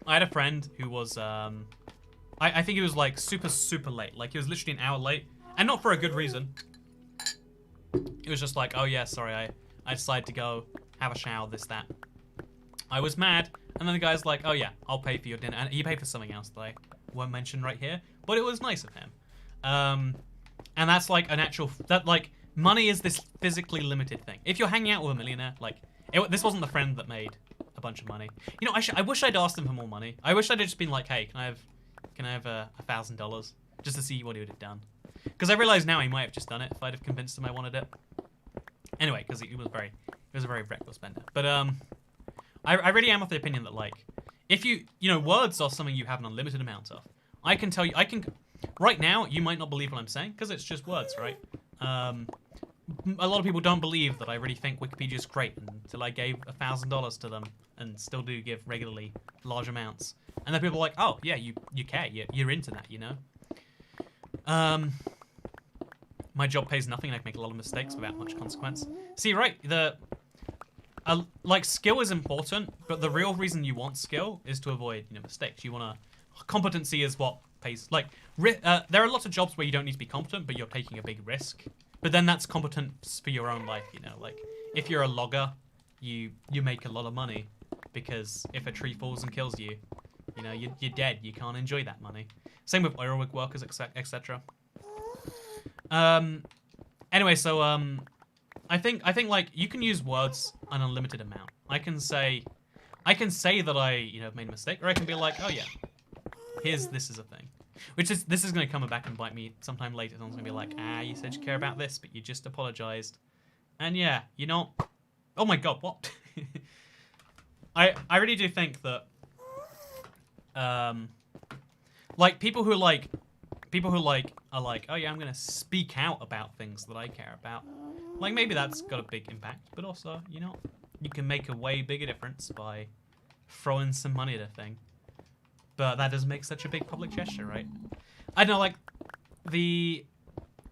I had a friend who was, I think he was, like, super late. Like, he was literally an hour late. And not for a good reason. It was just like, oh yeah, sorry, I decided to go have a shower, this, that. I was mad, and then the guy's like, oh yeah, I'll pay for your dinner. And he paid for something else that I won't mention right here, but it was nice of him. And that's like an actual, like, money is this physically limited thing. If you're hanging out with a millionaire, like, this wasn't the friend that made a bunch of money. You know, I wish I'd asked him for more money. I wish I'd just been like, hey, can I have $1,000 just to see what he would have done? Because I realize now he might have just done it if I'd have convinced him I wanted it. Anyway, because he was a very reckless spender. But I really am of the opinion that like, if you know, words are something you have an unlimited amount of. I can tell you, right now you might not believe what I'm saying because it's just words, right? A lot of people don't believe that I really think Wikipedia is great until I gave $1,000 to them and still do give regularly large amounts. And then people are like, oh yeah, you care, you're into that, you know. My job pays nothing and I can make a lot of mistakes without much consequence. See, right, like skill is important, but the real reason you want skill is to avoid, you know, mistakes. You want to, competency is what pays. Like, there are lots of jobs where you don't need to be competent, but you're taking a big risk. But then that's competence for your own life, you know. Like, if you're a logger, you make a lot of money because if a tree falls and kills you, you know, you're dead. You can't enjoy that money. Same with oil rig workers, etc. Anyway, so I think like you can use words an unlimited amount. I can say that I, you know, made a mistake, or I can be like, oh yeah, this is a thing. This is going to come back and bite me sometime later. Someone's going to be like, you said you care about this, but you just apologized. And yeah, you know, oh my god, what? I really do think that, like people who are like, oh yeah, I'm going to speak out about things that I care about. Like maybe that's got a big impact, but also, you know, you can make a way bigger difference by throwing some money at a thing. But that doesn't make such a big public gesture, right? I don't know, like,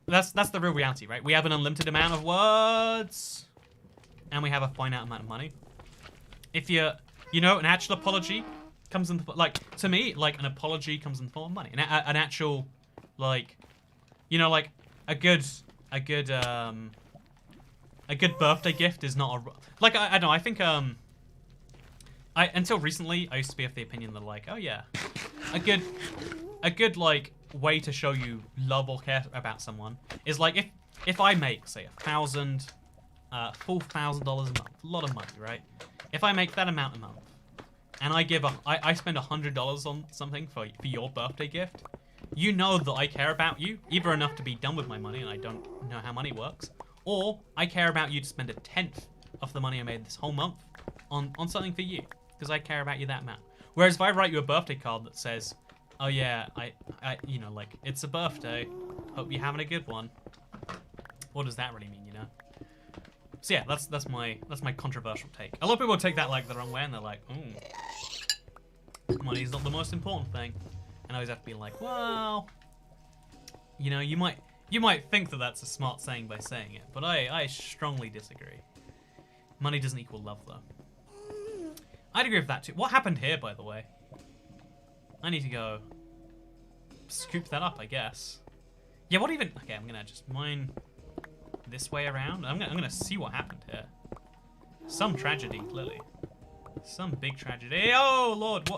that's the real reality, right? We have an unlimited amount of words, and we have a finite amount of money. If you know, an actual apology comes in, like, to me, like, an apology comes in the form of money. An actual, like, you know, like, a good birthday gift is not a, like, I don't know, I think, until recently, I used to be of the opinion that, like, oh yeah, a good like way to show you love or care about someone is like if I make, say, full $1,000 a month, a lot of money, right? If I make that amount a month, and I spend $100 on something for your birthday gift, you know that I care about you, either enough to be done with my money, and I don't know how money works, or I care about you to spend 1/10 of the money I made this whole month on something for you. Because I care about you that much. Whereas if I write you a birthday card that says, oh yeah, I you know, like, it's a birthday, hope you're having a good one, what does that really mean, you know? So yeah, that's my controversial take. A lot of people take that like the wrong way, and they're like, money's not the most important thing. And I always have to be like, well, you know, you might think that that's a smart saying by saying it, but I strongly disagree. Money doesn't equal love, though. I'd agree with that too. What happened here, by the way? I need to go scoop that up, I guess. Yeah, what even? Okay, I'm gonna just mine this way around. I'm gonna see what happened here. Some tragedy, clearly. Some big tragedy. Oh Lord,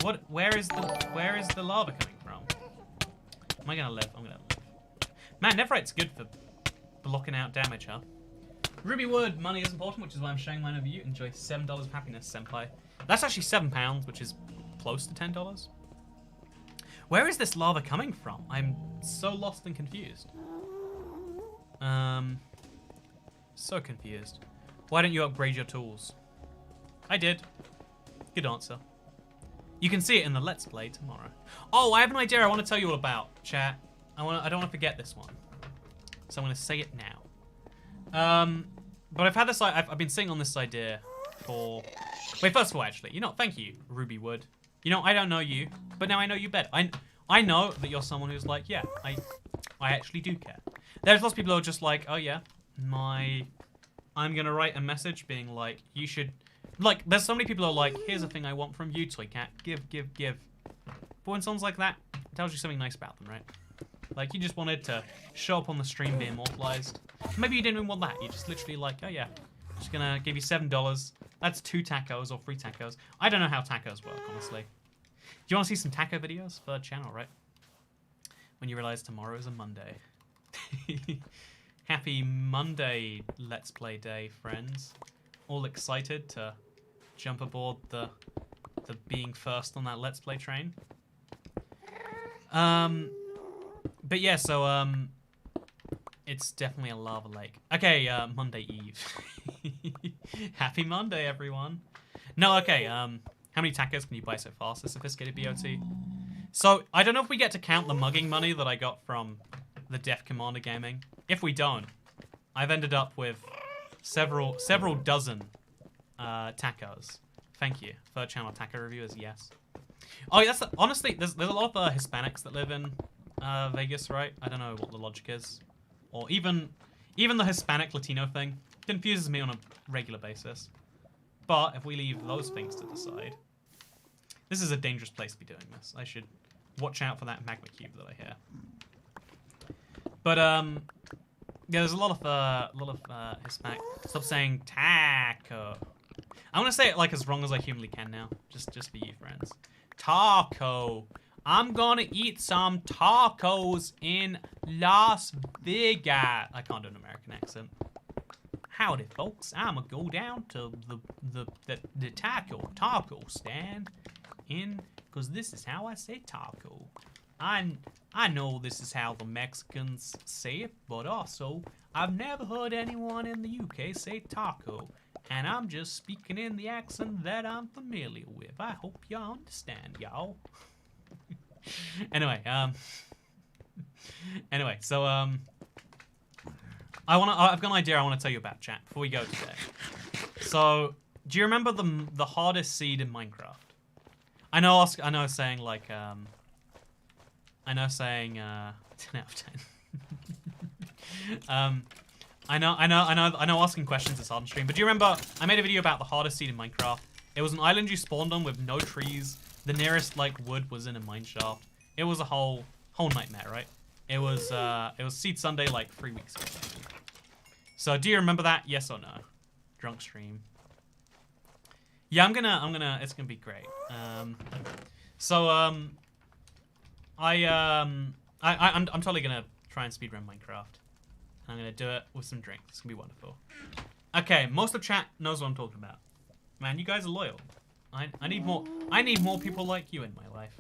what? Where is the lava coming from? Am I gonna live? I'm gonna live. Man, Netherite's good for blocking out damage, huh? Ruby Wood, money is important, which is why I'm showing mine over you. Enjoy $7 of happiness, senpai. That's actually £7, which is close to $10. Where is this lava coming from? I'm so lost and confused. So confused. Why don't you upgrade your tools? I did. Good answer. You can see it in the Let's Play tomorrow. Oh, I have an idea I want to tell you all about, chat. I don't want to forget this one. So I'm going to say it now. But I've had this, I've been sitting on this idea for, wait, first of all, actually, you know, thank you, Ruby Wood. You know, I don't know you, but now I know you better. I know that you're someone who's like, yeah, I actually do care. There's lots of people who are just like, oh yeah, I'm gonna write a message being like, you should, like, there's so many people who are like, here's a thing I want from you, Toy Cat, give. But when someone's like that, it tells you something nice about them, right? Like, you just wanted to show up on the stream, be immortalized. Maybe you didn't even want that. You just literally like, oh yeah, just gonna give you $7. That's 2 tacos or 3 tacos. I don't know how tacos work, honestly. Do you want to see some taco videos? Third channel, right? When you realize tomorrow is a Monday. Happy Monday Let's Play day, friends. All excited to jump aboard the being first on that Let's Play train. But yeah, so It's definitely a lava lake. Okay, Monday Eve. Happy Monday, everyone. No, okay, how many tacos can you buy so far, so sophisticated BOT? So, I don't know if we get to count the mugging money that I got from the Def Commander Gaming. If we don't, I've ended up with several dozen tacos. Thank you. Third channel taco reviewers, yes. Oh, yeah, honestly, there's a lot of Hispanics that live in Vegas, right? I don't know what the logic is. Or even the Hispanic Latino thing confuses me on a regular basis. But if we leave those things to the side, this is a dangerous place to be doing this. I should watch out for that magma cube that I hear. But yeah, there's a lot of Hispanic. Stop saying taco. I want to say it like as wrong as I humanly can now, just for you friends. Taco. I'm gonna eat some tacos in Las Vegas. I can't do an American accent. Howdy, folks. I'ma go down to the taco stand cause this is how I say taco. I know this is how the Mexicans say it, but also I've never heard anyone in the UK say taco, and I'm just speaking in the accent that I'm familiar with. I hope y'all understand, y'all. Anyway, so I've got an idea I want to tell you about, chat, before we go today. So, do you remember the hardest seed in Minecraft? I know saying like 10 out of 10. I know asking questions is hard on stream, but do you remember I made a video about the hardest seed in Minecraft? It was an island you spawned on with no trees. The nearest like wood was in a mine shaft. It was a whole nightmare, right? It was Seed Sunday like 3 weeks ago. So do you remember that? Yes or no? Drunk stream. Yeah, I'm gonna it's gonna be great. I'm totally gonna try and speedrun Minecraft. And I'm gonna do it with some drinks. It's gonna be wonderful. Okay, most of chat knows what I'm talking about. Man, you guys are loyal. I need more people like you in my life.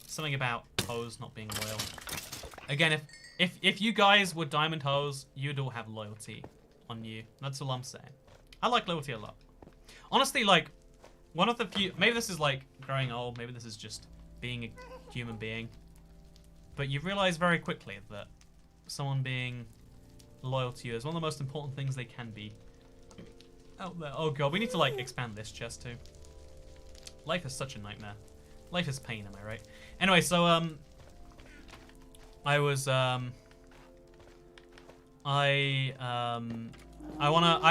Something about hoes not being loyal. Again, if you guys were diamond hoes, you'd all have loyalty on you. That's all I'm saying. I like loyalty a lot. Honestly, like, one of the few, maybe this is like growing old, maybe this is just being a human being. But you realize very quickly that someone being loyal to you is one of the most important things they can be out there. Oh god, we need to like expand this chest too. Life is such a nightmare. Life is pain, am I right? Anyway, so I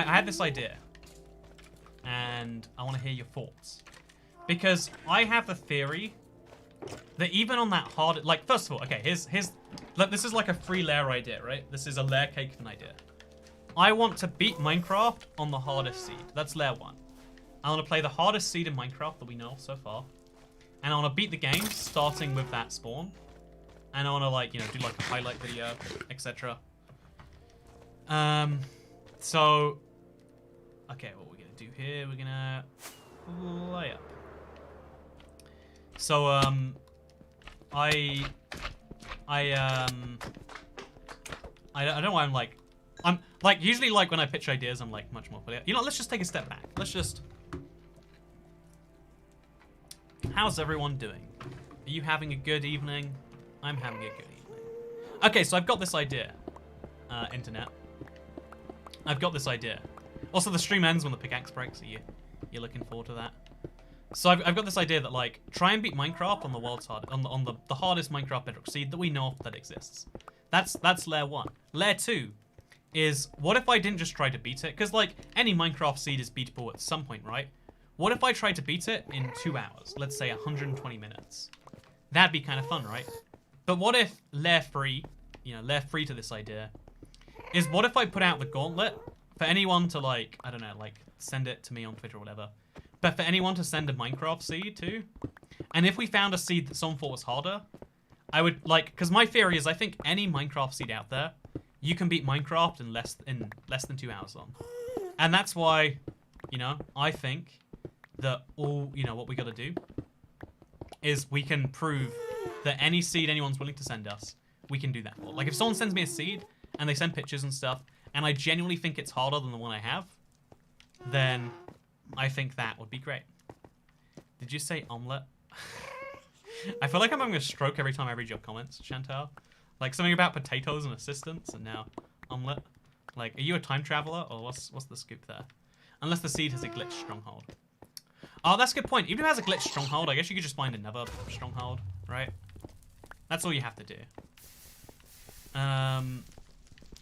had this idea, and I want to hear your thoughts, because I have a theory that even on that hard, like, first of all, okay, here's look, this is like a 3-layer idea, right? This is a layer cake of an idea. I want to beat Minecraft on the hardest seed. That's layer 1. I want to play the hardest seed in Minecraft that we know of so far. And I want to beat the game starting with that spawn. And I want to, like, you know, do like a highlight video, etc. So, okay, what we're going to do here, we're going to lay up. So, I don't know why I'm like, usually like when I pitch ideas, I'm like much more clear. You know, let's just take a step back. Let's just, how's everyone doing? Are you having a good evening? I'm having a good evening. Okay, so I've got this idea, internet. I've got this idea. Also, the stream ends when the pickaxe breaks, so you're looking forward to that. So I've got this idea that, like, try and beat Minecraft on the world's hard, on the hardest Minecraft Bedrock seed that we know of that exists. That's layer 1. Layer 2 is, what if I didn't just try to beat it? Because, like, any Minecraft seed is beatable at some point, right? What if I tried to beat it in 2 hours? Let's say 120 minutes. That'd be kind of fun, right? But what if layer 3, you know, layer 3 to this idea, is what if I put out the gauntlet for anyone to, like, I don't know, like, send it to me on Twitter or whatever. But for anyone to send a Minecraft seed to, and if we found a seed that someone thought was harder, I would, like, because my theory is I think any Minecraft seed out there, you can beat Minecraft in less than 2 hours on. And that's why, you know, I think that all, you know, what we got to do is we can prove that any seed anyone's willing to send us, we can do that for. Like, if someone sends me a seed and they send pictures and stuff, and I genuinely think it's harder than the one I have, then I think that would be great. Did you say omelette? I feel like I'm having a stroke every time I read your comments, Chantal. Like something about potatoes and assistants, and now omelette. Like, are you a time traveler, or what's the scoop there? Unless the seed has a glitch stronghold. Oh, that's a good point. Even if it has a glitch stronghold, I guess you could just find another stronghold, right? That's all you have to do.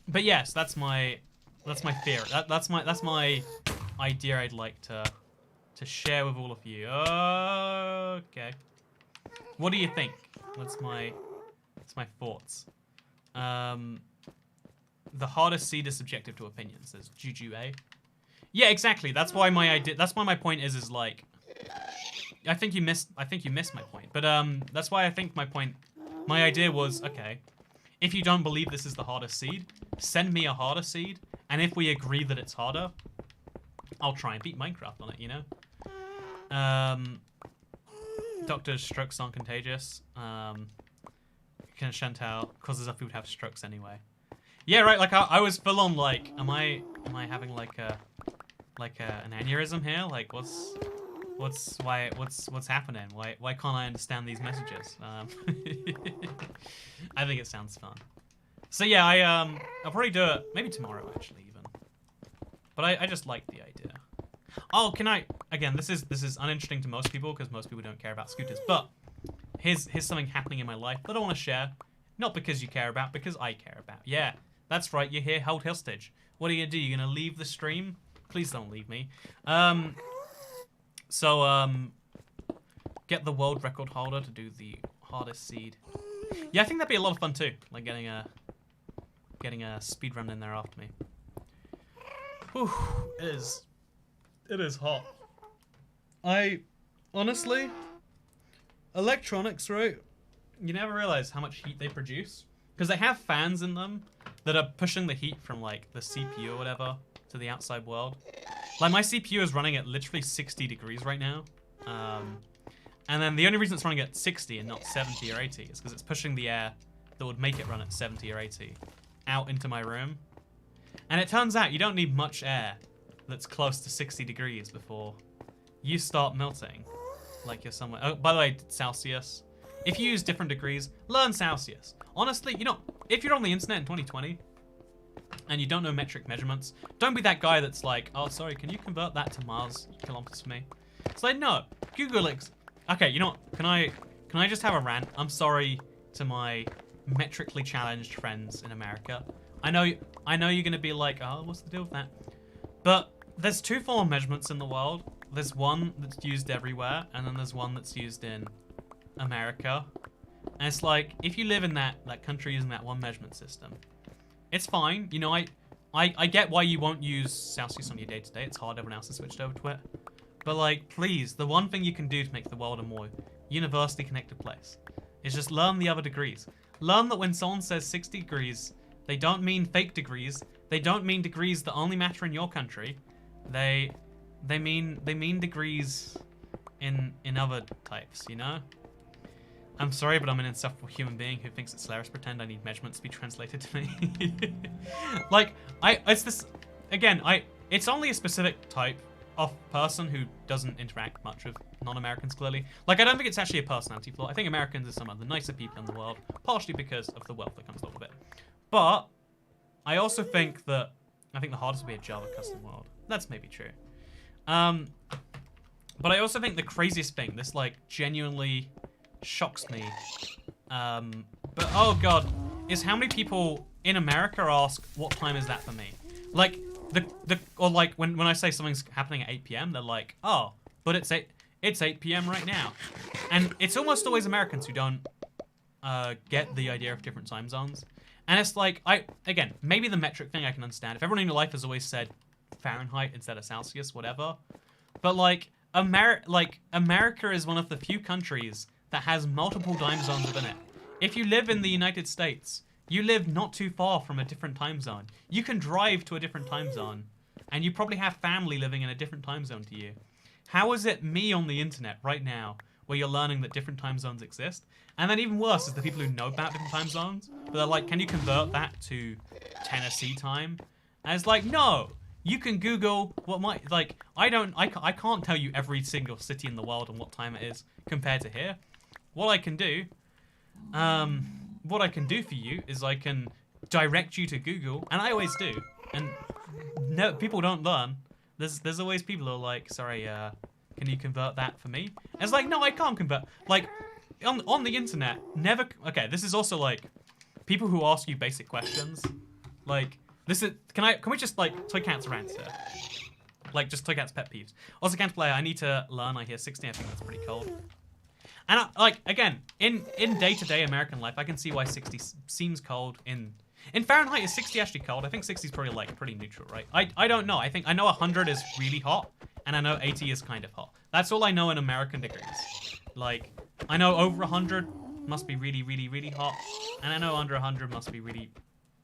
But yes, that's my theory. That's my idea I'd like to share with all of you. Okay. What do you think? That's my thoughts. The hardest seed is subjective to opinion, says Juju A. Yeah, exactly. That's why my idea. That's why my point is like. I think you missed my point. But that's why I think my idea was, okay, if you don't believe this is the hardest seed, send me a harder seed, and if we agree that it's harder, I'll try and beat Minecraft on it, you know? Doctor's strokes aren't contagious. Can Chantal causes up, we would have strokes anyway. Yeah, right. Like I was full on like, am I having like an aneurysm here? Like what's happening? Why can't I understand these messages? I think it sounds fun. So yeah, I'll probably do it maybe tomorrow actually even. But I just like the idea. Oh, can I again? This is uninteresting to most people because most people don't care about scooters. But here's something happening in my life that I want to share. Not because you care about, because I care about. Yeah. That's right, you're here held hostage. What are you gonna do? You're gonna leave the stream? Please don't leave me. Get the world record holder to do the hardest seed. Yeah, I think that'd be a lot of fun too. Like getting a speedrun in there after me. Whew, it is hot. Honestly, electronics, right? You never realize how much heat they produce. Because they have fans in them that are pushing the heat from like the CPU or whatever to the outside world. Like my CPU is running at literally 60 degrees right now. And then the only reason it's running at 60 and not 70 or 80 is because it's pushing the air that would make it run at 70 or 80 out into my room. And it turns out you don't need much air that's close to 60 degrees before you start melting. Like you're somewhere. Oh, by the way, Celsius. If you use different degrees, learn Celsius. Honestly, you know, if you're on the internet in 2020 and you don't know metric measurements, don't be that guy that's like, oh, sorry, can you convert that to miles kilometers for me? It's like, no, Google it. Okay, you know what? Can I just have a rant? I'm sorry to my metrically challenged friends in America. I know you're gonna be like, oh, what's the deal with that? But there's two form of measurements in the world. There's one that's used everywhere, and then there's one that's used in America. And it's like, if you live in that country using that one measurement system, it's fine. You know, I get why you won't use Celsius on your day-to-day. It's hard, everyone else has switched over to it. But like, please, the one thing you can do to make the world a more universally connected place is just learn the other degrees. Learn that when someone says 60 degrees, they don't mean fake degrees. They don't mean degrees that only matter in your country. They mean degrees in other types, you know? I'm sorry, but I'm an insufferable human being who thinks it's hilarious to pretend I need measurements to be translated to me. Like, it's only a specific type of person who doesn't interact much with non-Americans, clearly. Like, I don't think it's actually a personality flaw. I think Americans are some of the nicer people in the world, partially because of the wealth that comes along with it. But I also think the hardest will be a Java custom world. That's maybe true. But I also think the craziest thing, this like genuinely shocks me, but oh god, is how many people in America ask, what time is that for me? Like, or like when I say something's happening at 8 PM, they're like, oh, but it's 8 PM right now. And it's almost always Americans who don't get the idea of different time zones. And it's like, again, maybe the metric thing I can understand. If everyone in your life has always said Fahrenheit instead of Celsius, whatever. But like, America is one of the few countries that has multiple time zones within it. If you live in the United States, you live not too far from a different time zone. You can drive to a different time zone, and you probably have family living in a different time zone to you. How is it me on the internet right now, where you're learning that different time zones exist? And then even worse is the people who know about different time zones, but they're like, can you convert that to Tennessee time. And it's like, no, you can Google what might, like, I can't tell you every single city in the world and what time it is compared to here. What I can do for you is I can direct you to Google, and I always do. And no, people don't learn. There's always people who are like, sorry, can you convert that for me? And it's like, no, I can't convert. Like, on the internet, never. Okay, this is also like people who ask you basic questions. Like, this is. Can we just like Toy Cat's rants here? Like, just Toy Cat's pet peeves. Also, can't play. I need to learn. I hear 16. I think that's pretty cold. And like again, in day-to-day American life, I can see why 60 seems cold. In Fahrenheit, is 60 actually cold? I think 60 is probably like pretty neutral, right? I don't know. I know 100 is really hot, and I know 80 is kind of hot. That's all I know in American degrees. Like, I know over 100 must be really, really, really hot, and I know under 100 must be really.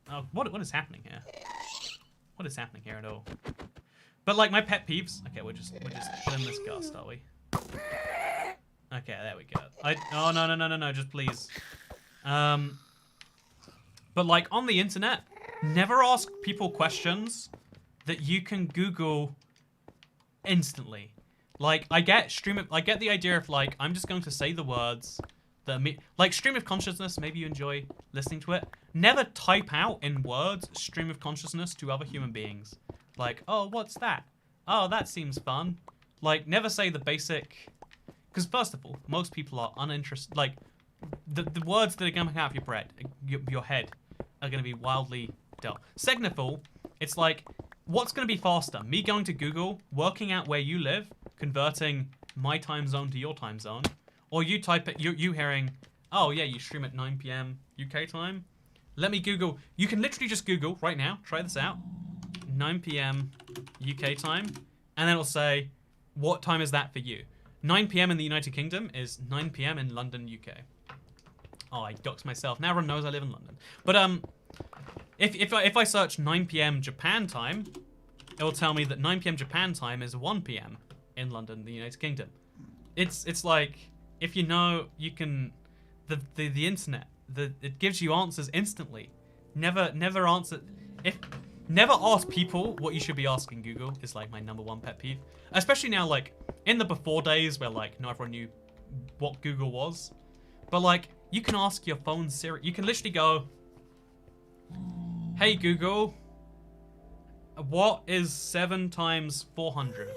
Oh, what is happening here? What is happening here at all? But like my pet peeves. Okay, we're just killing this gust, are we? Okay, there we go. Oh no, just please. But like on the internet, never ask people questions that you can Google instantly. Like I get the idea of like I'm just going to say the words that like stream of consciousness, maybe you enjoy listening to it. Never type out in words stream of consciousness to other human beings. Like, oh, what's that? Oh, that seems fun. Like never say the basic. Because first of all, most people are uninterested. Like, the words that are going to come out of your head are going to be wildly dull. Second of all, it's like, what's going to be faster? Me going to Google, working out where you live, converting my time zone to your time zone, or you type it, you hearing, oh yeah, you stream at 9 p.m. UK time. Let me Google. You can literally just Google right now. Try this out. 9 p.m. UK time, and then it'll say, what time is that for you? 9 p.m. in the United Kingdom is 9 p.m. in London, UK. Oh, I doxed myself. Now everyone knows I live in London. But if I search 9 p.m. Japan time, it will tell me that 9 p.m. Japan time is 1 p.m. in London, the United Kingdom. It's like if you know, you can the internet. It gives you answers instantly. Never ask people what you should be asking Google is like my #1 pet peeve. Especially now, like in the before days where like not everyone knew what Google was. But like you can ask your phone Siri. You can literally go, "Hey Google, what is 7 times 400?"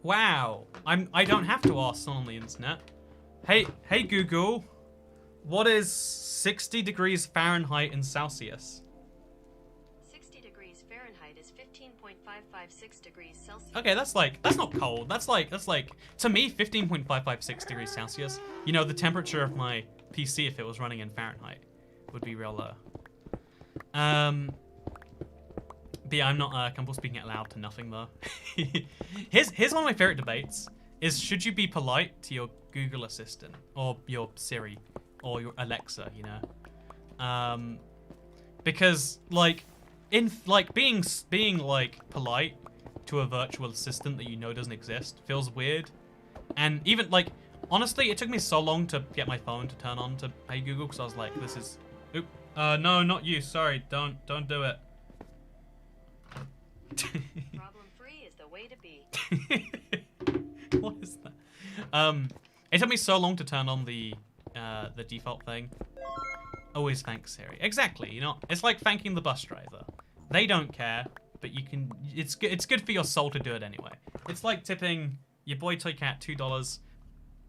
Wow, I don't have to ask someone on the internet. Hey Google, what is 60 degrees Fahrenheit in Celsius? 60 degrees Fahrenheit is 15.556 degrees Celsius. Okay, that's not cold. That's like to me 15.556 degrees Celsius. You know, the temperature of my PC if it was running in Fahrenheit would be real low. But yeah, I'm not comfortable speaking out loud to nothing though. Here's one of my favorite debates: is should you be polite to your Google Assistant or your Siri or your Alexa? You know, because like being like polite to a virtual assistant that you know doesn't exist feels weird, and even like honestly, it took me so long to get my phone to turn on to Hey Google because I was like, this is, no, not you. Sorry, don't do it. Problem free is the way to be. What is that? It took me so long to turn on the default thing. Always thanks Siri. Exactly. You know, it's like thanking the bus driver. They don't care, but you can. It's good for your soul to do it anyway. It's like tipping your boy Toy Cat $2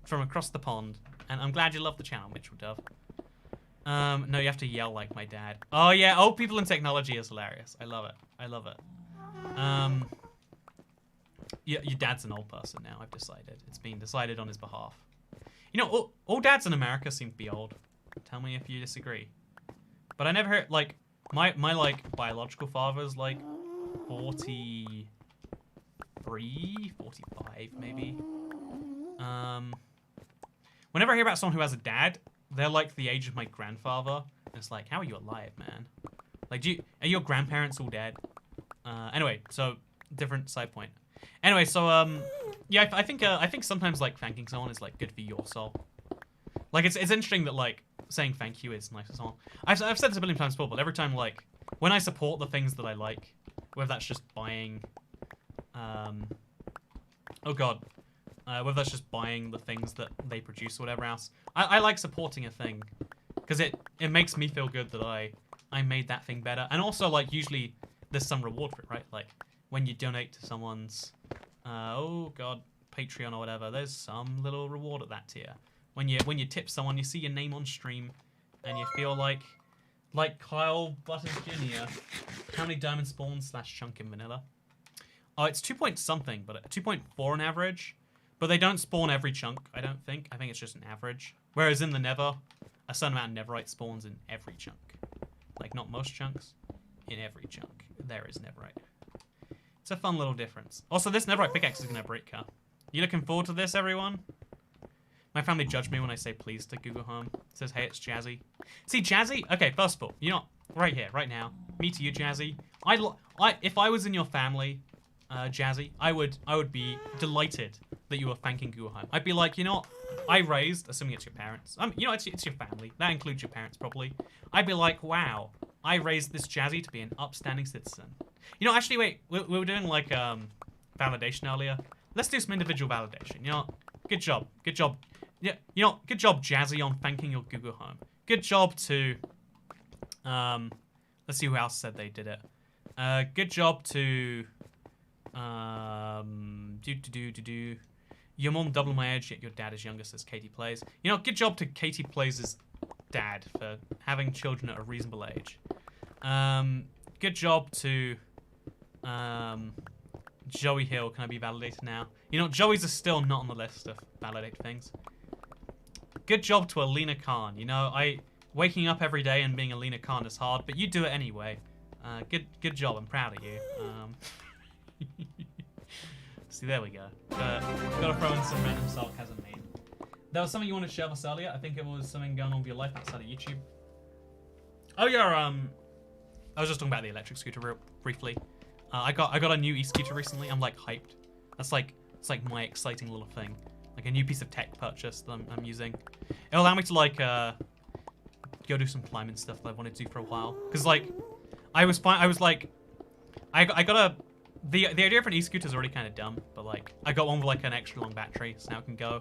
from across the pond. And I'm glad you love the channel, Mitchell Dove. No, you have to yell like my dad. Oh yeah, old people in technology is hilarious. I love it. I love it. Your dad's an old person now, I've decided. It's been decided on his behalf. You know, all dads in America seem to be old. Tell me if you disagree. But I never heard, like, my like, biological father's, like, 43, 45, maybe. Whenever I hear about someone who has a dad, they're, like, the age of my grandfather. And it's like, how are you alive, man? Like, are your grandparents all dead? Anyway, so different side point. Anyway, so yeah, I think sometimes like thanking someone is like good for your soul. Like it's interesting that like saying thank you is nice as well. I've said this a billion times before, but every time, like, when I support the things that I like, whether that's just buying, oh god, whether that's just buying the things that they produce or whatever else, I like supporting a thing, because it makes me feel good that I made that thing better, and also, like, usually there's some reward for it, right? Like, when you donate to someone's, oh god, Patreon or whatever, there's some little reward at that tier. When you tip someone, you see your name on stream, and you feel like Kyle Butters Jr. How many diamond spawns / chunk in vanilla? Oh, it's 2 point something, but 2.4 on average. But they don't spawn every chunk, I don't think. I think it's just an average. Whereas in the Nether, a certain amount of Netherite spawns in every chunk. Like, not most chunks, in every chunk. There is Netherite. It's a fun little difference. Also, this Netherite pickaxe is going to break, huh? You looking forward to this, everyone? My family judged me when I say please to Google Home. It says, hey, it's Jazzy. See, Jazzy? Okay, first of all, you know, right here, right now. Me to you, Jazzy. If I was in your family, Jazzy, I would be delighted that you were thanking Google Home. I'd be like, you know what? I raised, assuming it's your parents. You know, it's your family. That includes your parents, probably. I'd be like, wow, I raised this Jazzy to be an upstanding citizen. You know, actually, wait, we were doing, like, validation earlier. Let's do some individual validation. You know, good job. Good job. Yeah, you know, good job, Jazzy, on thanking your Google Home. Good job to, let's see who else said they did it. Good job to, your mom double my age, yet your dad is younger, says Katie Plays. You know, good job to Katie Plays' dad for having children at a reasonable age. Good job to, Joey Hill. Can I be validated now? You know, Joey's are still not on the list of validate things. Good job to Alina Khan. You know, waking up every day and being Alina Khan is hard, but you do it anyway. Good job. I'm proud of you. See, there we go. Gotta throw in some random sarcasm, mate. There was something you wanted to share with us earlier. I think it was something going on with your life outside of YouTube. Oh yeah, I was just talking about the electric scooter real briefly. I got a new e-scooter recently. I'm like hyped. It's like my exciting little thing. Like a new piece of tech purchase that I'm using. It'll allow me to like go do some climbing stuff that I wanted to do for a while. Cause like I got a the idea of an e-scooter is already kind of dumb, but like I got one with like an extra long battery, so now it can go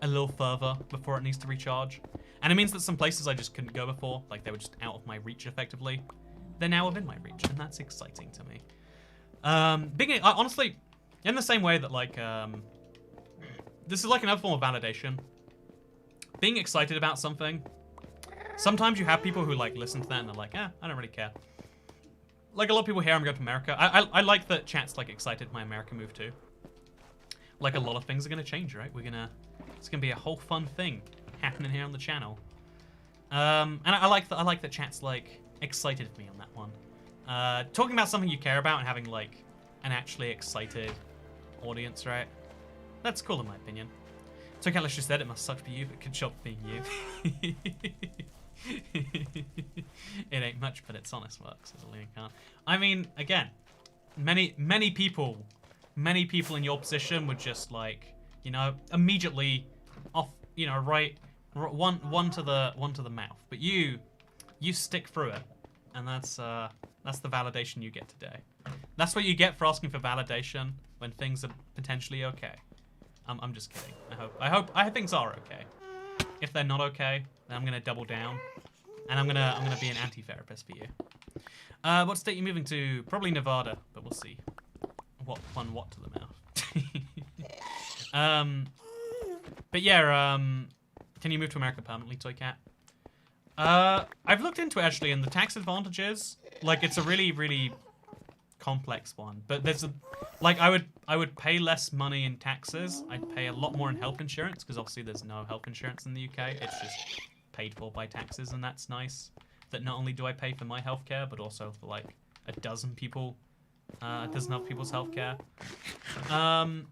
a little further before it needs to recharge. And it means that some places I just couldn't go before, like they were just out of my reach effectively, they're now within my reach, and that's exciting to me. Honestly, in the same way that like this is like another form of validation. Being excited about something. Sometimes you have people who like listen to that and they're like, I don't really care. Like a lot of people here, I'm going to America. I like that chat's like excited my America move too. Like a lot of things are gonna change, right? It's gonna be a whole fun thing happening here on the channel. And I like that chat's like excited for me on that one. Talking about something you care about and having like an actually excited audience, right? That's cool in my opinion. So Kalish just said it must suck for you, but good job being you. It ain't much, but it's honest work, says Alina Khan. I mean, again, many people in your position would just like, you know, immediately off, you know, one to the mouth. But you stick through it, and that's the validation you get today. That's what you get for asking for validation when things are potentially okay. I'm just kidding. I hope things are okay. If they're not okay, then I'm gonna double down, and I'm gonna be an anti-therapist for you. What state are you moving to? Probably Nevada, but we'll see. What to the mouth. But yeah, can you move to America permanently, Toy Cat? I've looked into it actually, and the tax advantages, like it's a really complex one. But there's I would pay less money in taxes. I'd pay a lot more in health insurance, because obviously there's no health insurance in the UK. It's just paid for by taxes, and that's nice. That not only do I pay for my healthcare, but also for like a dozen people, a dozen other people's healthcare. I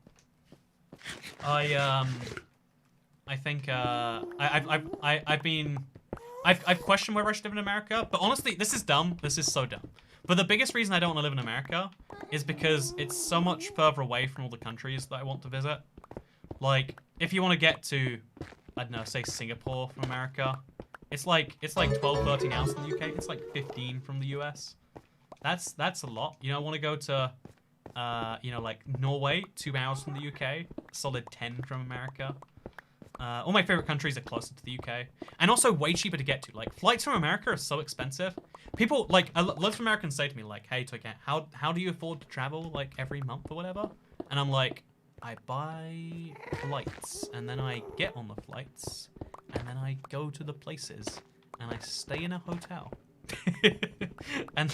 think I've questioned whether I should live in America, but honestly, this is dumb. This is so dumb. But the biggest reason I don't want to live in America is because it's so much further away from all the countries that I want to visit. Like, if you want to get to, I don't know, say Singapore from America, It's like 12, 13 hours from the UK. It's like 15 from the US. That's a lot. You know, I want to go to, you know, like Norway, 2 hours from the UK. Solid 10 from America. All my favorite countries are closer to the UK, and also way cheaper to get to. Like flights from America are so expensive. People like lots of Americans say to me like, "Hey, Toycat, how do you afford to travel like every month or whatever?" And I'm like, I buy flights, and then I get on the flights, and then I go to the places, and I stay in a hotel. and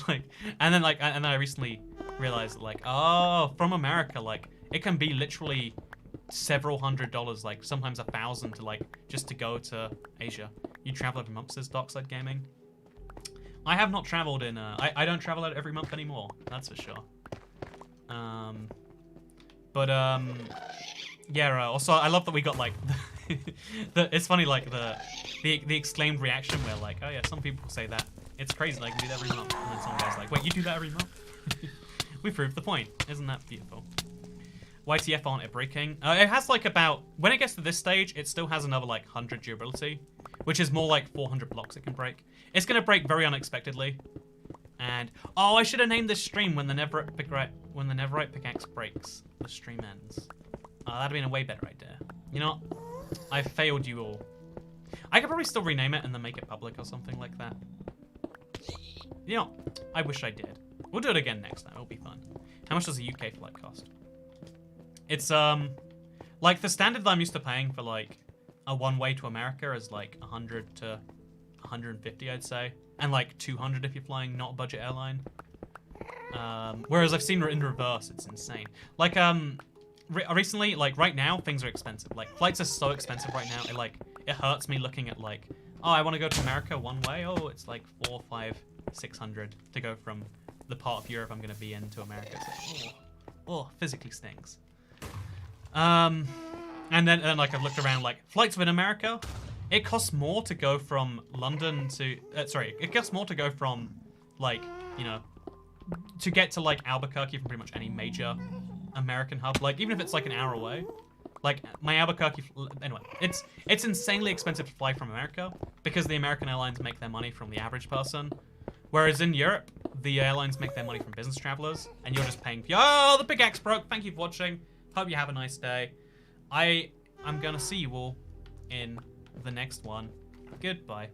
then I recently realized that, like, oh, from America, like it can be literally several $100s, like sometimes 1,000 to like just to go to Asia. You travel every month, says Dockside Gaming. I have not traveled in I don't travel out every month anymore, that's for sure. Yeah, also I love that we got like it's funny, like the exclaimed reaction where like, oh yeah, some people say that it's crazy, like do that every month, and then some guy's like, wait, you do that every month? We proved the point. Isn't that beautiful? YTF aren't it breaking? It has like about, when it gets to this stage, it still has another like 100 durability, which is more like 400 blocks it can break. It's gonna break very unexpectedly. And oh, I should have named this stream when the Netherite pickaxe breaks, the stream ends. That'd have been a way better idea. You know what? I failed you all. I could probably still rename it and then make it public or something like that. You know, I wish I did. We'll do it again next time. It'll be fun. How much does a UK flight cost? It's like the standard that I'm used to paying for like a one-way to America is like 100 to 150, I'd say, and like 200 if you're flying not a budget airline. Whereas I've seen it in reverse, it's insane. Like recently, like right now, things are expensive. Like flights are so expensive right now. It hurts me looking at like, oh, I want to go to America one way. Oh, it's like 400, 500, 600 to go from the part of Europe I'm gonna be in to America. It's like, oh, physically stings. And then like I've looked around, like flights within America, it costs more to go from London to it costs more to go from like, you know, to get to like Albuquerque from pretty much any major American hub, like even if it's like an hour away. Like my Albuquerque, anyway, it's insanely expensive to fly from America because the American airlines make their money from the average person, whereas in Europe the airlines make their money from business travelers, and you're just paying. Oh, the pickaxe broke. Thank you for watching. Hope you have a nice day. I'm gonna see you all in the next one. Goodbye.